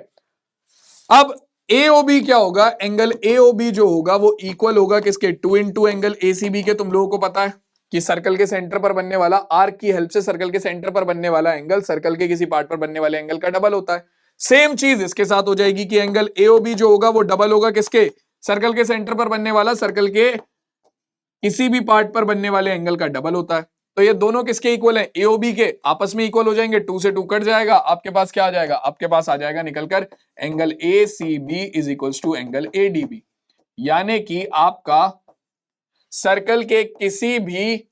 अब एओबी क्या होगा, एंगल एओबी जो होगा वो इक्वल होगा किसके, 2 इंटू एंगल एसीबी के। तुम लोगों को पता है कि सर्कल के सेंटर पर बनने वाला, आर्क की हेल्प से सर्कल के सेंटर पर बनने वाला एंगल सर्कल के किसी पार्ट पर बनने वाले एंगल का डबल होता है। सेम चीज इसके साथ हो जाएगी कि एंगल एओबी जो होगा वो डबल होगा किसके, सर्कल के सेंटर पर बनने वाला सर्कल के किसी भी पार्ट पर बनने वाले एंगल का डबल होता है। तो ये दोनों किसके इक्वल हैं, एओबी के, आपस में इक्वल हो जाएंगे। 2 से 2 कट जाएगा, आपके पास क्या आ जाएगा, आपके पास आ जाएगा निकलकर angle ACB is equals to angle ADB. यानी कि आपका सर्कल के किसी भी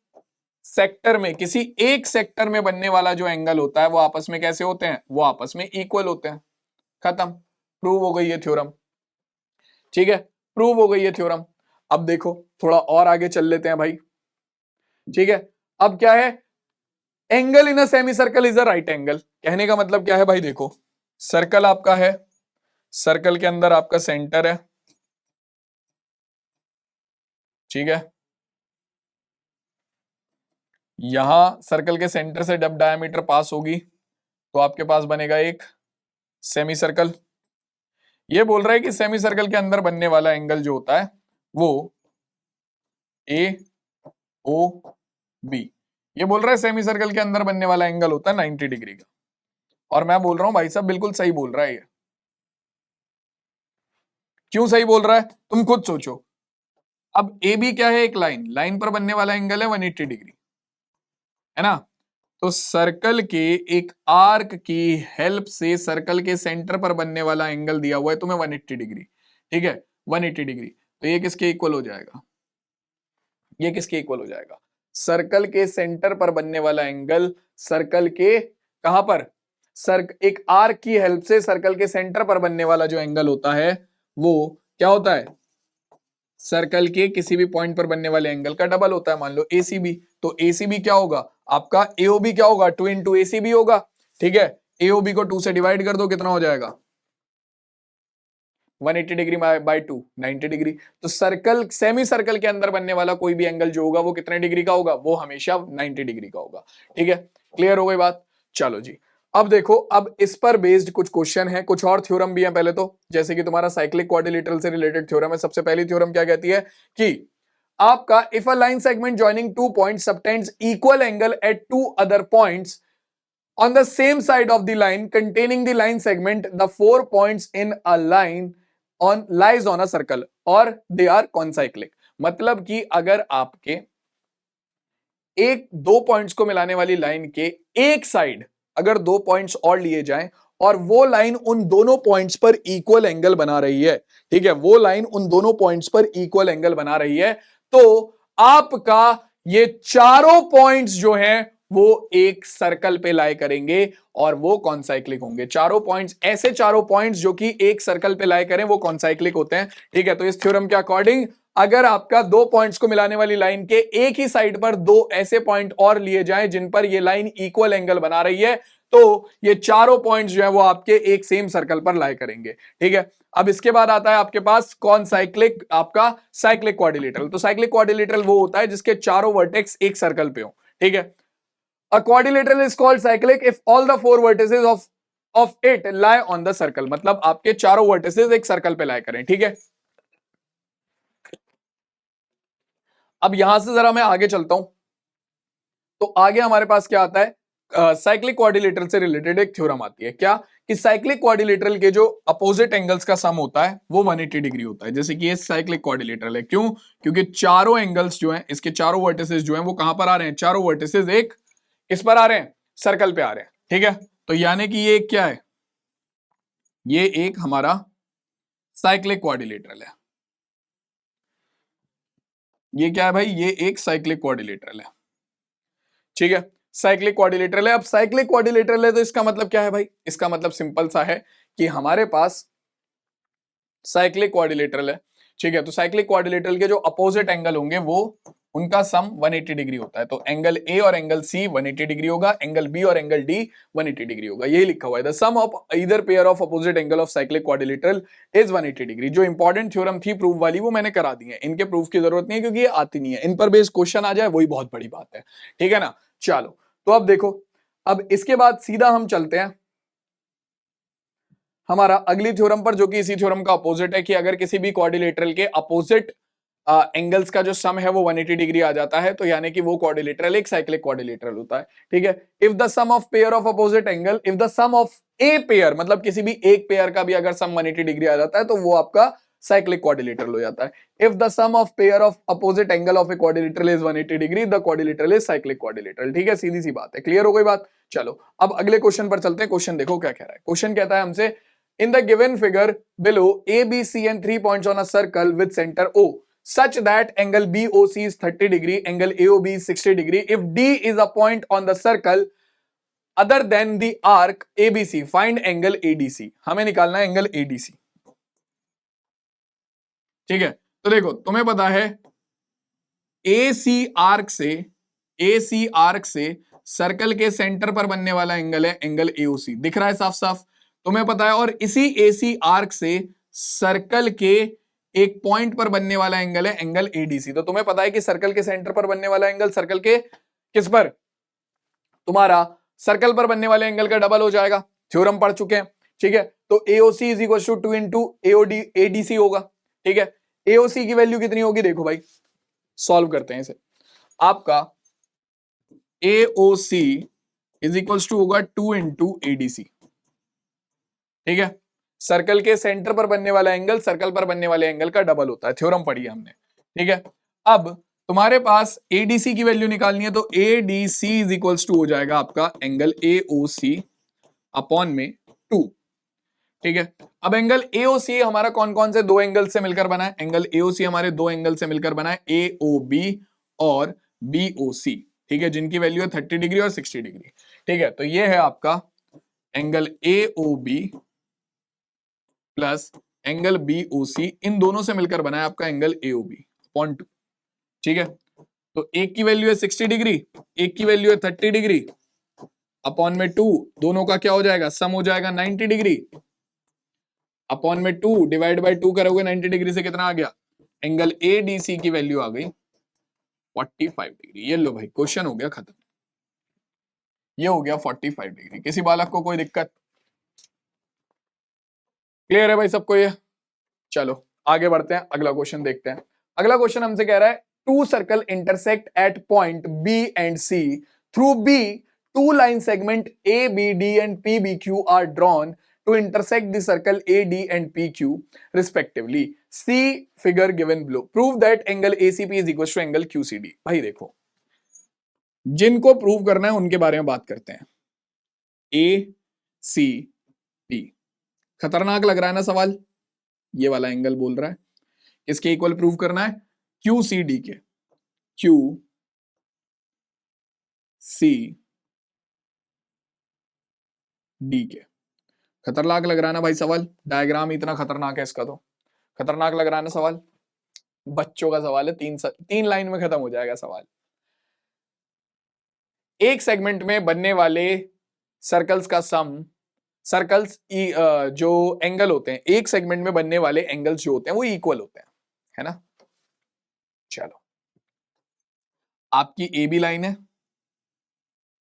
सेक्टर में, किसी एक सेक्टर में बनने वाला जो एंगल होता है वो आपस में कैसे होते हैं, वो आपस में इक्वल होते हैं। खत्म, प्रूव हो गई ये थ्योरम। ठीक है, प्रूव हो गई ये थ्योरम। अब देखो थोड़ा और आगे चल लेते हैं भाई। ठीक है, अब क्या है, angle in a semi circle is a right angle. कहने का मतलब क्या है भाई, देखो सर्कल आपका है, सर्कल के अंदर आपका सेंटर है। ठीक है, यहां सर्कल के सेंटर से जब डायमीटर पास होगी तो आपके पास बनेगा एक सेमी सर्कल। ये बोल रहा है कि सेमी सर्कल के अंदर बनने वाला एंगल जो होता है वो ए ओ बी, ये बोल रहा है सेमी सर्कल के अंदर बनने वाला एंगल होता है 90 डिग्री का। और मैं बोल रहा हूं भाई साहब बिल्कुल सही बोल रहा है ये। क्यों सही बोल रहा है, तुम खुद सोचो। अब ए बी क्या है, एक लाइन, लाइन पर बनने वाला एंगल है 180 डिग्री, है ना। तो सर्कल के एक आर्क की हेल्प से सर्कल के सेंटर पर बनने वाला एंगल दिया हुआ है तुम्हें 180 डिग्री। ठीक है, 180 डिग्री, तो ये किसके इक्वल हो जाएगा, ये किसके इक्वल हो जाएगा, सर्कल के सेंटर पर बनने वाला एंगल सर्कल के कहां पर, एक आर्क की हेल्प से सर्कल के सेंटर पर बनने वाला जो एंगल होता है वो क्या होता है, सर्कल के किसी भी पॉइंट पर बनने वाले एंगल का डबल होता है। मान लो एसीबी, तो एसीबी क्या होगा आपका, एओबी क्या होगा, 2 इंटू एसीबी होगा। ठीक है, एओबी को 2 से डिवाइड कर दो, कितना हो जाएगा 180 डिग्री बाय 2, 90 डिग्री। तो सर्कल, सेमी सर्कल के अंदर बनने वाला कोई भी एंगल जो होगा वो कितने डिग्री का होगा, वो हमेशा 90 डिग्री का होगा। ठीक है, क्लियर हो गई बात। चलो जी, अब देखो, अब इस पर बेस्ड कुछ क्वेश्चन है, कुछ और थ्योरम भी है। पहले तो जैसे कि तुम्हारा साइक्लिक क्वाड्रिलेटरल से रिलेटेड थ्योरम है। सबसे पहली थ्योरम क्या कहती है कि आपका if a line segment joining two points subtends equal angle at two other points on the same side of the line containing the line segment, the 4 points in a line on lies on a circle or they are concyclic। मतलब कि अगर आपके एक दो points को मिलाने वाली line के एक साइड अगर दो पॉइंट्स और लिए जाएं और वो लाइन उन दोनों पॉइंट्स पर इक्वल एंगल बना रही है, ठीक है, वो लाइन उन दोनों पॉइंट्स पर इक्वल एंगल बना रही है, तो आपका ये चारों पॉइंट्स जो हैं वो एक सर्कल पे लाई करेंगे और वो कॉन्साइक्लिक होंगे। चारों पॉइंट्स, ऐसे चारों पॉइंट्स जो कि एक सर्कल पे लाई करें वो कॉन्साइक्लिक होते हैं। ठीक है, तो इस थ्योरम के अकॉर्डिंग अगर आपका दो पॉइंट्स को मिलाने वाली लाइन के एक ही साइड पर दो ऐसे पॉइंट और लिए जाएं जिन पर ये लाइन इक्वल एंगल बना रही है, तो ये चारों पॉइंट्स जो है वो आपके एक सेम सर्कल पर लाई करेंगे। ठीक है, अब इसके बाद आता है आपके पास कौन साइक्लिक, आपका साइक्लिक क्वाड्रिलेटरल। तो साइक्लिक क्वाड्रिलेटरल वो होता है जिसके चारों वर्टेक्स एक सर्कल पे हो। ठीक है, अ quadrilateral is called cyclic if all the four vertices of it lie on the circle. मतलब आपके चारों वर्टिसेस एक सर्कल पे लाई करें। ठीक है, अब यहां से जरा मैं आगे चलता हूं, तो आगे हमारे पास क्या आता है, साइक्लिक क्वाड्रिलेटरल से रिलेटेड एक थ्योरम आती है क्या, कि साइक्लिक क्वाड्रिलेटरल के जो अपोजिट एंगल्स का सम होता है वो 180 डिग्री होता है। जैसे कि ये साइक्लिक क्वाड्रिलेटरल है, क्यों, क्योंकि चारों एंगल्स जो हैं, इसके चारों वर्टिसेस जो हैं वो कहां पर आ रहे हैं, चारों वर्टिसेस एक किस पर आ रहे हैं, सर्कल पे आ रहे हैं। ठीक है, तो यानी कि ये क्या है, ये एक हमारा साइक्लिक क्वाड्रिलेटरल है। ये क्या है भाई, ये एक साइक्लिक क्वाड्रिलेटरल है। ठीक है, साइक्लिक क्वाड्रिलेटरल है। अब साइक्लिक क्वाड्रिलेटरल है तो इसका मतलब क्या है भाई, इसका मतलब सिंपल सा है कि हमारे पास साइक्लिक क्वाड्रिलेटरल है। ठीक है, तो साइक्लिक क्वाड्रिलेटरल के जो अपोजिट एंगल होंगे वो उनका सम 180 डिग्री होता है। तो एंगल ए और एंगल सी 180 डिग्री होगा, एंगल बी और एंगल डी 180 डिग्री होगा। यही लिखा हुआ है, the sum of either pair of opposite angle of cyclic quadrilateral is 180 degree. जो इंपॉर्टेंट थ्योरम थी प्रूफ वाली वो मैंने करा दी है, इनके प्रूफ की जरूरत नहीं है क्योंकि ये आती नहीं है। इन पर बेस्ड क्वेश्चन आ जाए वही बहुत बड़ी बात है, ठीक है ना। चलो तो अब देखो, अब इसके बाद सीधा हम चलते हैं हमारा अगली थ्योरम पर, जो कि इसी थ्योरम का अपोजिट है कि अगर किसी भी क्वाड्रिलेटरल के अपोजिट एंगल्स का जो सम है वो 180 डिग्री आ जाता है, तो यानी कि वो क्वाड्रिलेटरल एक साइक्लिक क्वाड्रिलेटरल होता है, ठीक है। If the sum of pair of opposite angle, if the sum of a pair, मतलब किसी भी एक पेयर का भी अगर सम 180 डिग्री आ जाता है तो वो आपका साइक्लिक क्वाड्रिलेटरल हो जाता है। If the sum of pair of opposite angle of a quadrilateral is 180 degree, the quadrilateral is cyclic quadrilateral, ठीक है, सीधी सी बात है। क्लियर हो गई बात। चलो अब अगले क्वेश्चन पर चलते हैं। क्वेश्चन देखो क्या कह रहा है। क्वेश्चन कहता है हमसे, in the given figure below, A, B, C and 3 points on a circle with center O such that angle BOC is 30 degree, angle AOB is 60 degree. If D is a point on the circle other than the arc ABC, find angle ADC. हमें निकालना है angle ADC, ठीक है। तो देखो तुम्हें पता है AC आर्क से सर्कल के सेंटर पर बनने वाला एंगल है एंगल AOC, दिख रहा है साफ साफ, तुम्हें पता है। और इसी AC आर्क से सर्कल के एक पॉइंट पर बनने वाला एंगल है एंगल ADC। तो तुम्हें पता है कि सर्कल के सेंटर पर बनने वाला एंगल सर्कल के किस पर, तुम्हारा सर्कल पर बनने वाले एंगल का डबल हो जाएगा, थ्योरम पढ़ चुके हैं, ठीक है। तो AOC is equal to 2 into ADC होगा, ठीक है। AOC की वैल्यू कितनी होगी, देखो भाई सॉल्व करते हैं इसे। आपका AOC इज इक्वल टू होगा 2 इंटू ADC, ठीक है। सर्कल के सेंटर पर बनने वाला एंगल सर्कल पर बनने वाले एंगल का डबल होता है, थ्योरम पढ़ी है हमने, ठीक है। अब तुम्हारे पास ADC की वैल्यू निकालनी है, तो ADC इज इक्वल टू हो जाएगा आपका एंगल AOC अपॉन में 2, ठीक है। अब एंगल AOC हमारा कौन कौन से दो एंगल से मिलकर बना है, एंगल AOC हमारे दो एंगल से मिलकर बना है, AOB और BOC, ठीक है, जिनकी वैल्यू है 30 डिग्री और 60 डिग्री, ठीक है। तो ये है आपका angle AOB plus angle BOC, इन दोनों से मिलकर बना है आपका एंगल AOB अपॉन 2, ठीक है। तो एक की वैल्यू है 60 डिग्री, एक की वैल्यू है 30 डिग्री, अपॉन में 2, दोनों का क्या हो जाएगा, सम हो जाएगा 90 डिग्री, अपॉन में 2 डिवाइड बाय 2 करोगे 90 डिग्री से कितना आ गया, एंगल ADC की वैल्यू आ गई 45 डिग्री। ये लो भाई क्वेश्चन हो गया खत्म, ये हो गया 45 डिग्री। किसी बालक को कोई दिक्कत, क्लियर है भाई सबको ये। चलो आगे बढ़ते हैं, अगला क्वेश्चन देखते हैं। अगला क्वेश्चन हमसे कह रहा है, two circle intersect at point B and C through B, two line segment ABD and PBQ are drawn to intersect the circle AD and PQ respectively. See figure given below. Prove that angle ACP is equal to angle QCD. भाई देखो, जिनको prove करना है उनके बारे में बात करते हैं। ACP खतरनाक लग रहा है ना सवाल, ये वाला एंगल बोल रहा है किसके इक्वल प्रूव करना है, QCD के, QCD के। खतरनाक लग रहा है ना भाई सवाल, डायग्राम इतना खतरनाक है इसका, तो खतरनाक लग रहा है ना सवाल। बच्चों का सवाल है, तीन लाइन में खत्म हो जाएगा सवाल। एक सेगमेंट में बनने वाले सर्कल्स का सम, सर्कल्स जो एंगल होते हैं, एक सेगमेंट में बनने वाले एंगल्स जो होते हैं वो इक्वल होते हैं, है ना। चलो आपकी AB लाइन है,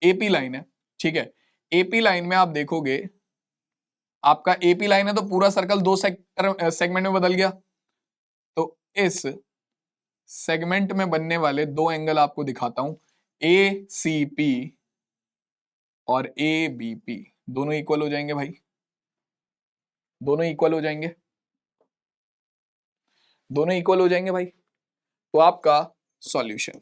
AP लाइन है, ठीक है। AP लाइन में आप देखोगे, आपका AP लाइन है तो पूरा सर्कल दो सेगमेंट में बदल गया। तो इस सेगमेंट में बनने वाले दो एंगल आपको दिखाता हूं, ACP और ABP, दोनों इक्वल हो जाएंगे भाई, दोनों इक्वल हो जाएंगे, दोनों इक्वल हो जाएंगे भाई। तो आपका solution,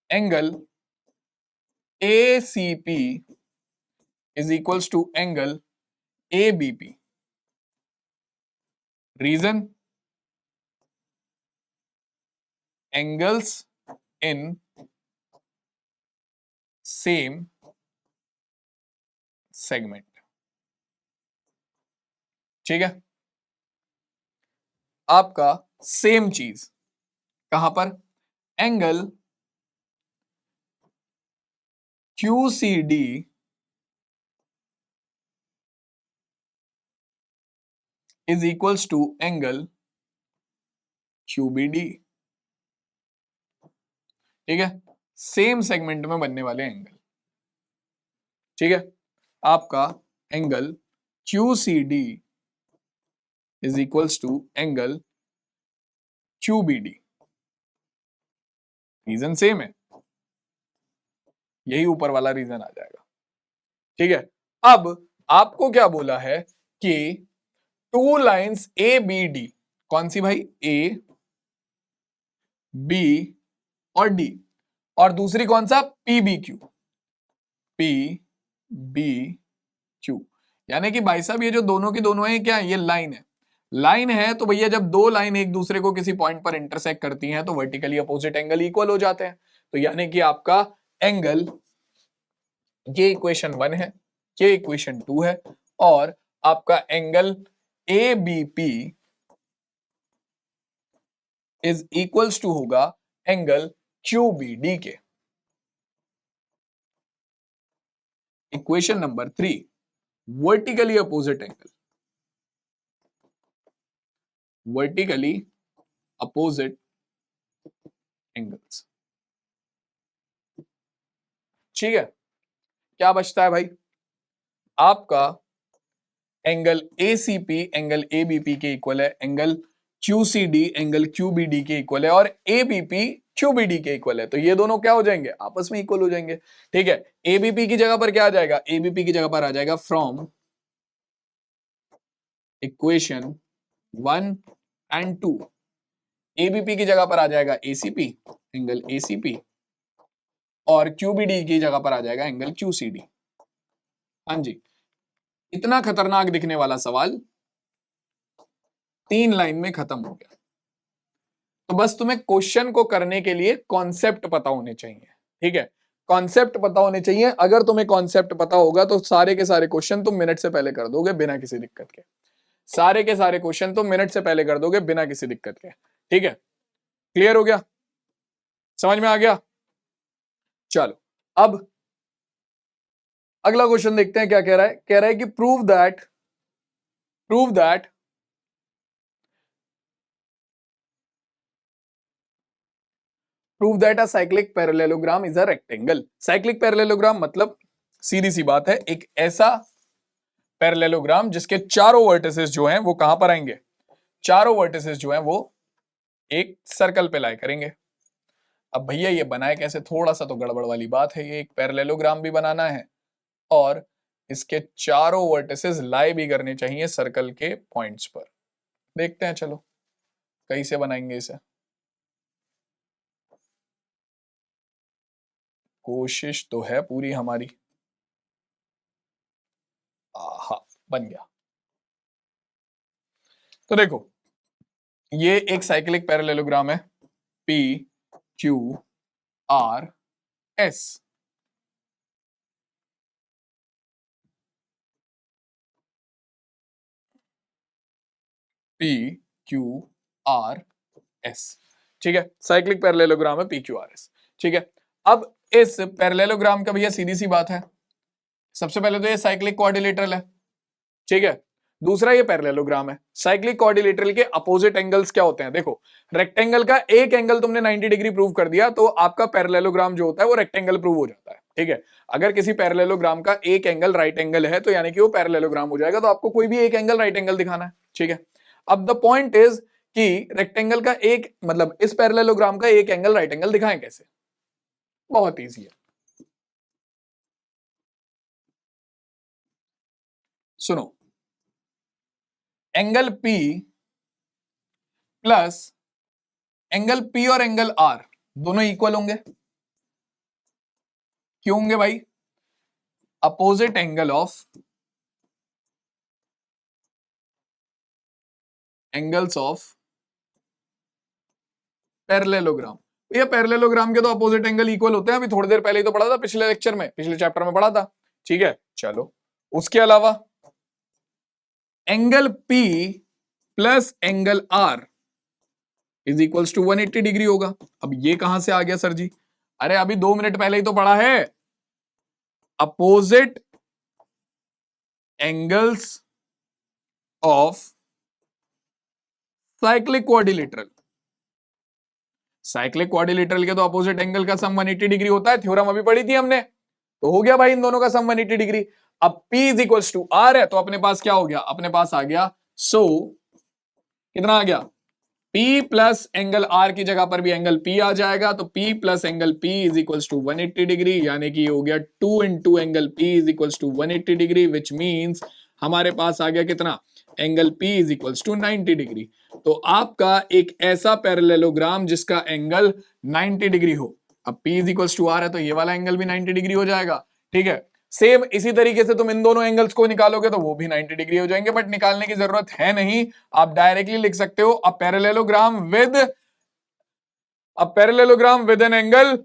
angle ACP is equals to angle ABP। Reason, angles in same segment, ठीक है। आपका सेम चीज कहां पर, angle QCD is equals to angle QBD। ठीक है, सेम सेगमेंट में बनने वाले एंगल। ठीक है, आपका angle QCD is equals to angle QBD, reason same है, यही ऊपर वाला रीजन आ जाएगा। ठीक है, अब आपको क्या बोला है कि टू लाइंस ABD, कौन सी भाई, A B और D, और दूसरी कौन सा, PBQ, PBQ, यानी कि भाई साहब ये जो दोनों की दोनों है, क्या है, ये लाइन है। लाइन है तो भैया जब दो लाइन एक दूसरे को किसी पॉइंट पर इंटरसेक्ट करती हैं तो वर्टिकली अपोजिट एंगल इक्वल हो जाते हैं। तो यानी कि आपका एंगल, ये इक्वेशन 1 है, ये इक्वेशन 2 है, और आपका angle ABP is equals to होगा एंगल QBD के। Equation number 3, vertically opposite angle, vertically opposite angles. ठीक है, क्या बचता है भाई, आपका एंगल ACP एंगल ABP के इक्वल है, एंगल QCD एंगल QBD के इक्वल है, और ABP QBD के इक्वल है। तो ये दोनों क्या हो जाएंगे, आपस में इक्वल हो जाएंगे। ठीक है, ABP की जगह पर क्या आ जाएगा, ABP की जगह पर आ जाएगा फ्रॉम इक्वेशन 1 एंड 2, ABP की जगह पर आ जाएगा ACP एंगल ACP, और QBD की जगह पर आ जाएगा एंगल QCD। हाँ जी, इतना खतरनाक दिखने वाला सवाल 3 लाइन में खत्म हो गया। तो बस तुम्हें क्वेश्चन को करने के लिए कॉन्सेप्ट पता होने चाहिए। ठीक है, कॉन्सेप्ट पता होने चाहिए। अगर तुम्हें कॉन्सेप्ट पता होगा तो सारे के सारे क्वेश्चन तुम मिनट से पहले कर दोगे बिना किसी दिक्कत के। सारे के सारे क्वेश्चन तुम मिनट से पहले कर दोगे बिना किसी दिक्कत के। ठीक है, क्लियर हो गया, समझ में आ गया। चलो अब अगला क्वेश्चन देखते हैं क्या कह रहा है। कह रहा है कि prove that a cyclic parallelogram is a rectangle. Cyclic parallelogram मतलब सीधी सी बात है, एक ऐसा पैरेललोग्राम जिसके चारों वर्टिसेस जो हैं वो कहां पर आएंगे, चारों वर्टिसेस जो हैं वो एक सर्कल पे लाई करेंगे। अब भैया ये बनाए कैसे, थोड़ा सा तो गड़बड़ वाली बात है। ये एक पैरेललोग्राम भी बनाना है और इसके चारों वर्टिसेस लाई भी करने चाहिए सर्कल के पॉइंट्स पर। देखते हैं, चलो कैसे बनाएंगे इसे। कोशिश तो है पूरी हमारी। आहा, बन गया। तो देखो, ये एक साइक्लिक पैरेललोग्राम है, P Q R S। P Q R S, ठीक है, साइक्लिक पैरेललोग्राम है P Q R S। ठीक है, अब इस पैरेललोग्राम का भैया सीधी सी बात है, सबसे पहले तो ये साइक्लिक क्वाड्रिलेटरल है। ठीक है, दूसरा ये पैरेललोग्राम है। साइक्लिक क्वाड्रिलेटरल के अपोजिट एंगल्स क्या होते हैं, देखो रेक्टेंगल का एक एंगल तुमने 90 डिग्री प्रूव कर दिया तो आपका पैरेललोग्राम जो होता है वो रेक्टेंगल प्रूव हो जाता है। ठीक है, अगर किसी पैरेललोग्राम का एक एंगल राइट एंगल है तो यानी कि वो पैरेललोग्राम हो जाएगा। तो आपको कोई भी एक एंगल राइट एंगल दिखाना है। ठीक है, अब द पॉइंट इज कि रेक्टेंगल का एक मतलब इस पैरेललोग्राम का एक एंगल राइट एंगल दिखाएं कैसे, बहुत ईजी है। सुनो, angle P plus angle P और एंगल R दोनों इक्वल होंगे। क्यों होंगे भाई, opposite angle of angles of parallelogram. ये पैरेललोग्राम के तो अपोजिट एंगल इक्वल होते हैं, अभी थोड़ी देर पहले ही तो पढ़ा था, पिछले लेक्चर में, पिछले चैप्टर में पढ़ा था। ठीक है, चलो उसके अलावा angle P plus angle R is equals to 180 degree होगा। अब ये कहां से आ गया सर जी? अरे अभी 2 मिनट पहले ही तो पढ़ा है, opposite angles of cyclic quadrilateral. Cyclic quadrilateral के तो अपोजिट एंगल का सम 180 डिग्री होता है, थ्योरम अभी पढ़ी थी हमने। तो हो गया भाई इन दोनों का सम 180 डिग्री। अब P is equals to R है, तो अपने पास क्या हो गया? अपने पास आ गया कितना आ गया? P प्लस एंगल R की जगह पर भी एंगल P आ जाएगा, तो P plus angle P is equals to 180 degree, यानी कि हो गया 2 into angle P is equals to 180 degree, which means हमारे पास आ गया कितना? Angle P is equals to 90 degree. तो आपका एक ऐसा पैरेललोग्राम जिसका एंगल 90 डिग्री हो, अब P is equals to R है तो ये वाला एंगल भी 90 डिग्री हो जाएगा, ठीक है। सेम इसी तरीके से तुम इन दोनों एंगल्स को निकालोगे तो वो भी 90 डिग्री हो जाएंगे, बट निकालने की जरूरत है नहीं, आप डायरेक्टली लिख सकते हो a parallelogram with an angle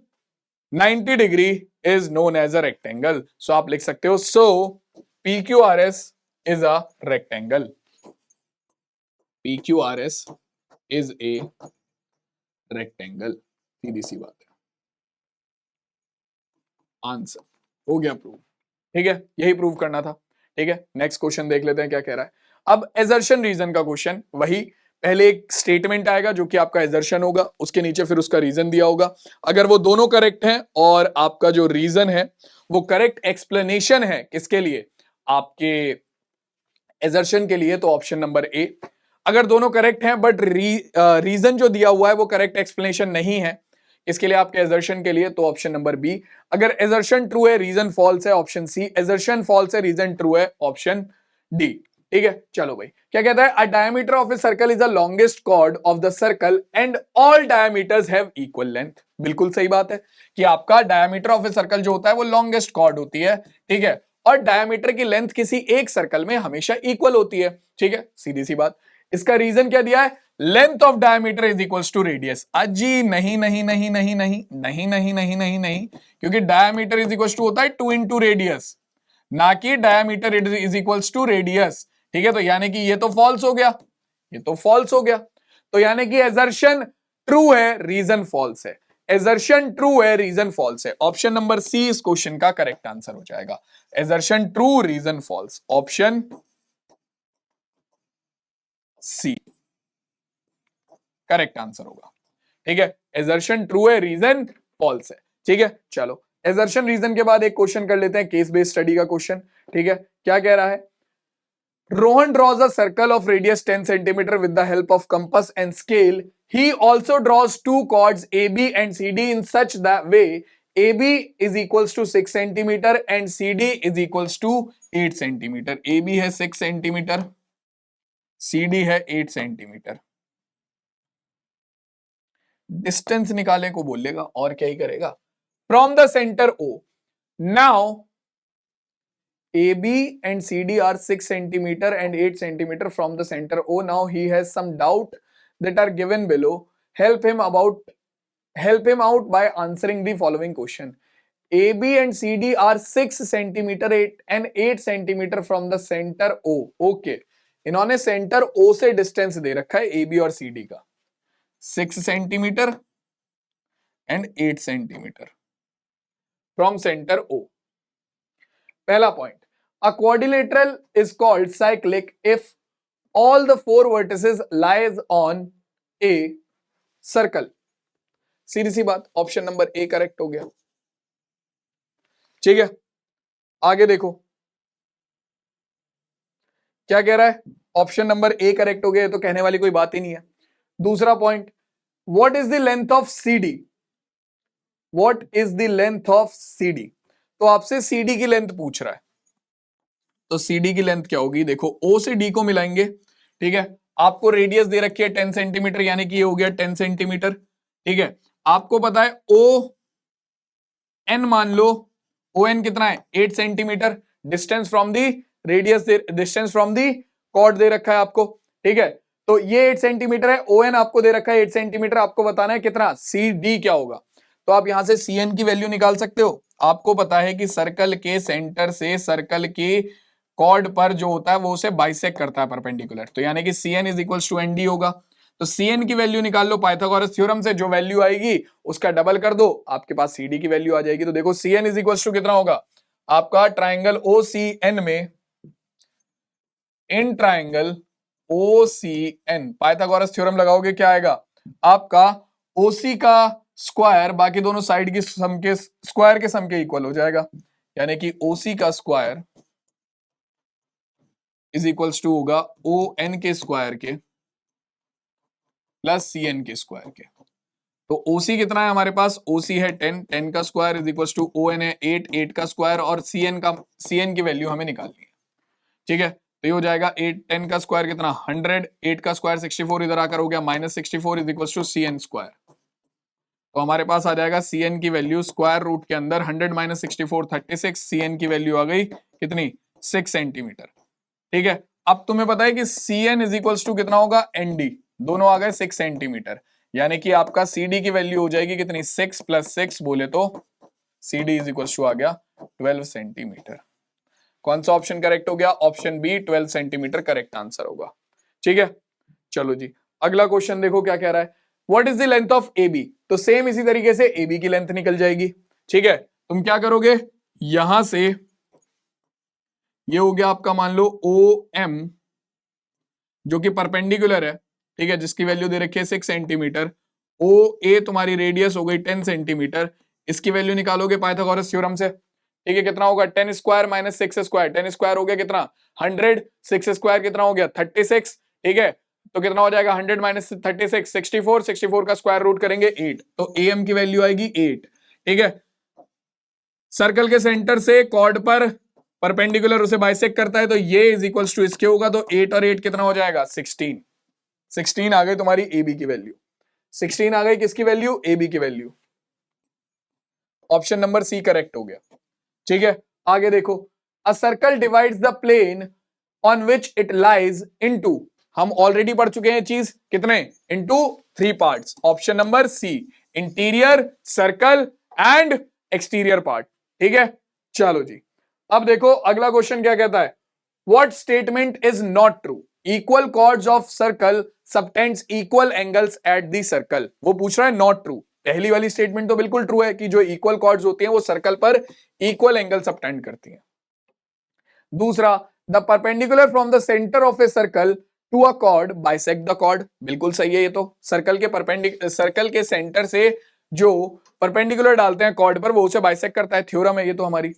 90 degree is known as a rectangle. So आप लिख सकते हो so PQRS is a rectangle. PQRS is a rectangle, सीधी सी बात है, आंसर हो गया प्रूव। ठीक है, यही प्रूव करना था। ठीक है, नेक्स्ट क्वेश्चन देख लेते हैं क्या कह रहा है। अब एजर्शन रीजन का क्वेश्चन, वही पहले एक स्टेटमेंट आएगा जो कि आपका एजर्शन होगा, उसके नीचे फिर उसका रीजन दिया होगा। अगर वो दोनों करेक्ट हैं और आपका जो रीजन है वो करेक्ट एक्सप्लेनेशन है किसके लिए? आपके एजर्शन के लिए, तो ऑप्शन नंबर ए। अगर दोनों करेक्ट हैं बट रीजन जो दिया हुआ है वो करेक्ट एक्सप्लेनेशन नहीं है इसके लिए, आपके एजर्शन के लिए, तो ऑप्शन नंबर बी। अगर एजर्शन ट्रू है रीजन फॉल्स है, ऑप्शन सी। एजर्शन फॉल्स है रीजन ट्रू है, ऑप्शन डी। ठीक है, चलो भाई क्या कहता है? A diameter of a circle is the longest chord of the circle and all diameters have equal length. बिल्कुल सही बात है कि आपका डायमीटर ऑफ ए सर्कल जो होता है वो लॉन्गेस्ट कॉर्ड होती है, ठीक है, और डायमीटर की लेंथ किसी एक सर्कल में हमेशा इक्वल होती है, ठीक है, सीधी सी बात। इसका रीजन क्या दिया है? Length of diameter is equals to radius. अजी नहीं नहीं नहीं नहीं नहीं नहीं नहीं नहीं नहीं नहीं, क्योंकि डायमीटर इज इक्वल्स टू होता है 2 इंटू रेडियस, ना कि diameter is equals to radius. ठीक है, तो यानी कि ये तो फॉल्स हो गया, ये तो फॉल्स हो गया, तो यानी कि एजर्शन ट्रू है रीजन फॉल्स है। एजर्शन ट्रू है रीजन फॉल्स है, ऑप्शन नंबर सी इस क्वेश्चन का करेक्ट आंसर हो जाएगा। Assertion true reason false, option C correct answer होगा। ठीक है, एजर्शन ट्रू है रीजन फॉल्स है। ठीक है, चलो एजर्शन रीजन के बाद एक क्वेश्चन कर लेते हैं, केस बेस्ड स्टडी का क्वेश्चन। ठीक है, क्या कह रहा है? Rohan draws a circle of radius 10 centimeter with the help of compass and scale. He also draws two chords AB and CD in such that way AB is equals to 6 centimeter and CD is equals to 8 centimeter. AB है 6 centimeter, CD है 8 centimeter. Distance निकालने को बोलेगा और क्या ही करेगा। From the centre O. Now AB and CD are 6 centimeter and 8 centimeter from the center O. Now he has some doubt that are given below. Help him out by answering the following question. AB and CD are 6 centimeter and 8 centimeter from the center O. Okay, इन्होंने centre O से distance दे रखा है AB और CD का 6 centimetre and 8 centimetre from centre O. पहला point, a quadrilateral is called cyclic if all the four vertices lies on a circle. सीधी सी बात, option number A correct हो गया। ठीक है, आगे देखो क्या कह रहा है। ऑप्शन नंबर ए करेक्ट हो गया, तो कहने वाली कोई बात ही नहीं है। दूसरा point, what is the length of CD? What is the length of CD? तो आपसे सीडी की लेंथ पूछ रहा है, तो सीडी की लेंथ क्या होगी? देखो ओ से डी को मिलाएंगे, ठीक है, आपको रेडियस दे रखी है 10 सेंटीमीटर, यानी कि ये हो गया 10 सेंटीमीटर। ठीक है, आपको पता है ओ एन मान लो, ओ एन कितना है 8 centimetre, distance from the radius, distance from the chord दे रखा है आपको। ठीक है, तो ये 8 सेंटीमीटर है, ओ एन आपको दे रखा है 8 सेंटीमीटर, आपको बताना है कितना सी डी क्या होगा। तो आप यहां से सी एन की वैल्यू निकाल सकते हो। आपको पता है कि सर्कल के सेंटर से सर्कल की कॉर्ड पर जो होता है वो उसे बाइसेक्ट करता है परपेंडिकुलर, तो यानी कि C N is equal to N D होगा। तो Cn की वैल्यू निकाल लो पाइथागोरस थ्योरम से, जो वैल्यू आएगी उसका डबल कर दो, आपके पास CD की वैल्यू आ जाएगी। तो देखो Cn इज इक्वल टू कितना होगा आपका ट्राइंगल OCN में, in triangle OCN Pythagoras theorem लगाओगे क्या आएगा आपका OC का स्क्वायर बाकी दोनों साइड की सम के स्क्वायर के सम के इक्वल हो जाएगा, यानी कि OC का स्क्वायर इज इक्वल्स टू होगा ON के स्क्वायर के प्लस CN के स्क्वायर के। तो OC कितना है हमारे पास, OC है 10, 10 का square is equals to ON है 8, 8 का स्क्वायर और CN की वैल्यू हमें निकालनी है। ठीक है, तो ये हो जाएगा 8, 10 का स्क्वायर कितना 100, 8 का स्क्वायर 64, इधर आकर हो गया -64 is equals to CN square. तो हमारे पास आ जाएगा CN की वैल्यू स्क्वायर रूट के अंदर 100 - 64 36, CN की वैल्यू आ गई कितनी 6 सेंटीमीटर। ठीक है, अब तुम्हें पता है कि CN इज इक्वल्स टू कितना होगा ND, दोनों आ गए 6 सेंटीमीटर, यानी कि आपका CD की वैल्यू हो जाएगी कितनी 6 + 6 बोले तो CD इज इक्वल्स टू आ गया 12 सेंटीमीटर। कौन सा ऑप्शन करेक्ट हो गया, option B 12 centimetre correct answer होगा। ठीक है, चलो जी अगला क्वेश्चन देखो क्या कह रहा है, what is the length of AB। तो सेम इसी तरीके से AB की लेंथ निकल जाएगी। ठीक है, तुम क्या करोगे, यहां से ये हो गया आपका मान लो OM जो कि परपेंडिकुलर है, ठीक है, जिसकी वैल्यू दे रखी है 6 सेंटीमीटर, OA तुम्हारी रेडियस हो गई 10 सेंटीमीटर, इसकी वैल्यू निकालोगे पाइथागोरस थ्योरम से। ठीक है, कितना होगा 10 स्क्वायर - 6 स्क्वायर, 10 स्क्वायर हो गया कितना 100, 6 स्क्वायर कितना हो गया 36। ठीक है, तो कितना हो जाएगा 100 - 36 64, 64 का स्क्वायर रूट करेंगे 8, तो AM की वैल्यू आएगी 8। ठीक है, सर्कल के सेंटर से कॉर्ड पर परपेंडिकुलर उसे बाइसेक्ट करता है, तो ये इज इक्वल्स टू इसके होगा, तो 8 और 8 कितना हो जाएगा 16, 16 आ गई तुम्हारी AB की वैल्यू, 16 आ गई किसकी वैल्यू AB की value. Option number C correct हो गया। ठीक है, आगे देखो, a circle divides the plane on which it lies into, हम ऑलरेडी पढ़ चुके हैं चीज कितने, into 3 parts. Option number C interior circle and exterior part. ठीक है, चलो जी अब देखो अगला क्वेश्चन क्या कहता है, what statement is not true, equal chords of circle subtends equal angles at the circle. वो पूछ रहा है नॉट ट्रू, पहली वाली स्टेटमेंट तो बिल्कुल ट्रू है कि जो इक्वल कॉर्ड्स होती हैं वो सर्कल पर इक्वल एंगल सबटेंड करती हैं। दूसरा, the perpendicular from the centre of a circle to a chord bisect the chord, बिल्कुल सही है, ये तो सर्कल के सर्कल के सेंटर से जो परपेंडिकुलर डालते हैं कॉर्ड पर वो उसे बाइसेक्ट करता है, थ्योरम है ये तो हमारी।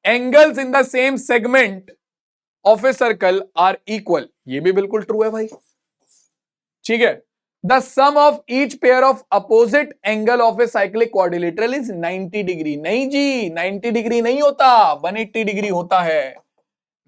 Angles in the same segment of a circle are equal, ये भी बिल्कुल ट्रू है भाई। ठीक है, the sum of each pair of opposite angle of a cyclic quadrilateral is 90 degree, नहीं जी 90 डिग्री नहीं होता, 180 डिग्री होता है,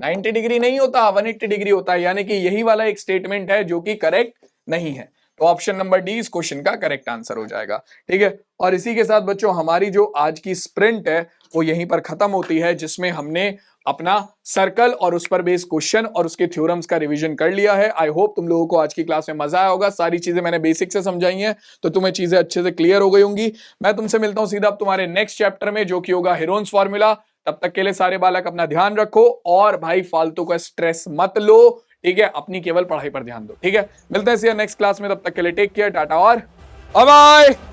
90 डिग्री नहीं होता 180 डिग्री होता है, यानी कि यही वाला एक स्टेटमेंट है जो कि करेक्ट नहीं है। तो ऑप्शन नंबर डी इस क्वेश्चन का करेक्ट आंसर हो जाएगा। ठीक है, और इसी के साथ बच्चों हमारी जो आज की स्प्रिंट है वो यहीं पर खत्म होती है, जिसमें हमने अपना सर्कल और उस पर बेस्ड क्वेश्चन और उसके थ्योरम्स का रिवीजन कर लिया है। आई होप तुम लोगों को आज की क्लास में मजा आया होगा, सारी चीजें मैंने बेसिक से समझाई हैं तो तुम्हें चीजें अच्छे से क्लियर हो गई होंगी। मैं तुमसे मिलता हूं सीधा अब तुम्हारे नेक्स्ट चैप्टर में जो कि होगा हेरोन्स फॉर्मूला। तब तक के लिए सारे बालक अपना ध्यान रखो और भाई फालतू का स्ट्रेस मत लो। ठीक है, अपनी केवल पढ़ाई पर ध्यान दो। ठीक है, मिलते हैं नेक्स्ट क्लास में, तब तक के लिए टेक केयर, टाटा और बाय बाय।